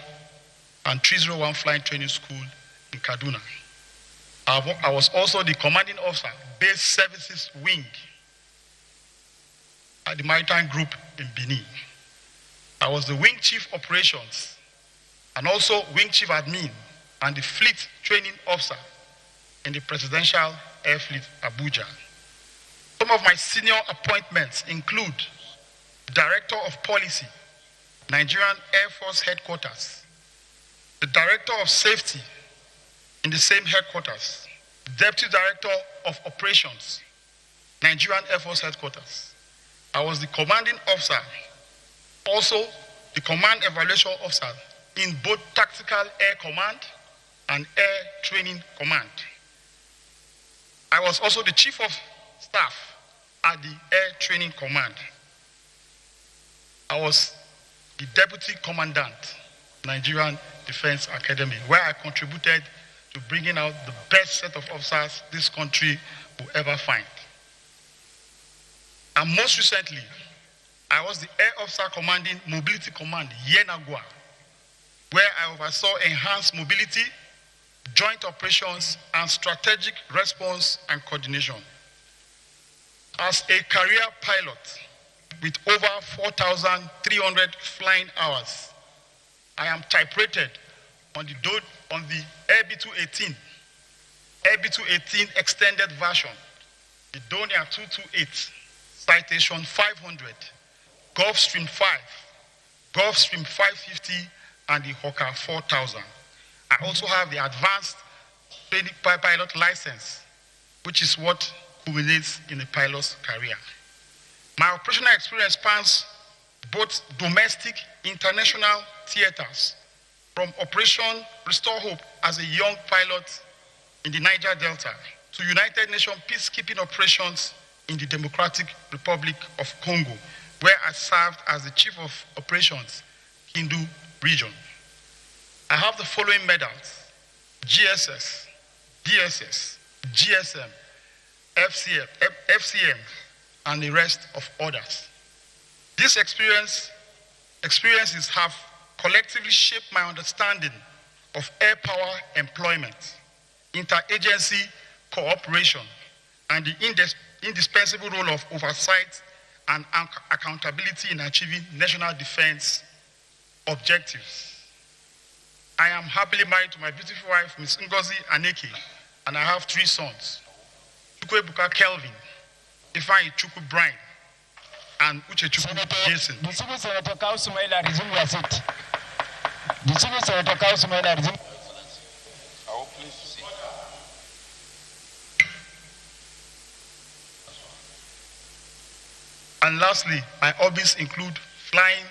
and 301 Flying Training School in Kaduna. I was also the commanding officer, Base Services Wing at the Maritime Group in Benin. I was the Wing Chief Operations and also Wing Chief Admin and the Fleet Training Officer in the Presidential Air Fleet, Abuja. Some of my senior appointments include Director of Policy, Nigerian Air Force Headquarters, the Director of Safety in the same headquarters, Deputy Director of Operations, Nigerian Air Force Headquarters. I was the commanding officer, also the Command Evaluation Officer in both Tactical Air Command and Air Training Command. I was also the Chief of Staff at the Air Training Command. I was the Deputy Commandant, Nigerian Defense Academy, where I contributed to bringing out the best set of officers this country will ever find. And most recently, I was the Air Officer Commanding Mobility Command, Yenagua, where I oversaw enhanced mobility, joint operations, and strategic response and coordination. As a career pilot with over 4,300 flying hours, I am type-rated on the AB218 extended version, the Donia 228, Citation 500, Gulfstream 5, Gulfstream 550, and the Hawker 4000. I also have the advanced pilot license, which is what culminates in a pilot's career. My operational experience spans both domestic, international theaters, from Operation Restore Hope as a young pilot in the Niger Delta to United Nations peacekeeping operations in the Democratic Republic of Congo, where I served as the Chief of Operations, Kindu Region. I have the following medals: GSS, DSS, GSM, FCM, and the rest of others. These experiences have collectively shaped my understanding of air power employment, interagency cooperation, and the indispensable role of oversight and accountability in achieving national defense objectives. I am happily married to my beautiful wife, Ms. Ngozi Aneke, and I have 3 sons: Chukwuebuka Kelvin, Ifeanyi Chukwu Brian, and Uche Chukwu Jason. Distinguished Senator Kausumaila, resume your seat. Distinguished Senator Kausumaila, resume. I will please see. And lastly, my hobbies include flying,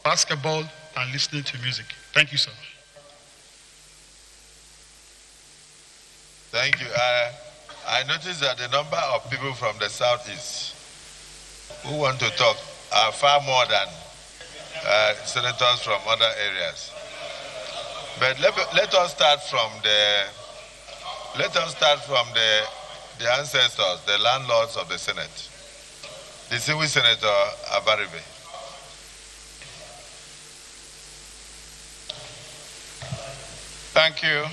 basketball, and listening to music. Thank you, sir. Thank you. I noticed that the number of people from the southeast who want to talk are far more than senators from other areas. But let us start from the ancestors, the landlords of the Senate. Distinguished Senator Abaribe. Thank you,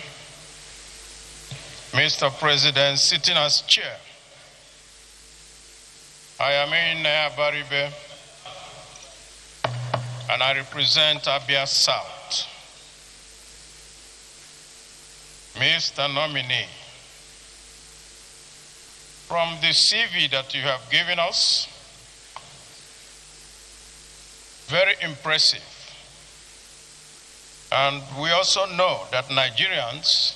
Mr. President. Sitting as chair, I am in Abaribe, and I represent Abia South. Mr. Nominee, from the CV that you have given us, very impressive. And we also know that Nigerians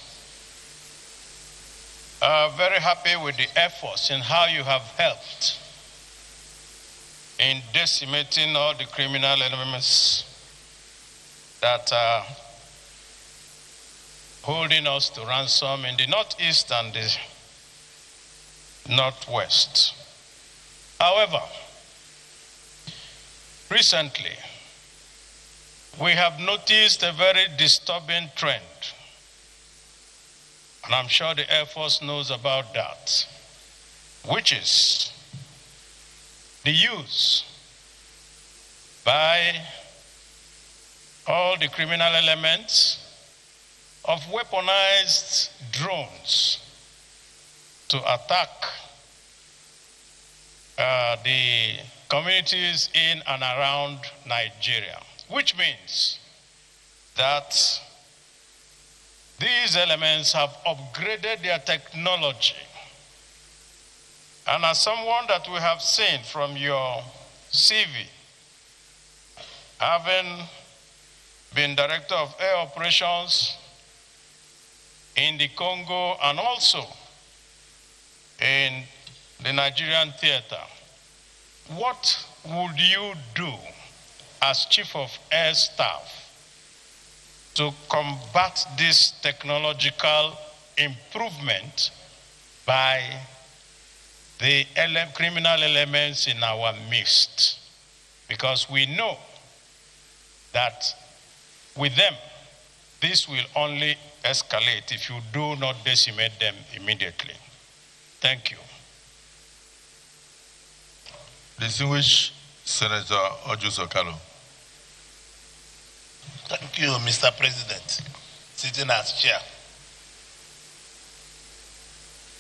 are very happy with the efforts and how you have helped in decimating all the criminal elements that are holding us to ransom in the Northeast and the Northwest. However, recently, we have noticed a very disturbing trend, and I'm sure the Air Force knows about that, which is the use by all the criminal elements of weaponized drones to attack the communities in and around Nigeria, which means that these elements have upgraded their technology. And as someone that we have seen from your CV, having been Director of Air Operations in the Congo and also in the Nigerian theater, what would you do as Chief of Air Staff to combat this technological improvement by the criminal elements in our midst? Because we know that with them, this will only escalate if you do not decimate them immediately. Thank you. Distinguished Senator Ojus Okalo. Thank you, Mr. President, sitting as chair.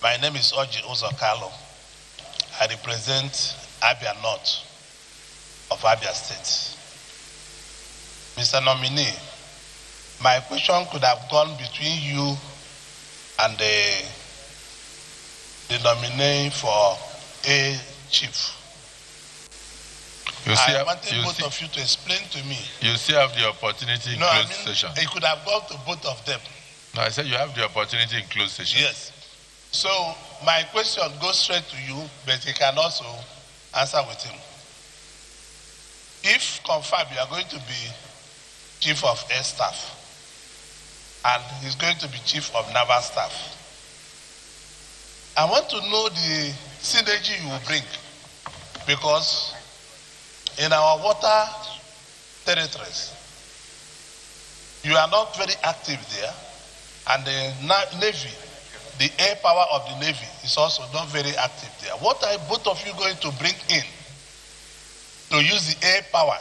My name is Oji Okalo. I represent Abia North of Abia State. Mr. Nominee, my question could have gone between you and the nominee for a chief. I wanted both of you to explain to me. You still have the opportunity in closed session. It could have gone to both of them. No, I said you have the opportunity in closed session. Yes. So my question goes straight to you, but you can also answer with him. If confirmed you are going to be Chief of Air Staff, and he's going to be Chief of Naval Staff, I want to know the synergy you will bring, because in our water territories, you are not very active there, and the Navy, the air power of the Navy is also not very active there. What are both of you going to bring in to use the air power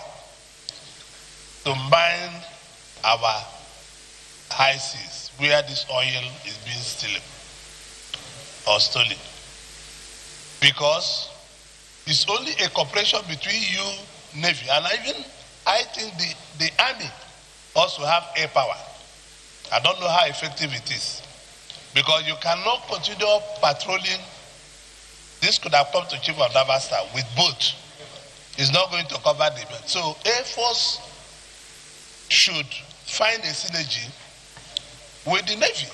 to mine our high seas where this oil is being stolen? Because it's only a cooperation between you, Navy, and I think the Army also have air power. I don't know how effective it is, because you cannot continue patrolling. This could have come to Chief of Naval Staff with boat. It's not going to cover the event. So Air Force should find a synergy with the Navy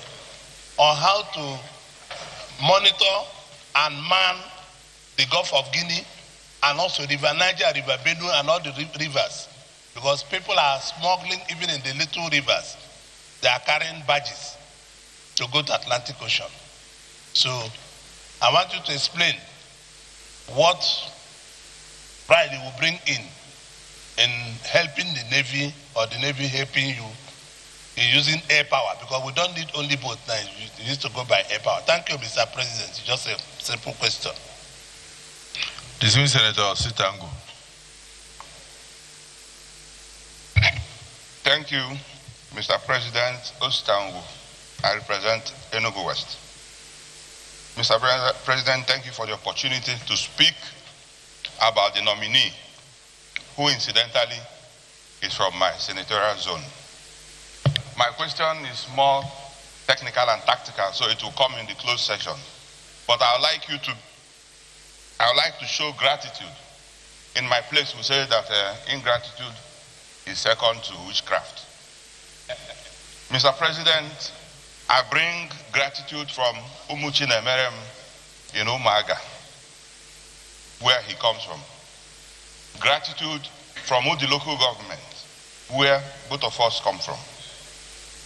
on how to monitor and man the Gulf of Guinea and also River Niger, River Benue, and all the rivers. Because people are smuggling even in the little rivers. They are carrying barges to go to Atlantic Ocean. So I want you to explain what pride you will bring in helping the Navy, or the Navy helping you in using air power, because we don't need only boat now. You need to go by air power. Thank you, Mr. President. Just a simple question. Distinguished Senator Sitangu. Thank you, Mr. President Ostangu. I represent Enugu West. Mr. President, thank you for the opportunity to speak about the nominee, who incidentally is from my senatorial zone. My question is more technical and tactical, so it will come in the closed session. But I would like to show gratitude. In my place, we say that ingratitude is second to witchcraft. Mr. President, I bring gratitude from Umuchi Nemerem in Umaga, where he comes from. Gratitude from Udi local government, where both of us come from.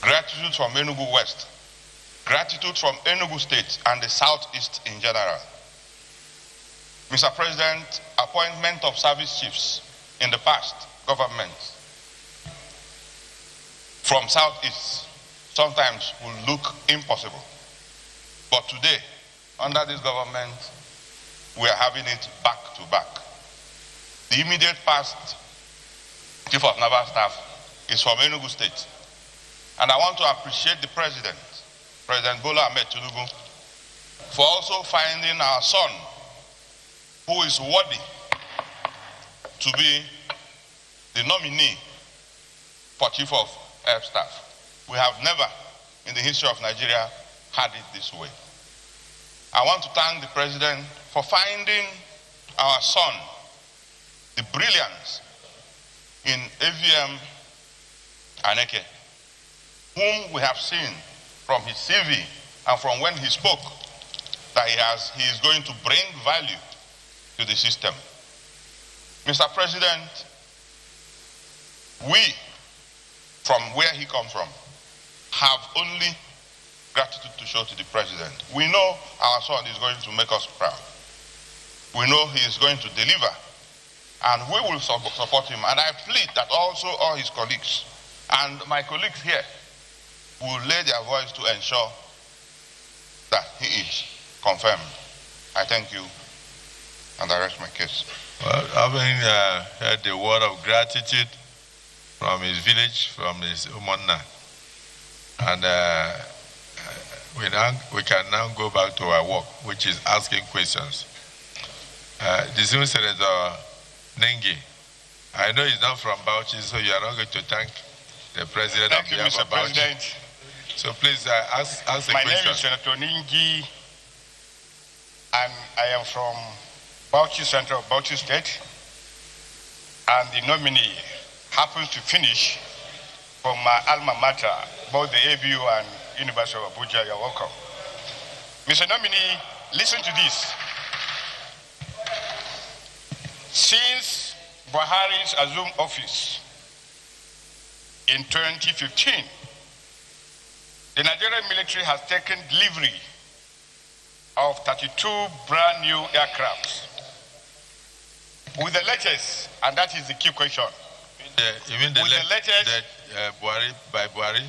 Gratitude from Enugu West. Gratitude from Enugu State and the Southeast in general. Mr. President, appointment of service chiefs in the past government from Southeast sometimes will look impossible. But today, under this government, we are having it back to back. The immediate past Chief of Naval Staff is from Enugu State. And I want to appreciate the President, President Bola Ahmed Tinubu, for also finding our son who is worthy to be the nominee for Chief of Air Staff. We have never in the history of Nigeria had it this way. I want to thank the President for finding our son, the brilliance in AVM Aneke, whom we have seen from his CV and from when he spoke that he is going to bring value to the system. Mr. President, we, from where he comes from, have only gratitude to show to the President. We know our son is going to make us proud. We know he is going to deliver, and we will support him. And I plead that also all his colleagues and my colleagues here will lay their voice to ensure that he is confirmed. I thank you, and I rest my case. Well, having heard the word of gratitude from his village, from his Umonna, and we can now go back to our work, which is asking questions. Distinguished Senator Nengi, I know he's not from Bauchi, so you are not going to thank the President Thank you, Mr. President. So please ask a question. My name is Senator Nengi, and I am from Bauchi Center of Bauchi State, and the nominee happens to finish from my alma mater, both the ABU and University of Abuja. You're welcome. Mr. Nominee, listen to this. Since Buhari's assumed office in 2015, the Nigerian military has taken delivery of 32 brand new aircrafts. With the latest, and that is the key question. You mean the latest? Buhari, by Buhari?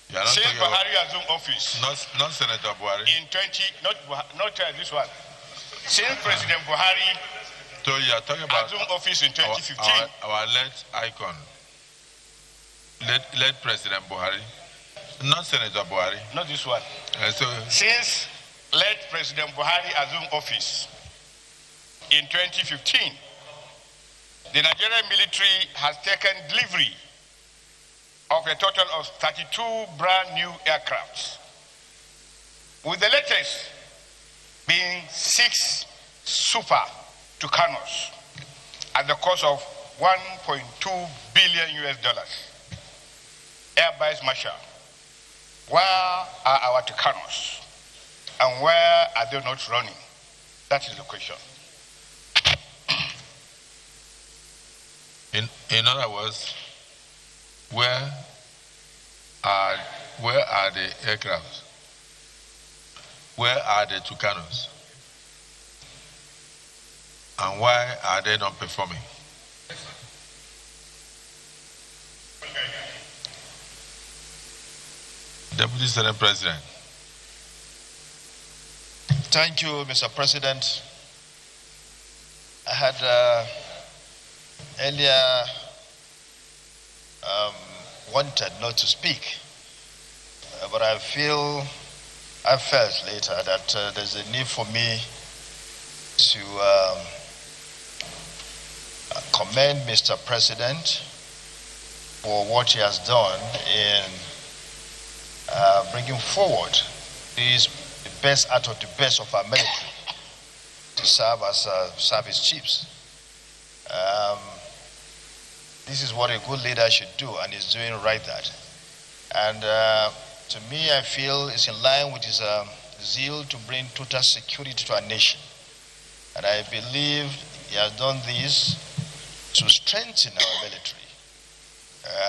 You are not since talking Buhari about, assumed office. not Senator Buhari. In 20, not this one. Since President Buhari So you are talking about assumed office in 2015. Our late icon, late President Buhari, not Senator Buhari. Not this one. Since late President Buhari assumed office in 2015, the Nigerian military has taken delivery of a total of 32 brand new aircrafts, with the latest being 6 Super Tucanos at the cost of $1.2 billion US. Air Vice Marshal, where are our Tucanos, and where are they not running? That is the question. In other words, where are the aircrafts? Where are the Tucanos? And why are they not performing? Deputy Senate President. Thank you, Mr. President. I had earlier wanted not to speak, but I felt later that there's a need for me to commend Mr. President for what he has done in bringing forward the best out of the best of our military to serve as service chiefs. This is what a good leader should do, and he's doing right that. And to me, I feel it's in line with his zeal to bring total security to our nation. And I believe he has done this to strengthen our military.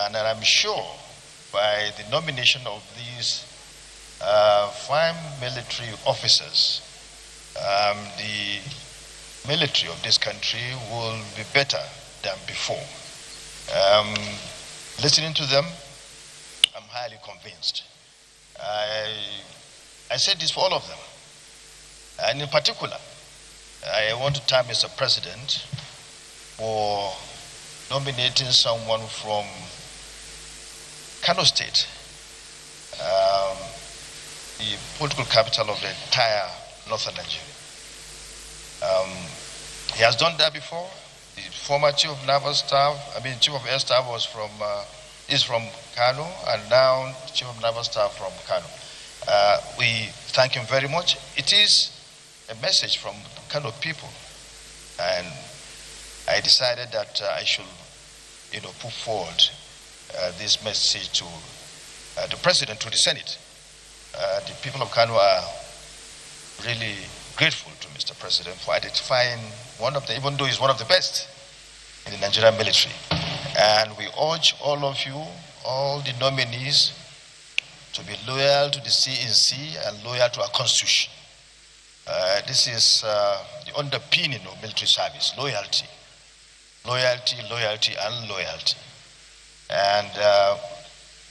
And I'm sure by the nomination of these fine military officers, the military of this country will be better than before. Listening to them, I'm highly convinced. I said this for all of them. And in particular, I want to thank Mr. President for nominating someone from Kano State, the political capital of the entire northern Nigeria. He has done that before. The former chief of naval staff, chief of air staff is from Kano, and now chief of naval staff from Kano. We thank him very much. It is a message from Kano people, and I decided that I should, put forward this message to the president, to the Senate. The people of Kano are really grateful to Mr. President for identifying one of the, even though he's one of the best in the Nigerian military. And we urge all of you, all the nominees, to be loyal to the CNC and loyal to our constitution. This is the underpinning of military service: loyalty, loyalty, loyalty, and loyalty. And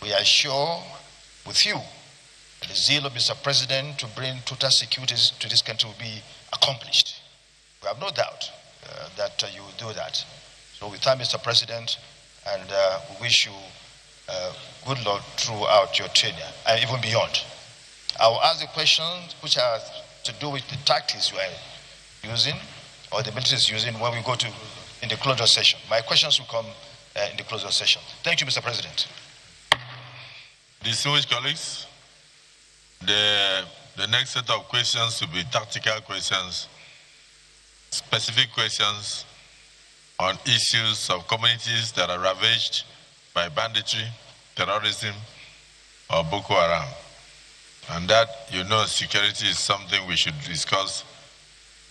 we are sure with you, the zeal of Mr. President to bring total security to this country will be accomplished. We have no doubt that you will do that. So we thank Mr. President, and we wish you good luck throughout your tenure and even beyond. I will ask the questions which are to do with the tactics you are using, or the military is using, when we go to in the closure session. My questions will come in the closure session. Thank you, Mr. President. Distinguished colleagues, the next set of questions will be tactical questions, specific questions on issues of communities that are ravaged by banditry, terrorism, or Boko Haram. And that, security is something we should discuss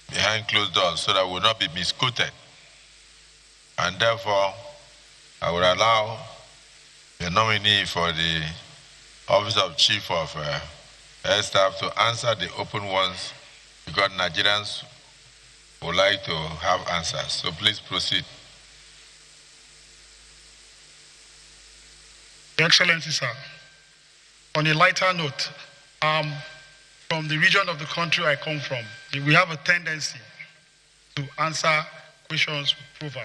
behind closed doors so that we will not be misquoted. And therefore, I will allow the nominee for the Office of Chief of Air Staff to answer the open ones, because Nigerians would like to have answers. So please proceed. Your Excellency, sir, on a lighter note, from the region of the country I come from, we have a tendency to answer questions with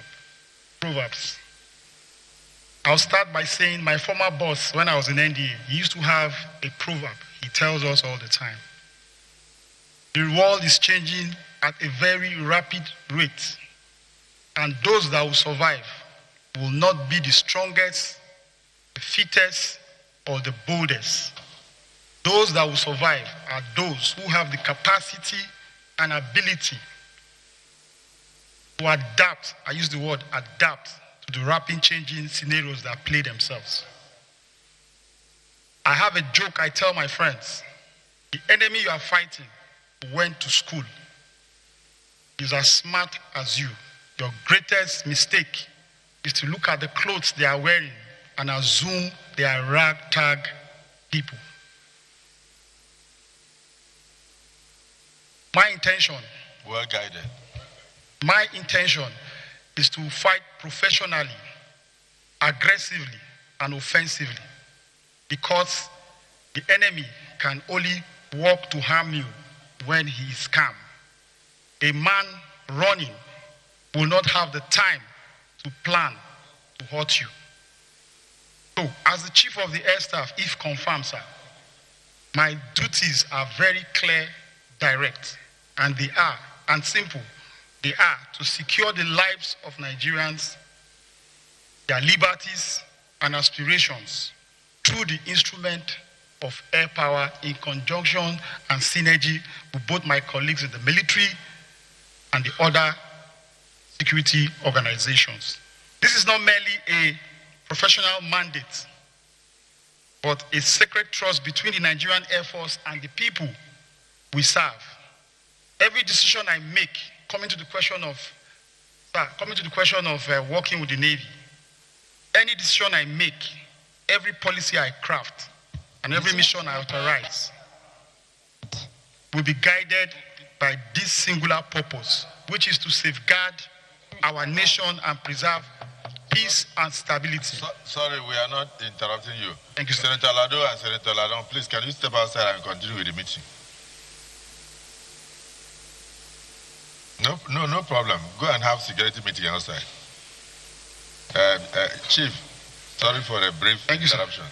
proverbs. I'll start by saying my former boss, when I was in NTA, he used to have a proverb he tells us all the time. The world is changing at a very rapid rate, and those that will survive will not be the strongest, the fittest, or the boldest. Those that will survive are those who have the capacity and ability to adapt, I use the word adapt, to the rapid changing scenarios that play themselves. I have a joke I tell my friends. The enemy you are fighting went to school. He's as smart as you. Your greatest mistake is to look at the clothes they are wearing and assume they are ragtag people. My intention, well guided. My intention is to fight professionally, aggressively, and offensively, because the enemy can only work to harm you when he is calm. A man running will not have the time to plan to hurt you. So, as the Chief of the Air Staff, if confirmed, sir, my duties are very clear, direct, and they are, and simple. They are to secure the lives of Nigerians, their liberties and aspirations through the instrument of air power in conjunction and synergy with both my colleagues in the military and the other security organizations. This is not merely a professional mandate, but a sacred trust between the Nigerian Air Force and the people we serve. Every decision I make, coming to the question of working with the Navy, any decision I make, every policy I craft, and every mission I authorize will be guided by this singular purpose, which is to safeguard our nation and preserve peace and stability. Sorry, we are not interrupting you. Thank you, sir. Senator Lado and Senator Ladon, please, can you step outside and continue with the meeting? No problem. Go and have security meeting outside. Chief, sorry for the brief interruption.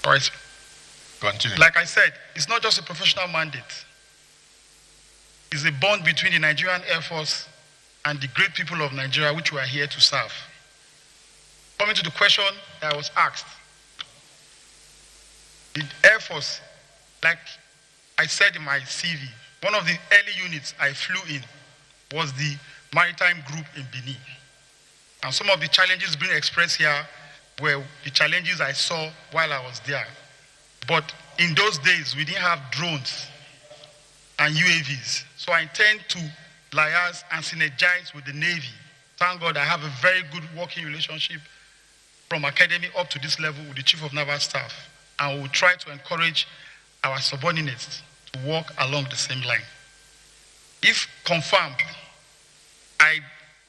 All right. Continue. Like I said, it's not just a professional mandate. It's a bond between the Nigerian Air Force and the great people of Nigeria, which we are here to serve. Coming to the question that I was asked, the Air Force, like I said in my CV, one of the early units I flew in was the maritime group in Benin. And some of the challenges being expressed here were the challenges I saw while I was there. But in those days, we didn't have drones and UAVs. So I intend to liaise and synergize with the Navy. Thank God I have a very good working relationship from academy up to this level with the Chief of Naval Staff. And we will try to encourage our subordinates to walk along the same line. If confirmed, I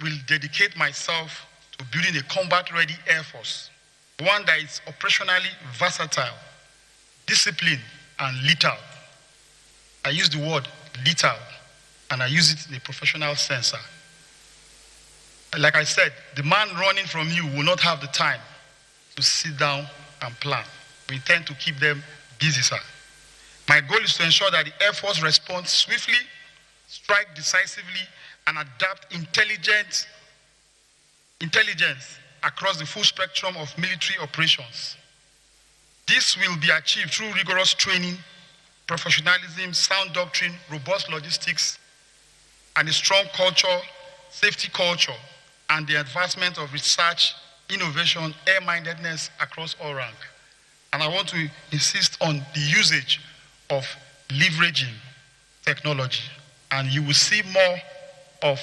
will dedicate myself to building a combat-ready Air Force, one that is operationally versatile, disciplined, and lethal. I use the word lethal, and I use it in a professional sense. Like I said, the man running from you will not have the time to sit down and plan. We intend to keep them busy, sir. My goal is to ensure that the Air Force responds swiftly, strike decisively, and adapt intelligence across the full spectrum of military operations. This will be achieved through rigorous training, professionalism, sound doctrine, robust logistics, and a strong culture, safety culture, and the advancement of research, innovation, air-mindedness across all ranks. And I want to insist on the usage of leveraging technology. And you will see more of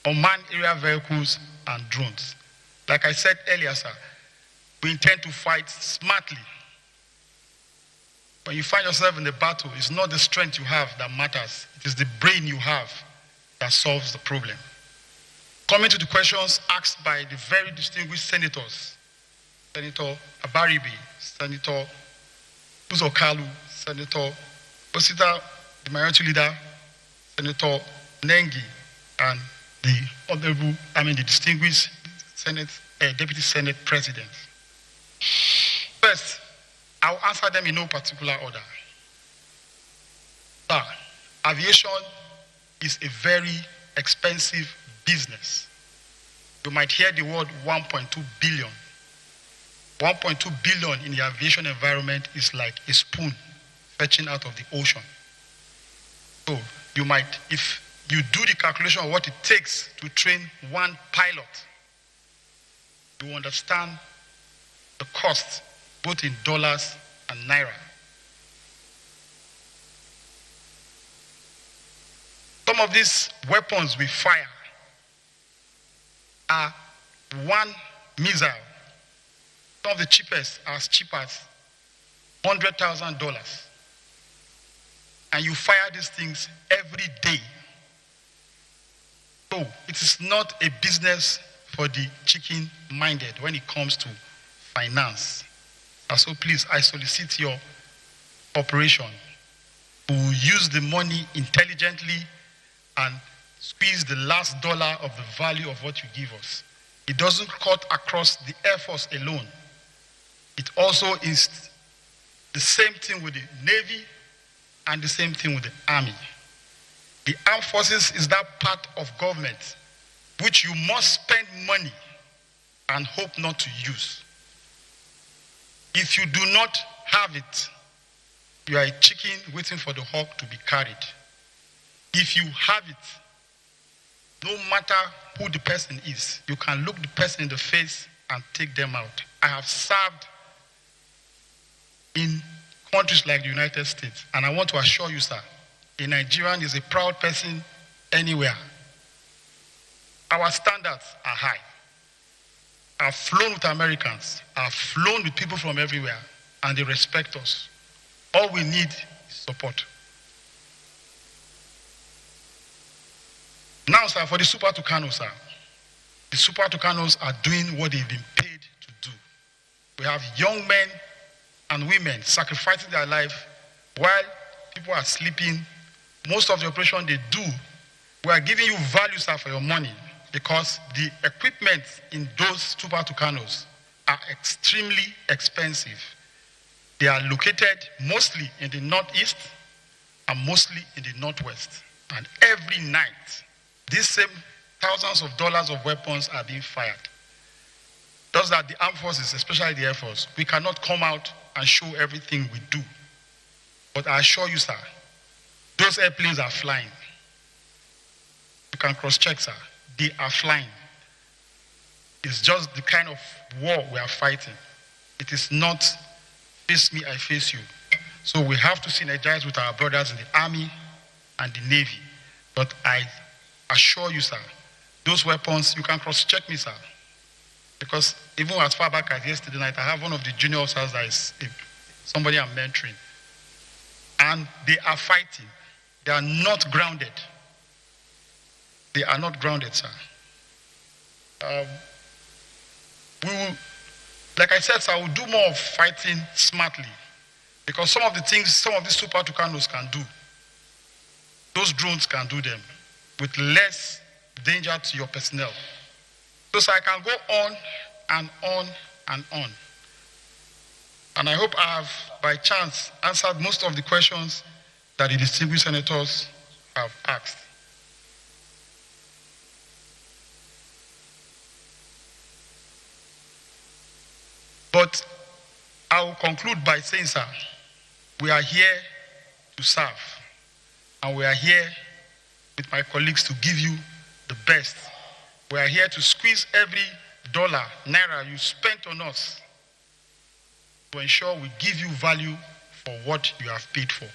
unmanned aerial vehicles and drones. Like I said earlier, sir, we intend to fight smartly. When you find yourself in the battle, it's not the strength you have that matters. It is the brain you have that solves the problem. Coming to the questions asked by the very distinguished senators, Senator Abaribe, Senator Uzokalu, Senator Osita, the minority leader, Senator Nengi, and the distinguished Deputy Senate President. First, I'll answer them in no particular order. Aviation is a very expensive business. You might hear the word 1.2 billion. 1.2 billion in the aviation environment is like a spoon fetching out of the ocean. So you might, if you do the calculation of what it takes to train one pilot, you understand the cost both in dollars and naira. Some of these weapons we fire are one missile. Some of the cheapest are as cheap as $100,000. And you fire these things every day. So it is not a business for the chicken-minded when it comes to finance. And so please, I solicit your cooperation to use the money intelligently and squeeze the last dollar of the value of what you give us. It doesn't cut across the Air Force alone. It also is the same thing with the Navy and the same thing with the Army. The armed forces is that part of government which you must spend money and hope not to use. If you do not have it, you are a chicken waiting for the hawk to be carried. If you have it, no matter who the person is, you can look the person in the face and take them out. I have served in countries like the United States, and I want to assure you, sir, a Nigerian is a proud person anywhere. Our standards are high. I've flown with Americans, I've flown with people from everywhere, and they respect us. All we need is support. Now, sir, for the Super Tucanos, sir, the Super Tucanos are doing what they've been paid to do. We have young men and women sacrificing their life while people are sleeping. Most of the operation they do, we are giving you value, sir, for your money, because the equipment in those Super Tucanos are extremely expensive. They are located mostly in the northeast and mostly in the northwest. And every night, these same thousands of dollars of weapons are being fired. Thus that the armed forces, especially the Air Force, we cannot come out and show everything we do. But I assure you, sir, those airplanes are flying. You can cross-check, sir. They are flying. It's just the kind of war we are fighting. It is not face me, I face you. So we have to synergize with our brothers in the Army and the Navy. But I assure you, sir, those weapons, you can cross-check me, sir. Because even as far back as yesterday night, I have one of the junior officers that is somebody I'm mentoring. And they are fighting. They are not grounded. They are not grounded, sir. We will, like I said, sir, we'll do more of fighting smartly. Because some of the things, some of these Super Tucanos can do, those drones can do them with less danger to your personnel. So, sir, I can go on and on and on. And I hope I have, by chance, answered most of the questions that the distinguished senators have asked. But I will conclude by saying, sir, we are here to serve. And we are here with my colleagues to give you the best. We are here to squeeze every dollar, naira you spent on us to ensure we give you value for what you have paid for.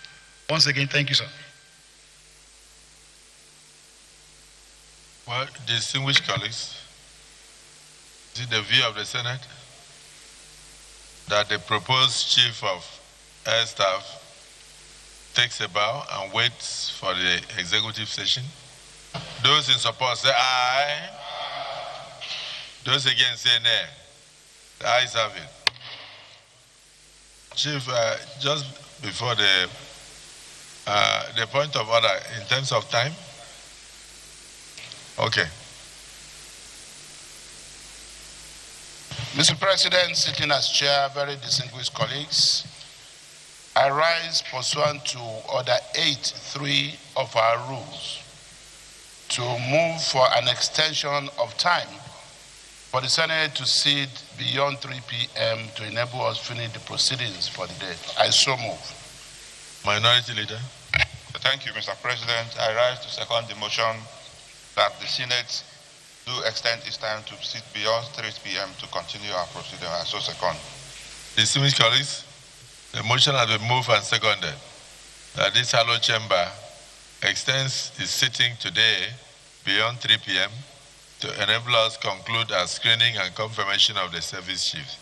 Once again, thank you, sir. Well, distinguished colleagues, is it the view of the Senate that the proposed Chief of Air Staff takes a bow and waits for the executive session? Those in support say aye. Those against say nay. The ayes have it. Chief, just before the point of order, in terms of time? Okay. Mr. President, sitting as chair, very distinguished colleagues, I rise pursuant to Order 8.3 of our rules to move for an extension of time for the Senate to sit beyond 3 p.m. to enable us to finish the proceedings for the day. I so move. Minority Leader. Thank you, Mr. President. I rise to second the motion that the Senate do extend its time to sit beyond 3 p.m. to continue our proceeding. I so second. Distinguished colleagues, the motion has been moved and seconded that this hallowed chamber extends its sitting today beyond 3 p.m. to enable us to conclude our screening and confirmation of the service chiefs.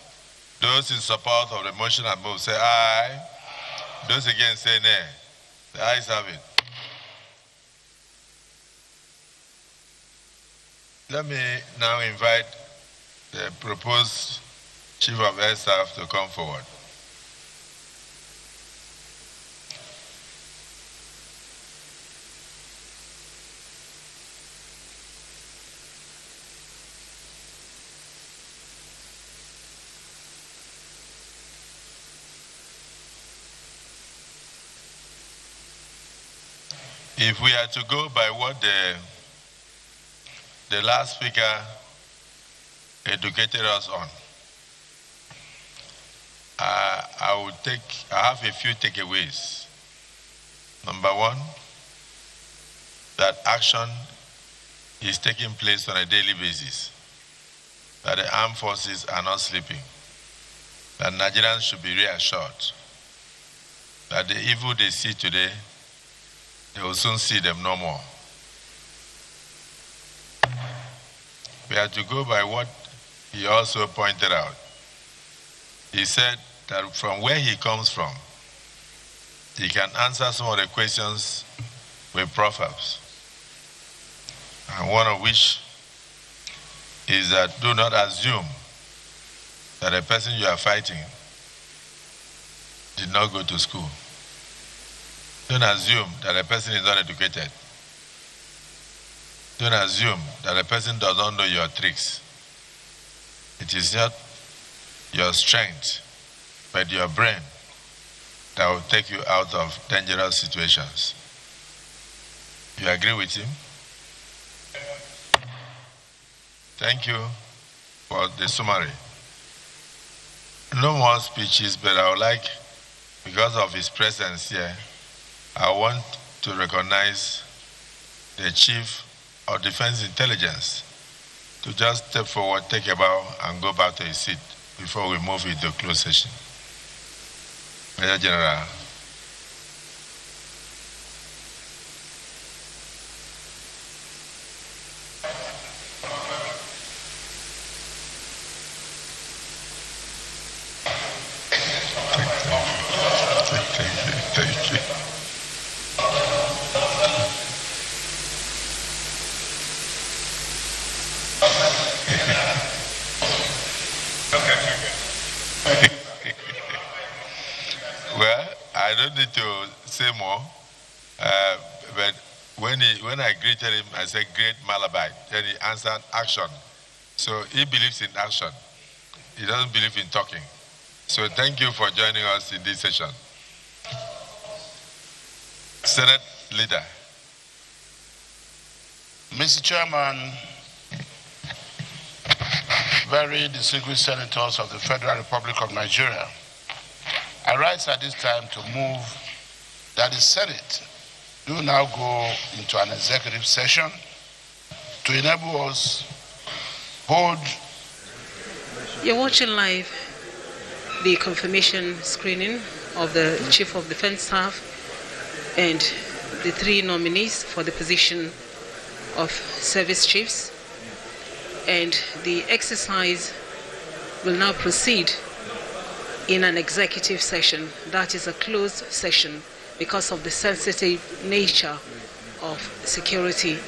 Those in support of the motion and move say aye. Those against say nay. The ayes have it. Let me now invite the proposed Chief of Air Staff to come forward. If we are to go by what the last speaker educated us on, I have a few takeaways. Number one, that action is taking place on a daily basis, that the armed forces are not sleeping, that Nigerians should be reassured that the evil they see today, they will soon see them no more. We have to go by what he also pointed out. He said that from where he comes from, he can answer some of the questions with proverbs. And one of which is that do not assume that the person you are fighting did not go to school. Don't assume that the person is not educated. Don't assume that the person does not know your tricks. It is not your strength, but your brain that will take you out of dangerous situations. You agree with him? Thank you for the summary. No more speeches, but I would like, because of his presence here, I want to recognize the Chief of Defense Intelligence to just step forward, take a bow, and go back to his seat before we move into closed session. Major General. Thank you. Well, I don't need to say more, but when I greeted him, I said, "Great Malabite." Then he answered, "Action." So he believes in action. He doesn't believe in talking. So thank you for joining us in this session. Senate Leader. Mr. Chairman, very distinguished senators of the Federal Republic of Nigeria, I rise at this time to move that the Senate do now go into an executive session to enable us hold. You're watching live the confirmation screening of the Chief of Defense Staff and the 3 nominees for the position of service chiefs. And the exercise will now proceed in an executive session. That is a closed session because of the sensitive nature of security.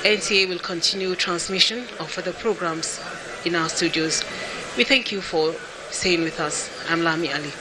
NTA will continue transmission of further programs in our studios. We thank you for staying with us. I'm Lami Ali.